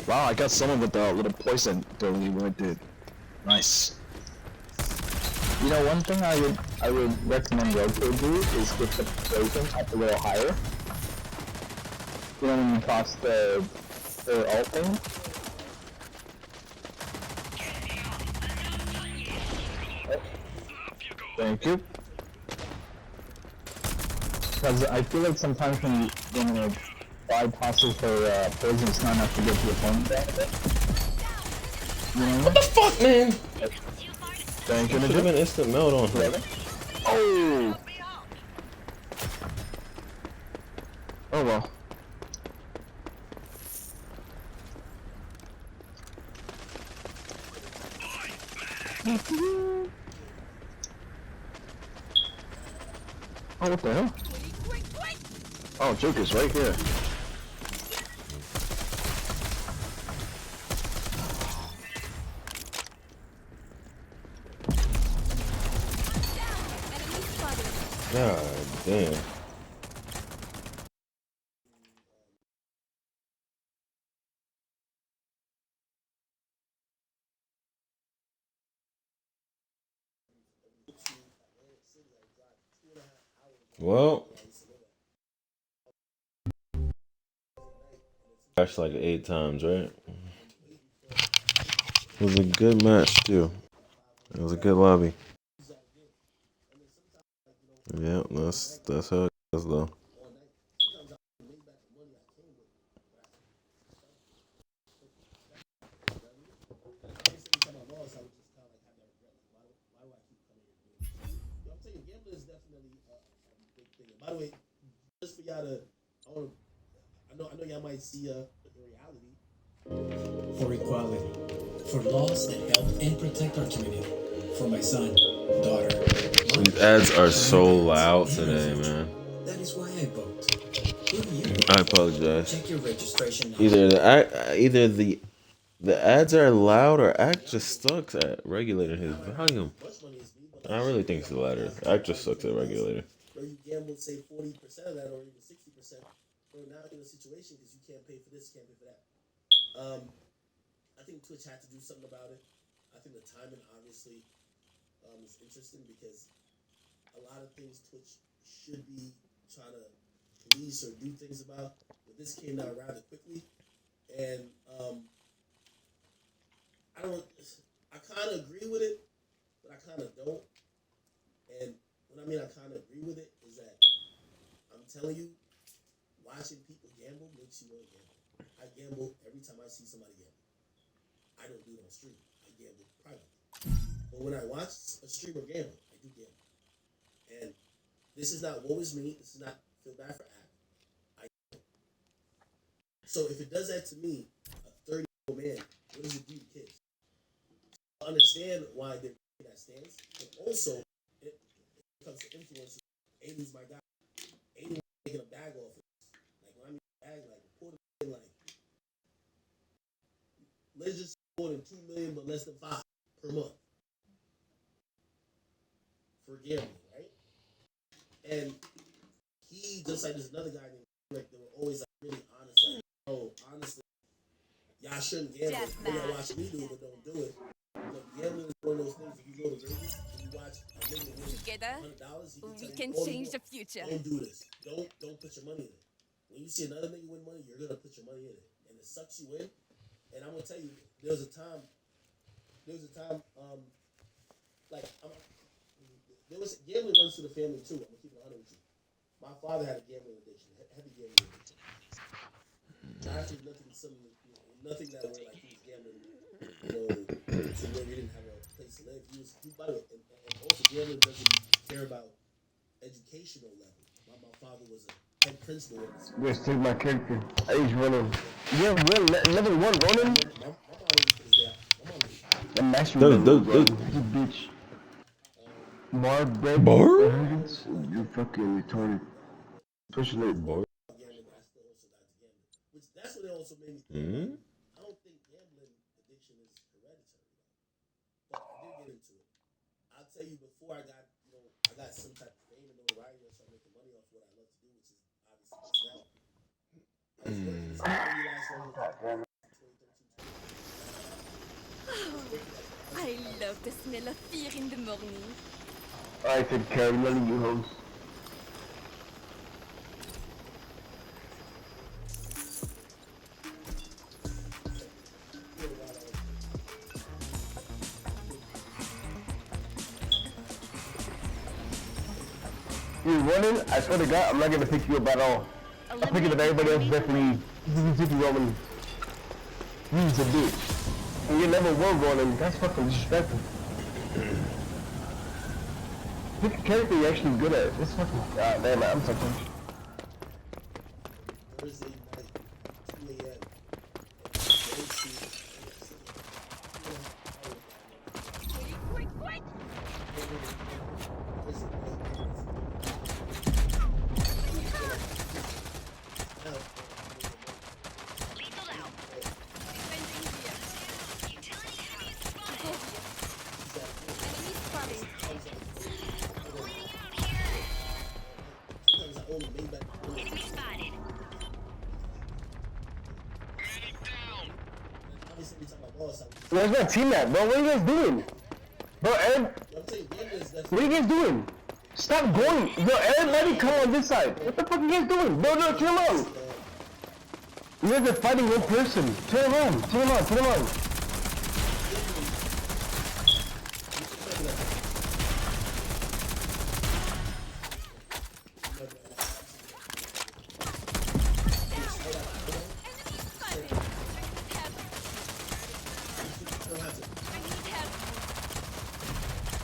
Wow, I got someone with a little poison ability when I did. Nice. You know, one thing I would recommend Roku do is get the poison up a little higher. You know, when you toss the ult thing. Thank you. Because I feel like sometimes when you buy tosses for poison, it's not enough to get the opponent out of it. What the fuck, man? That Should have been instant melt on her. Oh! Oh well. Oh, what the hell? Oh, Joker's right here. God damn. Well, crashed like 8 times, right? It was a good match too. It was a good lobby. Yeah, that's how it goes though. By the way, just for y'all to, I know y'all might see in reality. For equality, for laws that help and protect our community, for my son, daughter. These ads are so loud today, man. That is why I vote. Who do you I apologize. Check your registration. Either the ads are loud or Act just sucks at regulating his volume. I really think it's the latter. Act just sucks at regulating. Where you gamble, say 40% of that, or even 60%. We're now in a situation because you can't pay for this, can't pay for that. I think Twitch had to do something about it. I think the timing obviously is interesting because a lot of things Twitch should be trying to police or do things about, but this came out rather quickly, and I kind of agree with it, but I kind of don't. And what I mean I kind of agree with it is that I'm telling you, watching people gamble makes you want to gamble. I gamble every time I see somebody gamble. I don't do it on stream. I gamble privately. But when I watch a streamer gamble, I do gamble. And this is not woe is me. This is not feel bad for Act. I gamble. So if it does that to me, a 30-year-old man, what does it do to kids? I understand why they're taking that stance, but also it comes to influencers. Aiden's my guy. Aiden making a bag off it. Like when I mean bag, like pull the thing, like let's just say more than 2 million, but less than 5 per month for gambling, right? And he just like there's another guy named Rick. They were always like really honest. Like, oh, honestly, y'all shouldn't gamble. Y'all watch me do it, but don't do it. Look, gambling is one of those things. If you go to Vegas and you watch a nigga win Together, $100, we can change the future. Don't do this. Don't put your money in it. When you see another nigga win money, you're gonna put your money in it, and it sucks you in. And I'm gonna tell you, there was a time, like gambling runs to the family too. I'm gonna keep it honest with you. My father had a gambling addiction, heavy gambling addiction. Not actually nothing that were like he was gambling, to where we didn't have a place to live. By the way, and also gambling doesn't care about educational level. My father was a head principal. Let's take my character. He's running. Yeah, level 1 running. The master bitch. Bar? You're fucking retarded. Push it. Bar? Which that's what it also made me think. I don't think gambling addiction is hereditary, but I did get into it. I'll tell you, before I got some type of fame and notoriety and started making money off what I love to do, which is obviously this now. I love the smell of fear in the morning. I take care of none of you hoes. You're running, I swear to God, I'm not gonna pick you up at all. I'm picking up everybody else definitely. Roman. He's a bitch. And you never will go on him. That's fucking disrespectful. Pick a character you're actually good at. It's fucking. God damn it, I'm fucking. Thursday night, 2 a.m. Where's my team at, bro? What are you guys doing? Bro, what are you guys doing? Stop going! Bro, everybody come on this side. What the fuck are you guys doing? Bro, no, turn around! You guys are fighting one person. Turn around, turn around, turn around.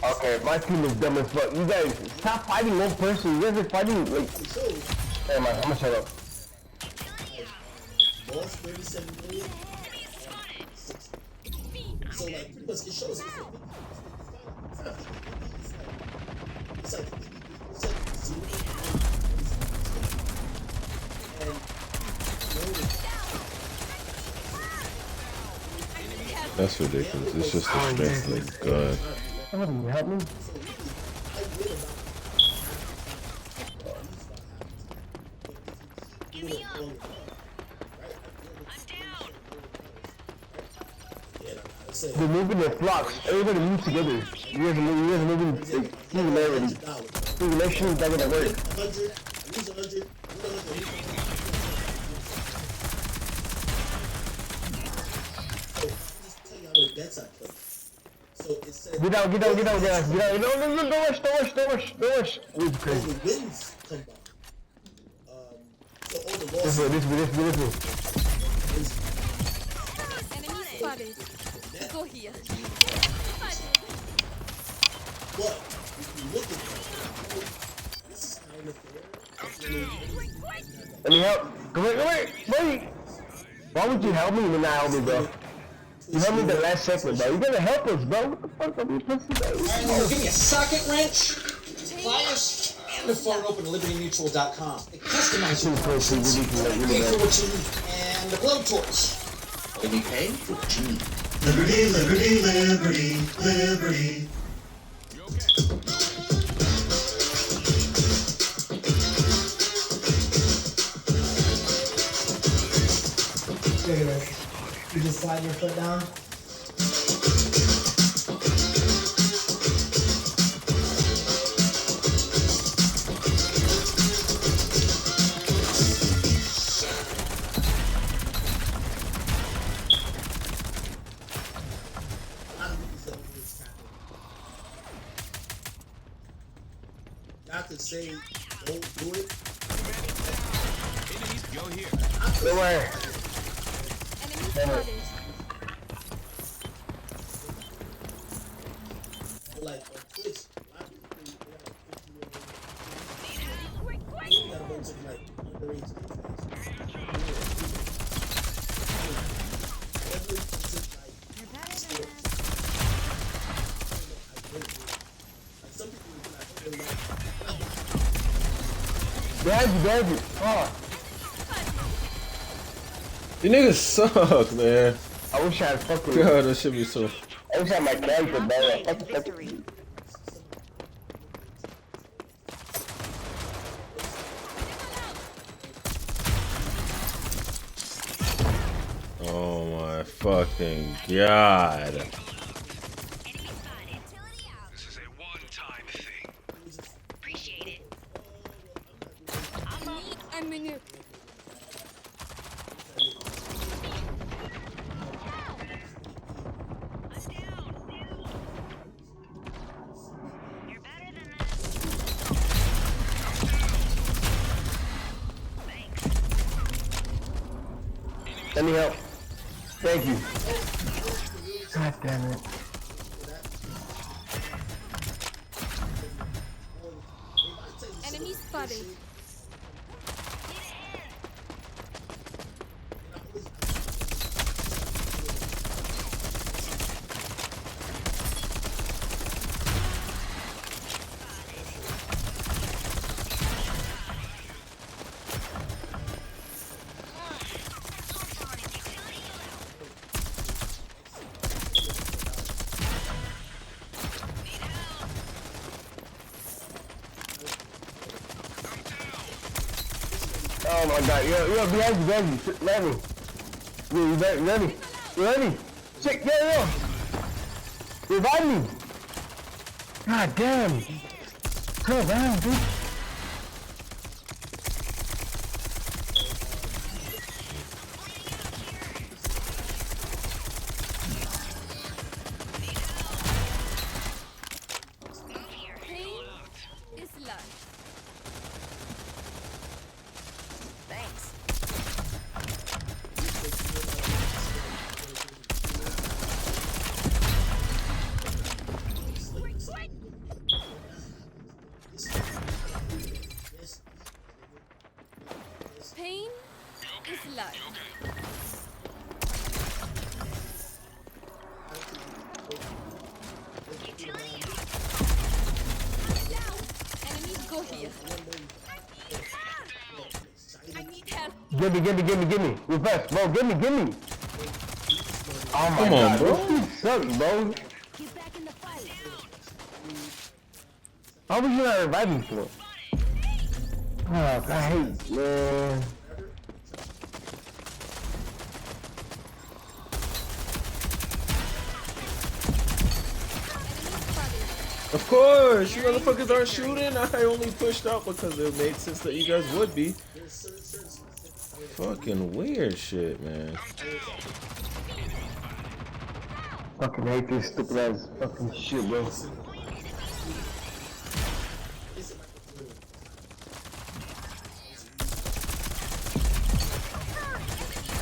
Okay, my team is dumb as fuck. You guys, stop fighting one person. You guys are fighting, like... Hey man, I'm gonna shut up. Lost 37 million. So like, pretty much it shows it's like 50%. That's ridiculous. It's just a strength of God. Somebody help me. They're moving their flocks. Everybody move together. You guys are moving singularity. Singularity is not gonna work. Get out, guys. Get out. No, don't rush. It's crazy. Wins come by. So all the losses. This way. Enemy spotted. Go here. But if you look at that, this is kind of fair. Let me help. Come here. Wait. Why would you help me when not help me, bro? You helped me the last second, bro. You gotta help us, bro. What the fuck are you pussy, bro? Alright, give me a socket wrench, pliers, and a phone open to libertymutual.com. They customize your parts. Pay for what you need. And the blowtorch. Only pay for what you need. Liberty. You just slide your foot down. Not to say don't do it. Go here. Don't worry. Like on Twitch, a lot of people got a bunch of like underage Dad, oh. You niggas suck, man. I wish I had fucking. God, that should be so. I wish I had my character better. Oh my fucking god. This is a one-time thing. Appreciate it. Un minute. Let me help. Thank you. God damn it. Enemy spotted. Oh my god, yo, behind you, Lenny. You ready? Check, yo. Revive me. God damn. Turn around, dude. Pain is life. Thanks. Pain is life. Enemies go here. I need help. Give me. Reverse, bro, give me. Oh my Come on, god, bro. this dude sucks, bro. Get back in the fight. How was you not reviving for? Oh, I hate, man. Of course, you motherfuckers aren't shooting. I only pushed out because it made sense that you guys would be. Fucking weird shit, man. Fucking hate this stupid ass fucking shit, bro.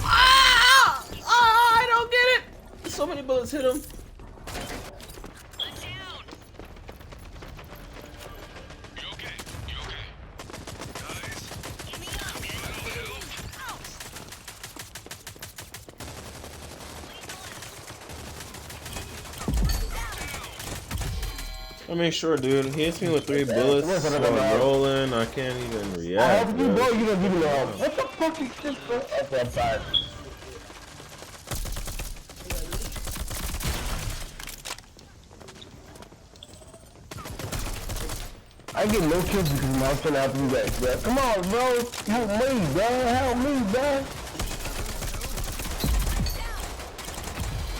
I don't get it. So many bullets hit him. I mean, sure, dude. He hits me with 3 bullets. So I'm rolling. I can't even react. You know, you don't even know. What the fuck is this, bro? Okay, I'm sorry. I get no kills because my son after you guys, bro. Come on, bro. Help me, bro. Help me, bro.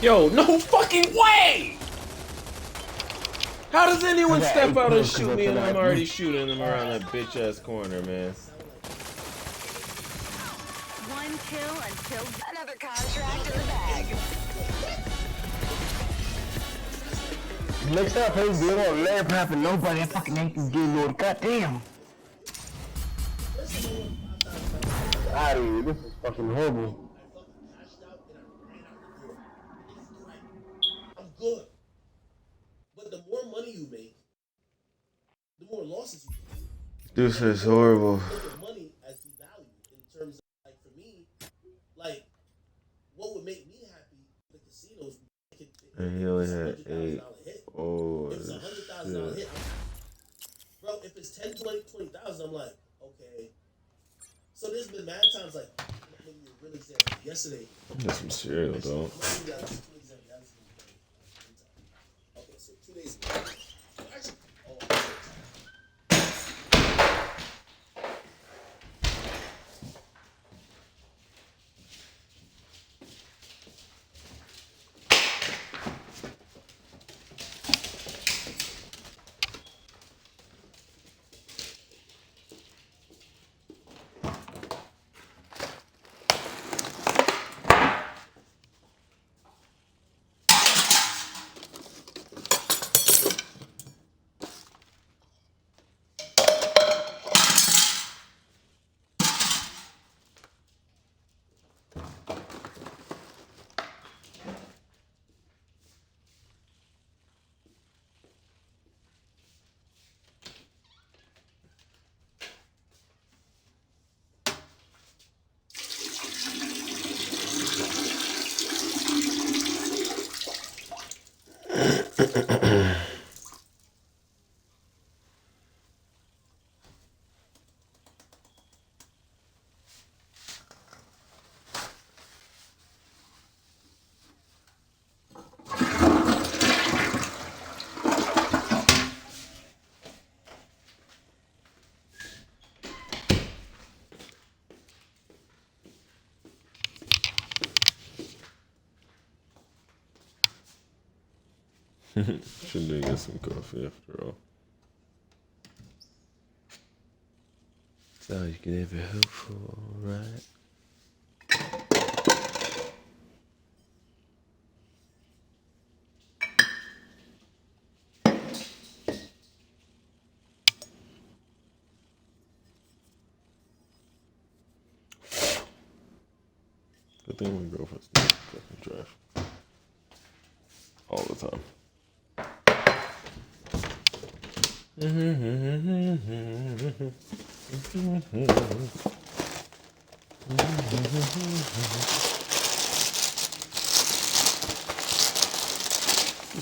Yo, no fucking way! How does anyone step out and shoot me and I'm already shooting them around that bitch ass corner, man? One kill until another contract in the bag. Next time I play this game on land path and nobody, I fucking hate this game, Lord. Goddamn. Out of here. This is fucking horrible. I'm good. But the more money you make, the more losses you make. This is horrible. The money as devalued in terms of, like, for me, like, what would make me happy, the casinos, And he only had 8. Oh, if it's $100,000 hit, bro, if it's 10, 20, 20,000, I'm like, okay. So there's been mad times, like, let me give you a real example. Yesterday. That's some cereal, though. Okay, so 2 days ago. Actually, Should do get some coffee after all. So you can ever hope for, right? Good thing my girlfriend's not fucking trash. All the time. So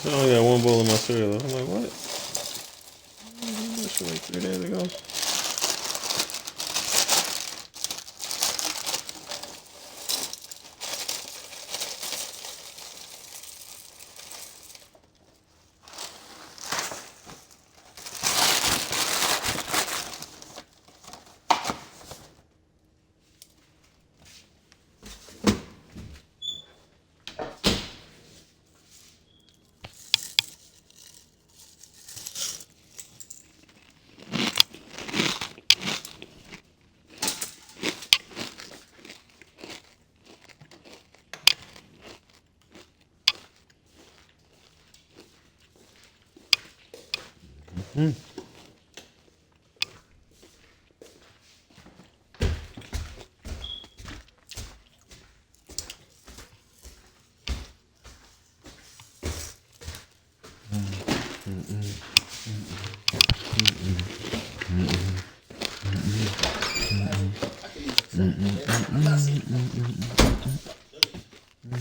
I only got one bowl of my cereal. I'm like, what? That shit like 3 days ago.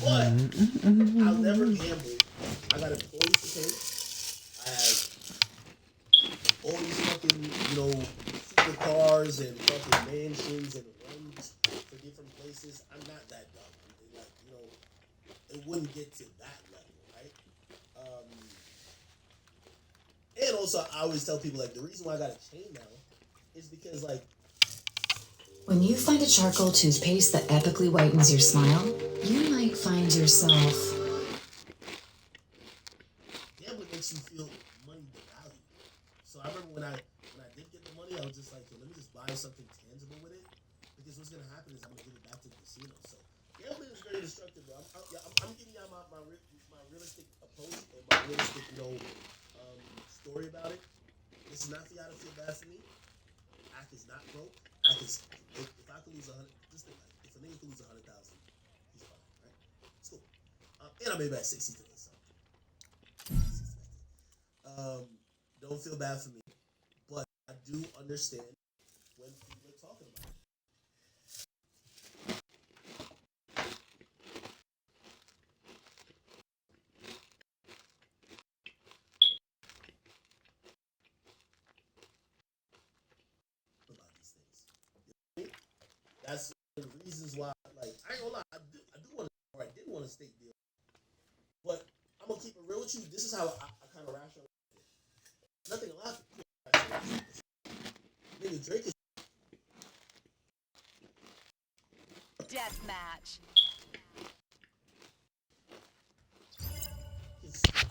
But I'll never gamble. I got employees to pay. I have all these fucking, supercars and fucking mansions and runs for different places. I'm not that dumb. It wouldn't get to that level, right? And also, I always tell people, the reason why I got a chain now is because, When you find a charcoal toothpaste that epically whitens your smile, you might find yourself... Gambling makes you feel money devalued. So I remember when I did get the money, I was just like, let me just buy something tangible with it. Because what's going to happen is I'm going to give it back to the casino. So gambling is very destructive, bro. I'm giving y'all my realistic approach and my realistic, story about it. This is not for y'all to feel bad for me. Ack is not broke. Ack is... If I could lose 100, just think if a nigga could lose 100,000, he's fine, right? It's cool. And I made back 60 today, so don't feel bad for me. But I do understand when people are talking about it. About these things. You know what I mean? That's the reasons why, I ain't gonna lie, I did want a state deal. But I'm gonna keep it real with you. This is how I kind of rationalize it. Nothing a lot. Nigga, Drake is Death match.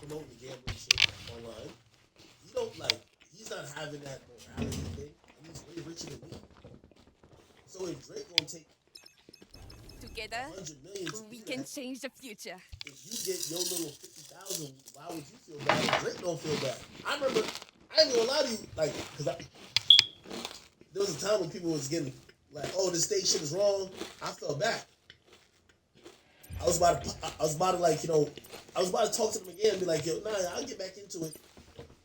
promoting the gambling shit online. He don't he's not having that morality thing, and he's way richer than me. So if Drake gonna take together, 100 million, we can change the future. If you get your little 50,000, why would you feel bad? If Drake don't feel bad. I remember, I ain't gonna lie to you, because there was a time when people was getting oh, this state shit is wrong. I felt bad. I was about to I was about to talk to them again and be like, yo, nah, I'll get back into it.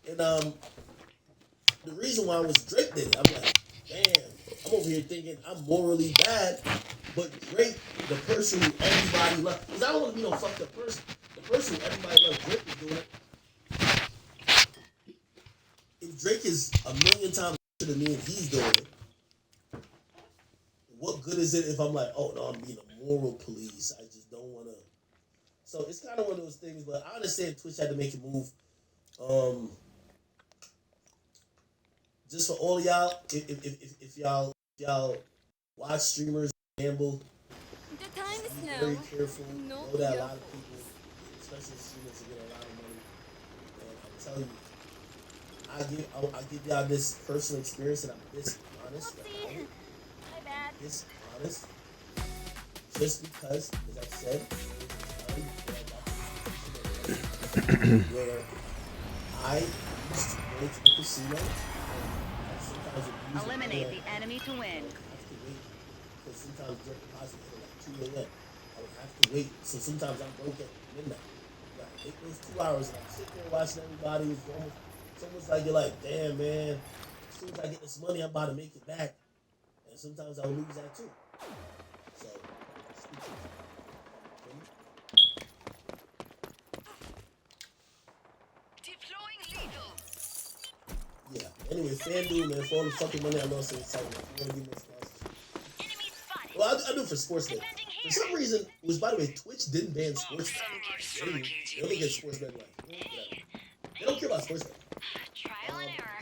And the reason why was Drake did it. I'm like, damn, I'm over here thinking I'm morally bad, but Drake, the person who everybody loves, because I don't want to be no fucked up person. The person who everybody loves, Drake is doing it. If Drake is a million times better than me and he's doing it, what good is it if I'm like, oh no, I'm being a moral police. I just don't want to. So it's kind of one of those things, but I understand Twitch had to make a move. Just for all of y'all, if y'all watch streamers gamble, the time is now. Very careful. No, know that a lot of people, especially streamers, get a lot of money. tell you, I give y'all this personal experience, and I'm this honest about it. This honest, just because, as I said, where I used to go to the casino. Eliminate the enemy to win. Because sometimes direct deposit hit at like 2 a.m. I would have to wait. So sometimes I'm broke at midnight. Like, take those 2 hours and I'm sitting there watching everybody. It's almost like you're like, damn, man. As soon as I get this money, I'm about to make it back. And sometimes I'll lose that too. So, speak to me. Deploying lethal. Yeah. Anyway, FanDuel, man, for all the fucking money I lost in the site, man. If you want to give me a sponsor. Well, I do it for sports betting. For some reason, which by the way, Twitch didn't ban sports betting. They only get sports betting like they don't care about sports betting.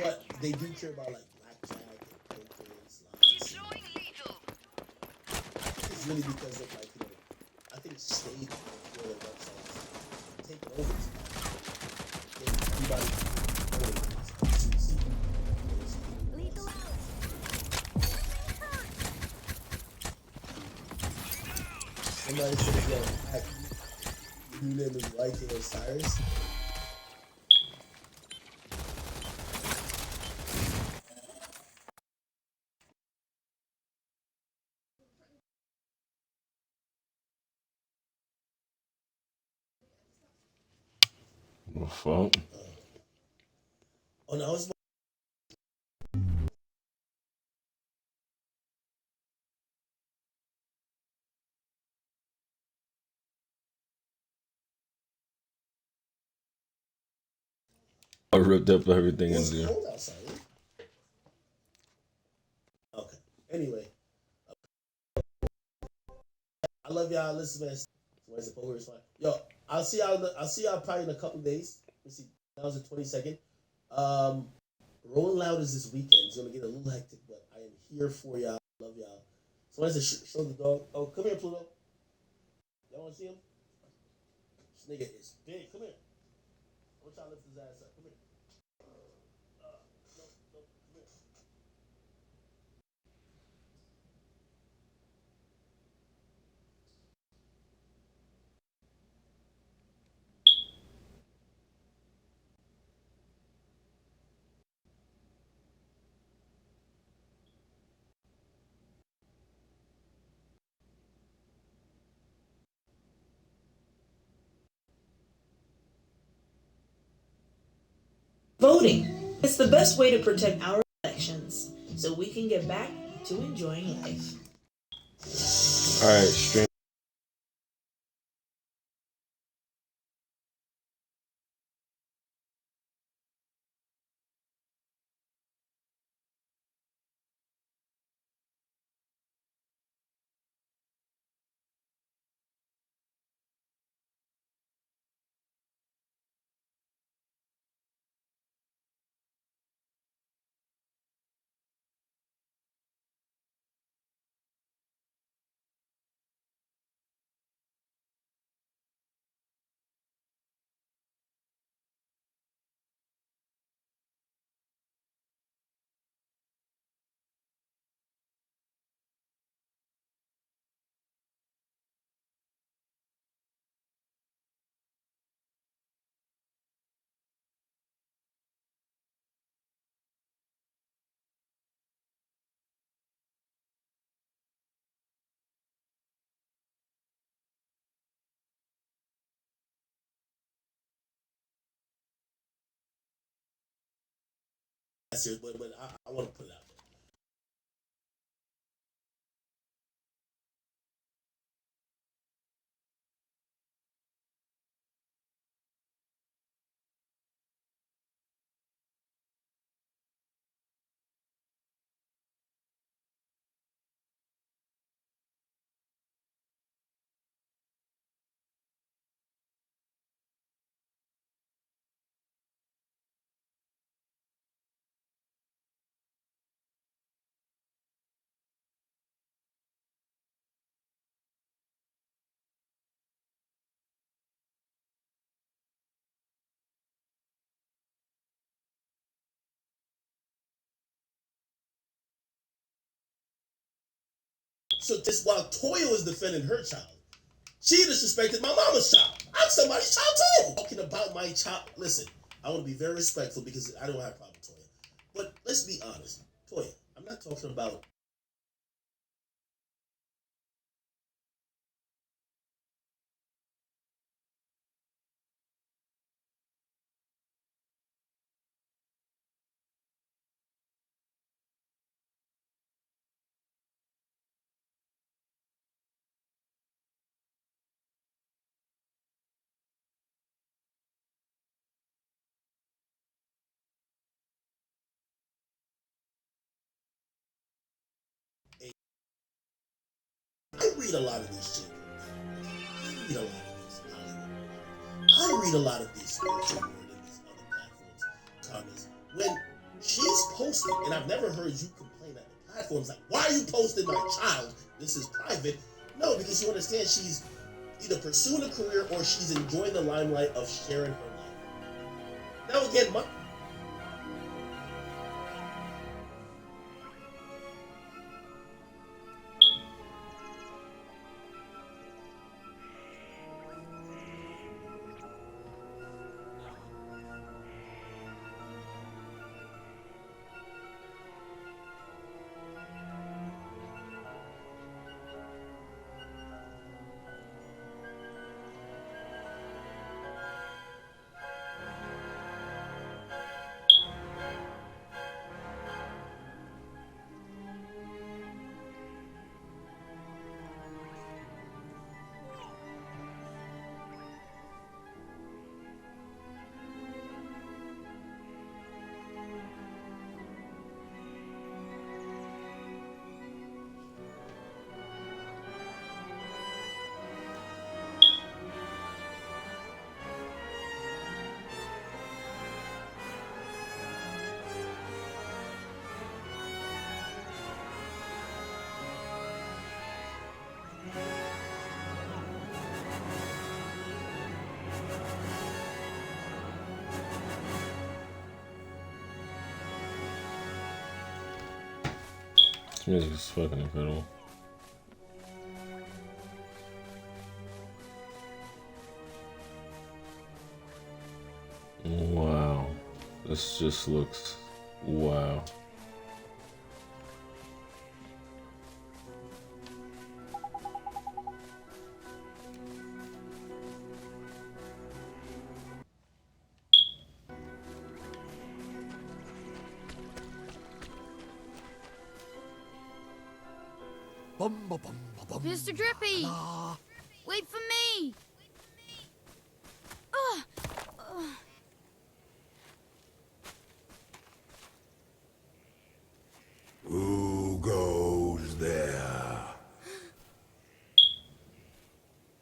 But they do care about like blackjack and poker and slots. I think it's really because of like, I think state and their websites taking over this everybody somebody said, yo, Mac, your new name is YK Osiris. My fault. Oh, no, it's I ripped up everything in it's there. cold outside. Okay. Anyway, I love y'all. Listen, man. Somebody said, "Oh, it's fine." Yo, I'll see y'all. I'll see y'all probably in a couple days. Let's see. Now is the 22nd. Rolling Loud is this weekend. It's gonna get a little hectic, but I am here for y'all. Love y'all. Somebody said, "Show the dog." Oh, come here, Pluto. Y'all want to see him? This nigga is big. Come here. I want y'all to lift his ass up. Come here. No, come here. Voting. It's the best way to protect our elections so we can get back to enjoying life. All right, stream. But I want to put it out there. So just while Toya was defending her child, she disrespected my mama's child. I'm somebody's child too. Talking about my child. Listen, I want to be very respectful because I don't have a problem with Toya. But let's be honest, Toya, I'm not talking about. I read a lot of these children. I read a lot of these spiritual word and these other platforms comments. When she's posting, and I've never heard you complain at the platforms like, why are you posting my child? This is private. No, because you understand she's either pursuing a career or she's enjoying the limelight of sharing her life. Now again, This music is fucking incredible. Wow. This just looks wow. Mr. Drippy! Wait for me! Who goes there?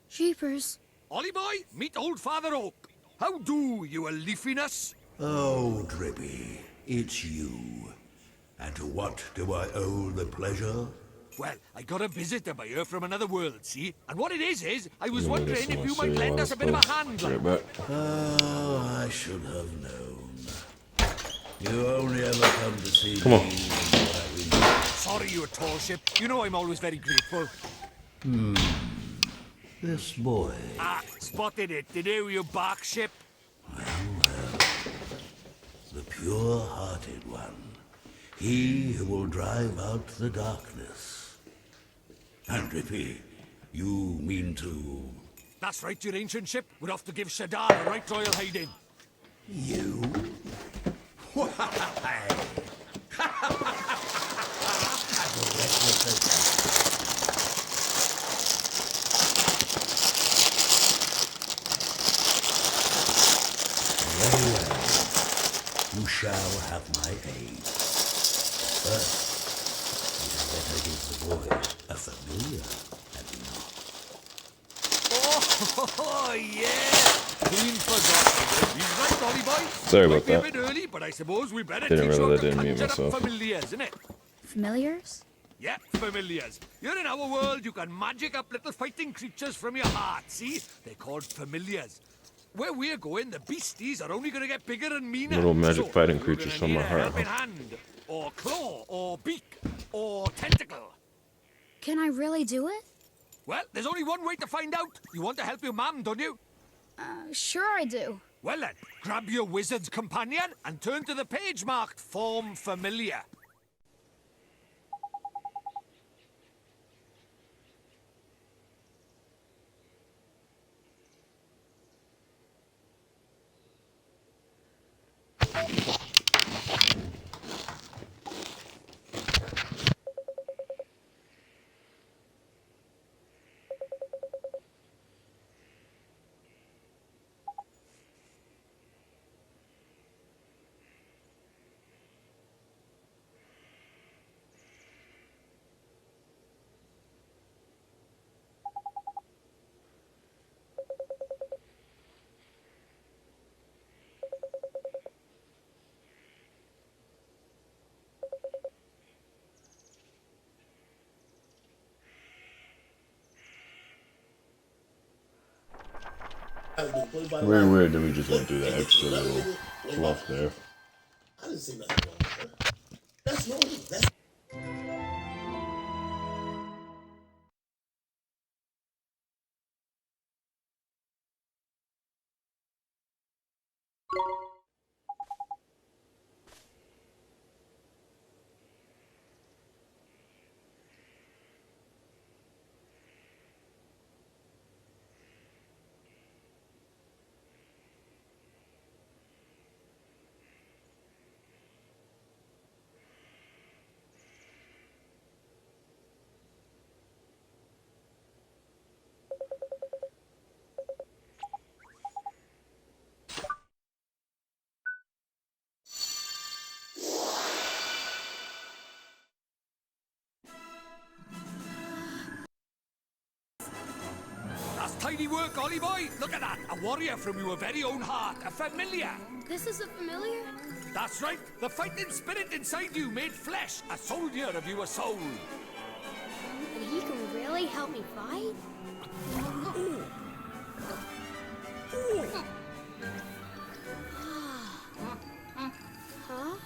Jeepers. Ollie boy, meet old Father Oak. How do, you a leafiness? Oh, Drippy, it's you. And to what do I owe the pleasure? Well, I got a visitor by here from another world, see? And what it is I was wondering if you might lend us a bit of a hand. Oh, I should have known. You only ever come to see Come on. me when I really... Sorry, you tall ship. You know I'm always very grateful. This boy. Ah, spotted it. Did you bark ship? Well, the pure-hearted one. He who will drive out the darkness. And Drippy, you mean to... That's right, your ancient ship. We're off to give Shadar a right royal hiding. You? Very well. You shall have my aid. First, you had better give the boy a familiar, have you not? Oh, yeah! Clean forgot. He's right, Ollie boy. Sorry about Might be a that. bit early, but I suppose we better Didn't teach you realize how I to didn't mute conjure up myself. familiars, innit? Familiars? Yeah, familiars. Here in our world, you can magic up little fighting creatures from your heart, see? They're called familiars. Where we're going, the beasties are only going to get bigger and meaner. Little magic So, fighting you're creatures gonna from need my a heart, helping huh? hand, or claw, or beak, or tentacle. Can I really do it? Well, there's only one way to find out. You want to help your mum, don't you? Sure I do. Well then, grab your wizard's companion and turn to the page marked Form Familiar. Very weird that we just went through that extra little fluff there. I didn't say nothing wrong with her. That's normal. That's Tidy work, Ollie boy. Look at that. A warrior from your very own heart. A familiar. This is a familiar? That's right. The fighting spirit inside you made flesh. A soldier of your soul. And he can really help me fight? Huh?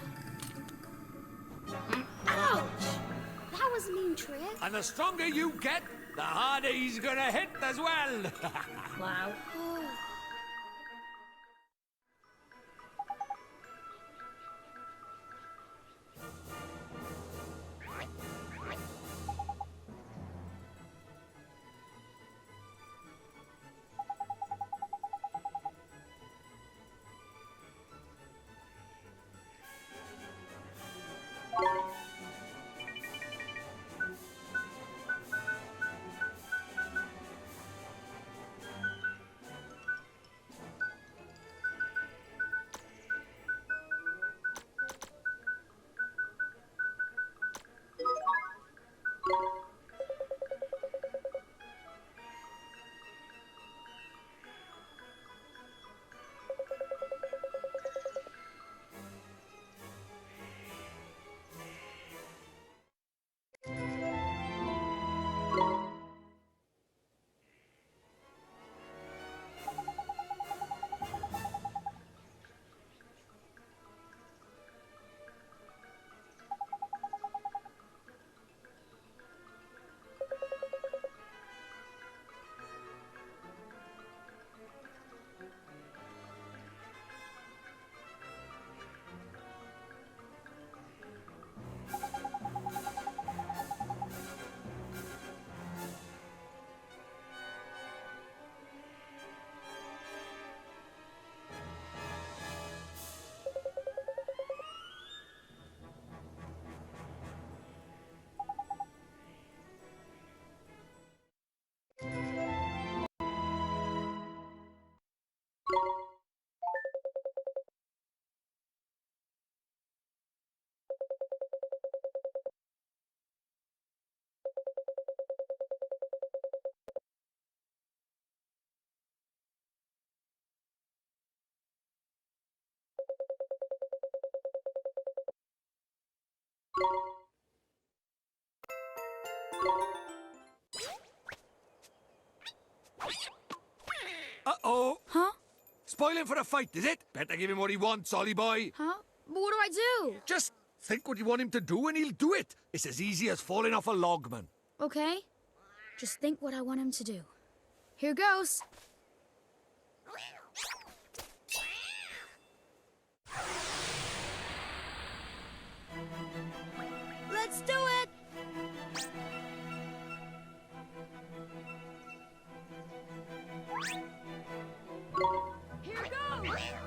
Ouch! That was a mean trick. And the stronger you get, the harder he's gonna hit as well. Wow. Uh-oh. Huh? Spoiling for a fight, is it? Better give him what he wants, Ollie boy. Huh? But what do? Just think what you want him to do and he'll do it. It's as easy as falling off a log, man. Okay? Just think what I want him to do. Here goes. Let's do it! Here goes!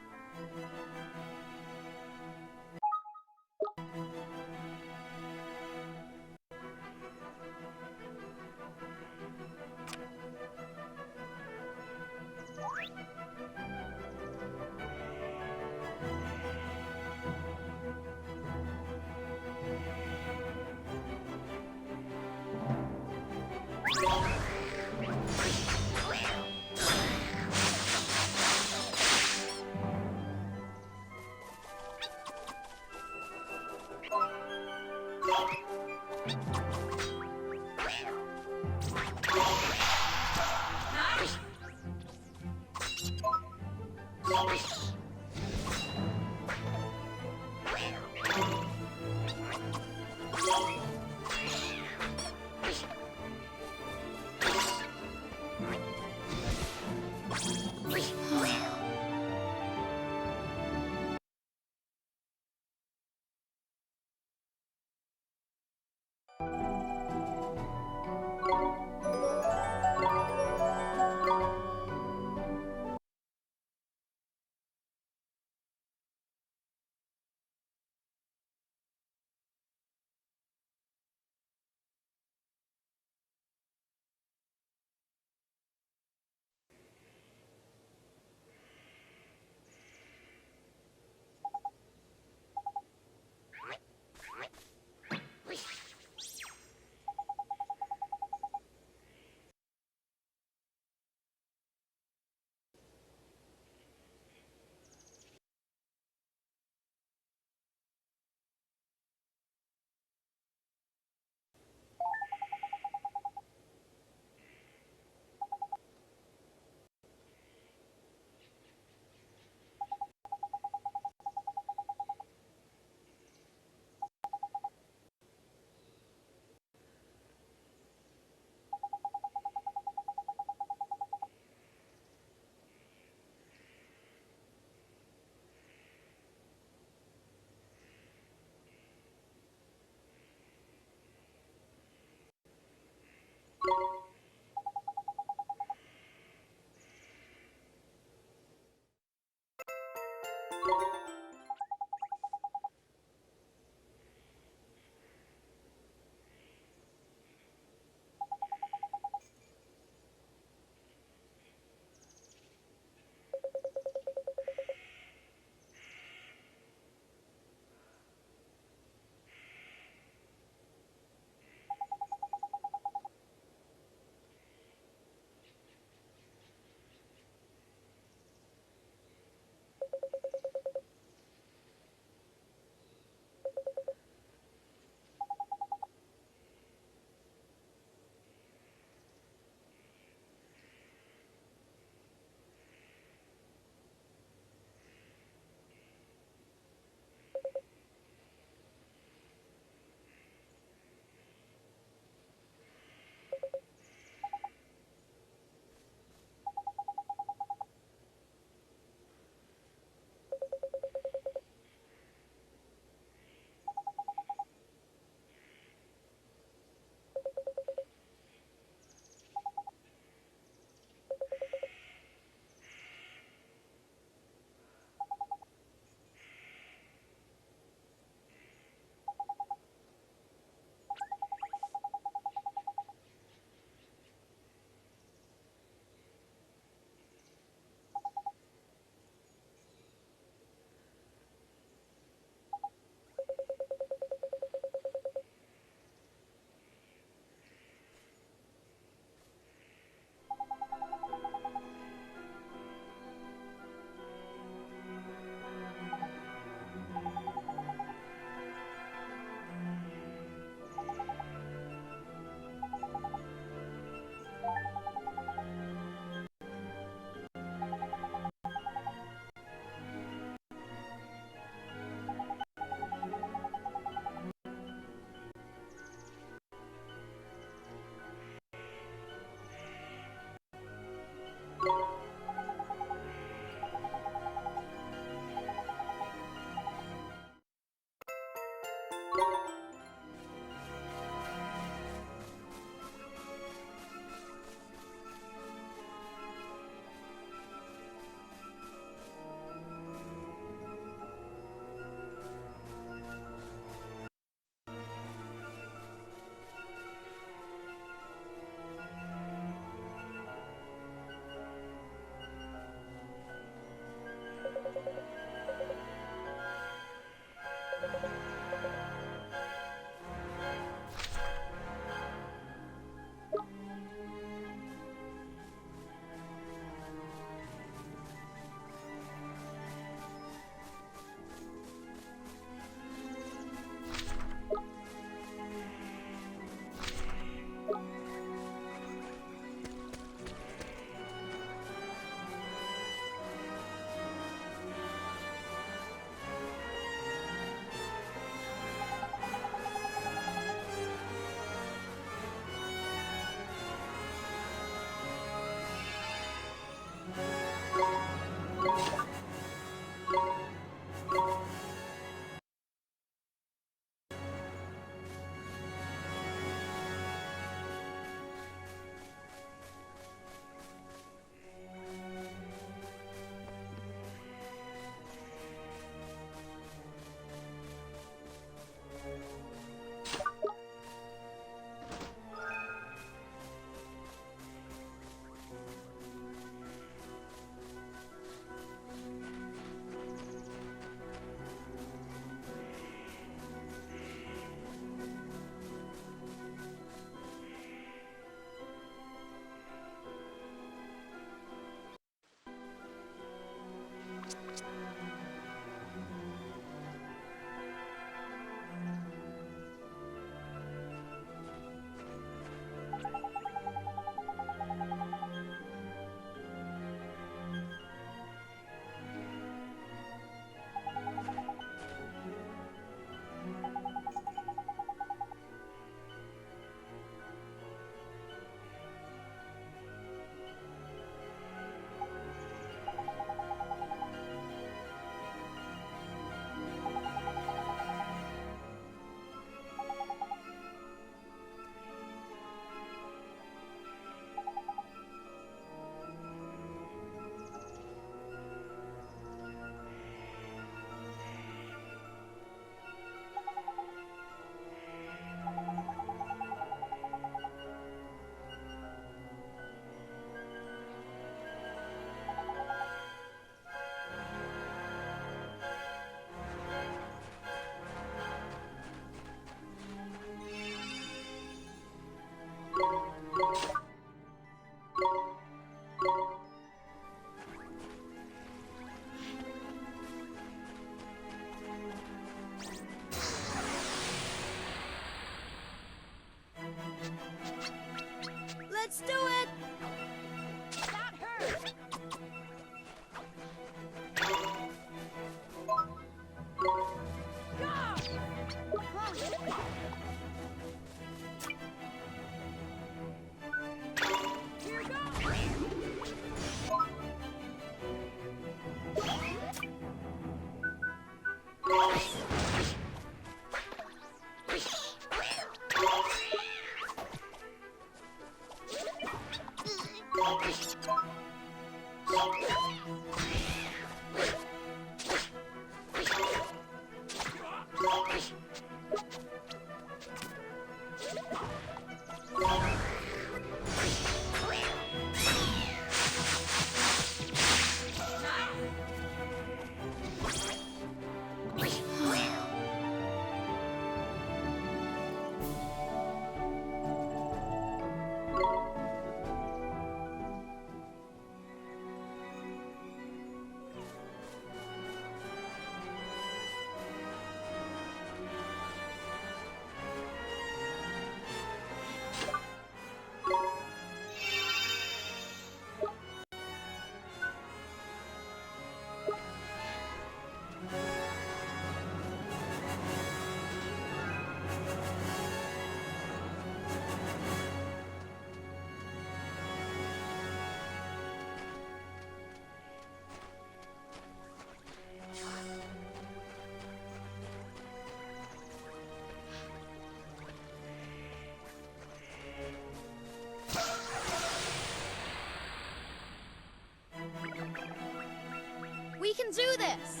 We can do this!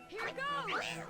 Here goes!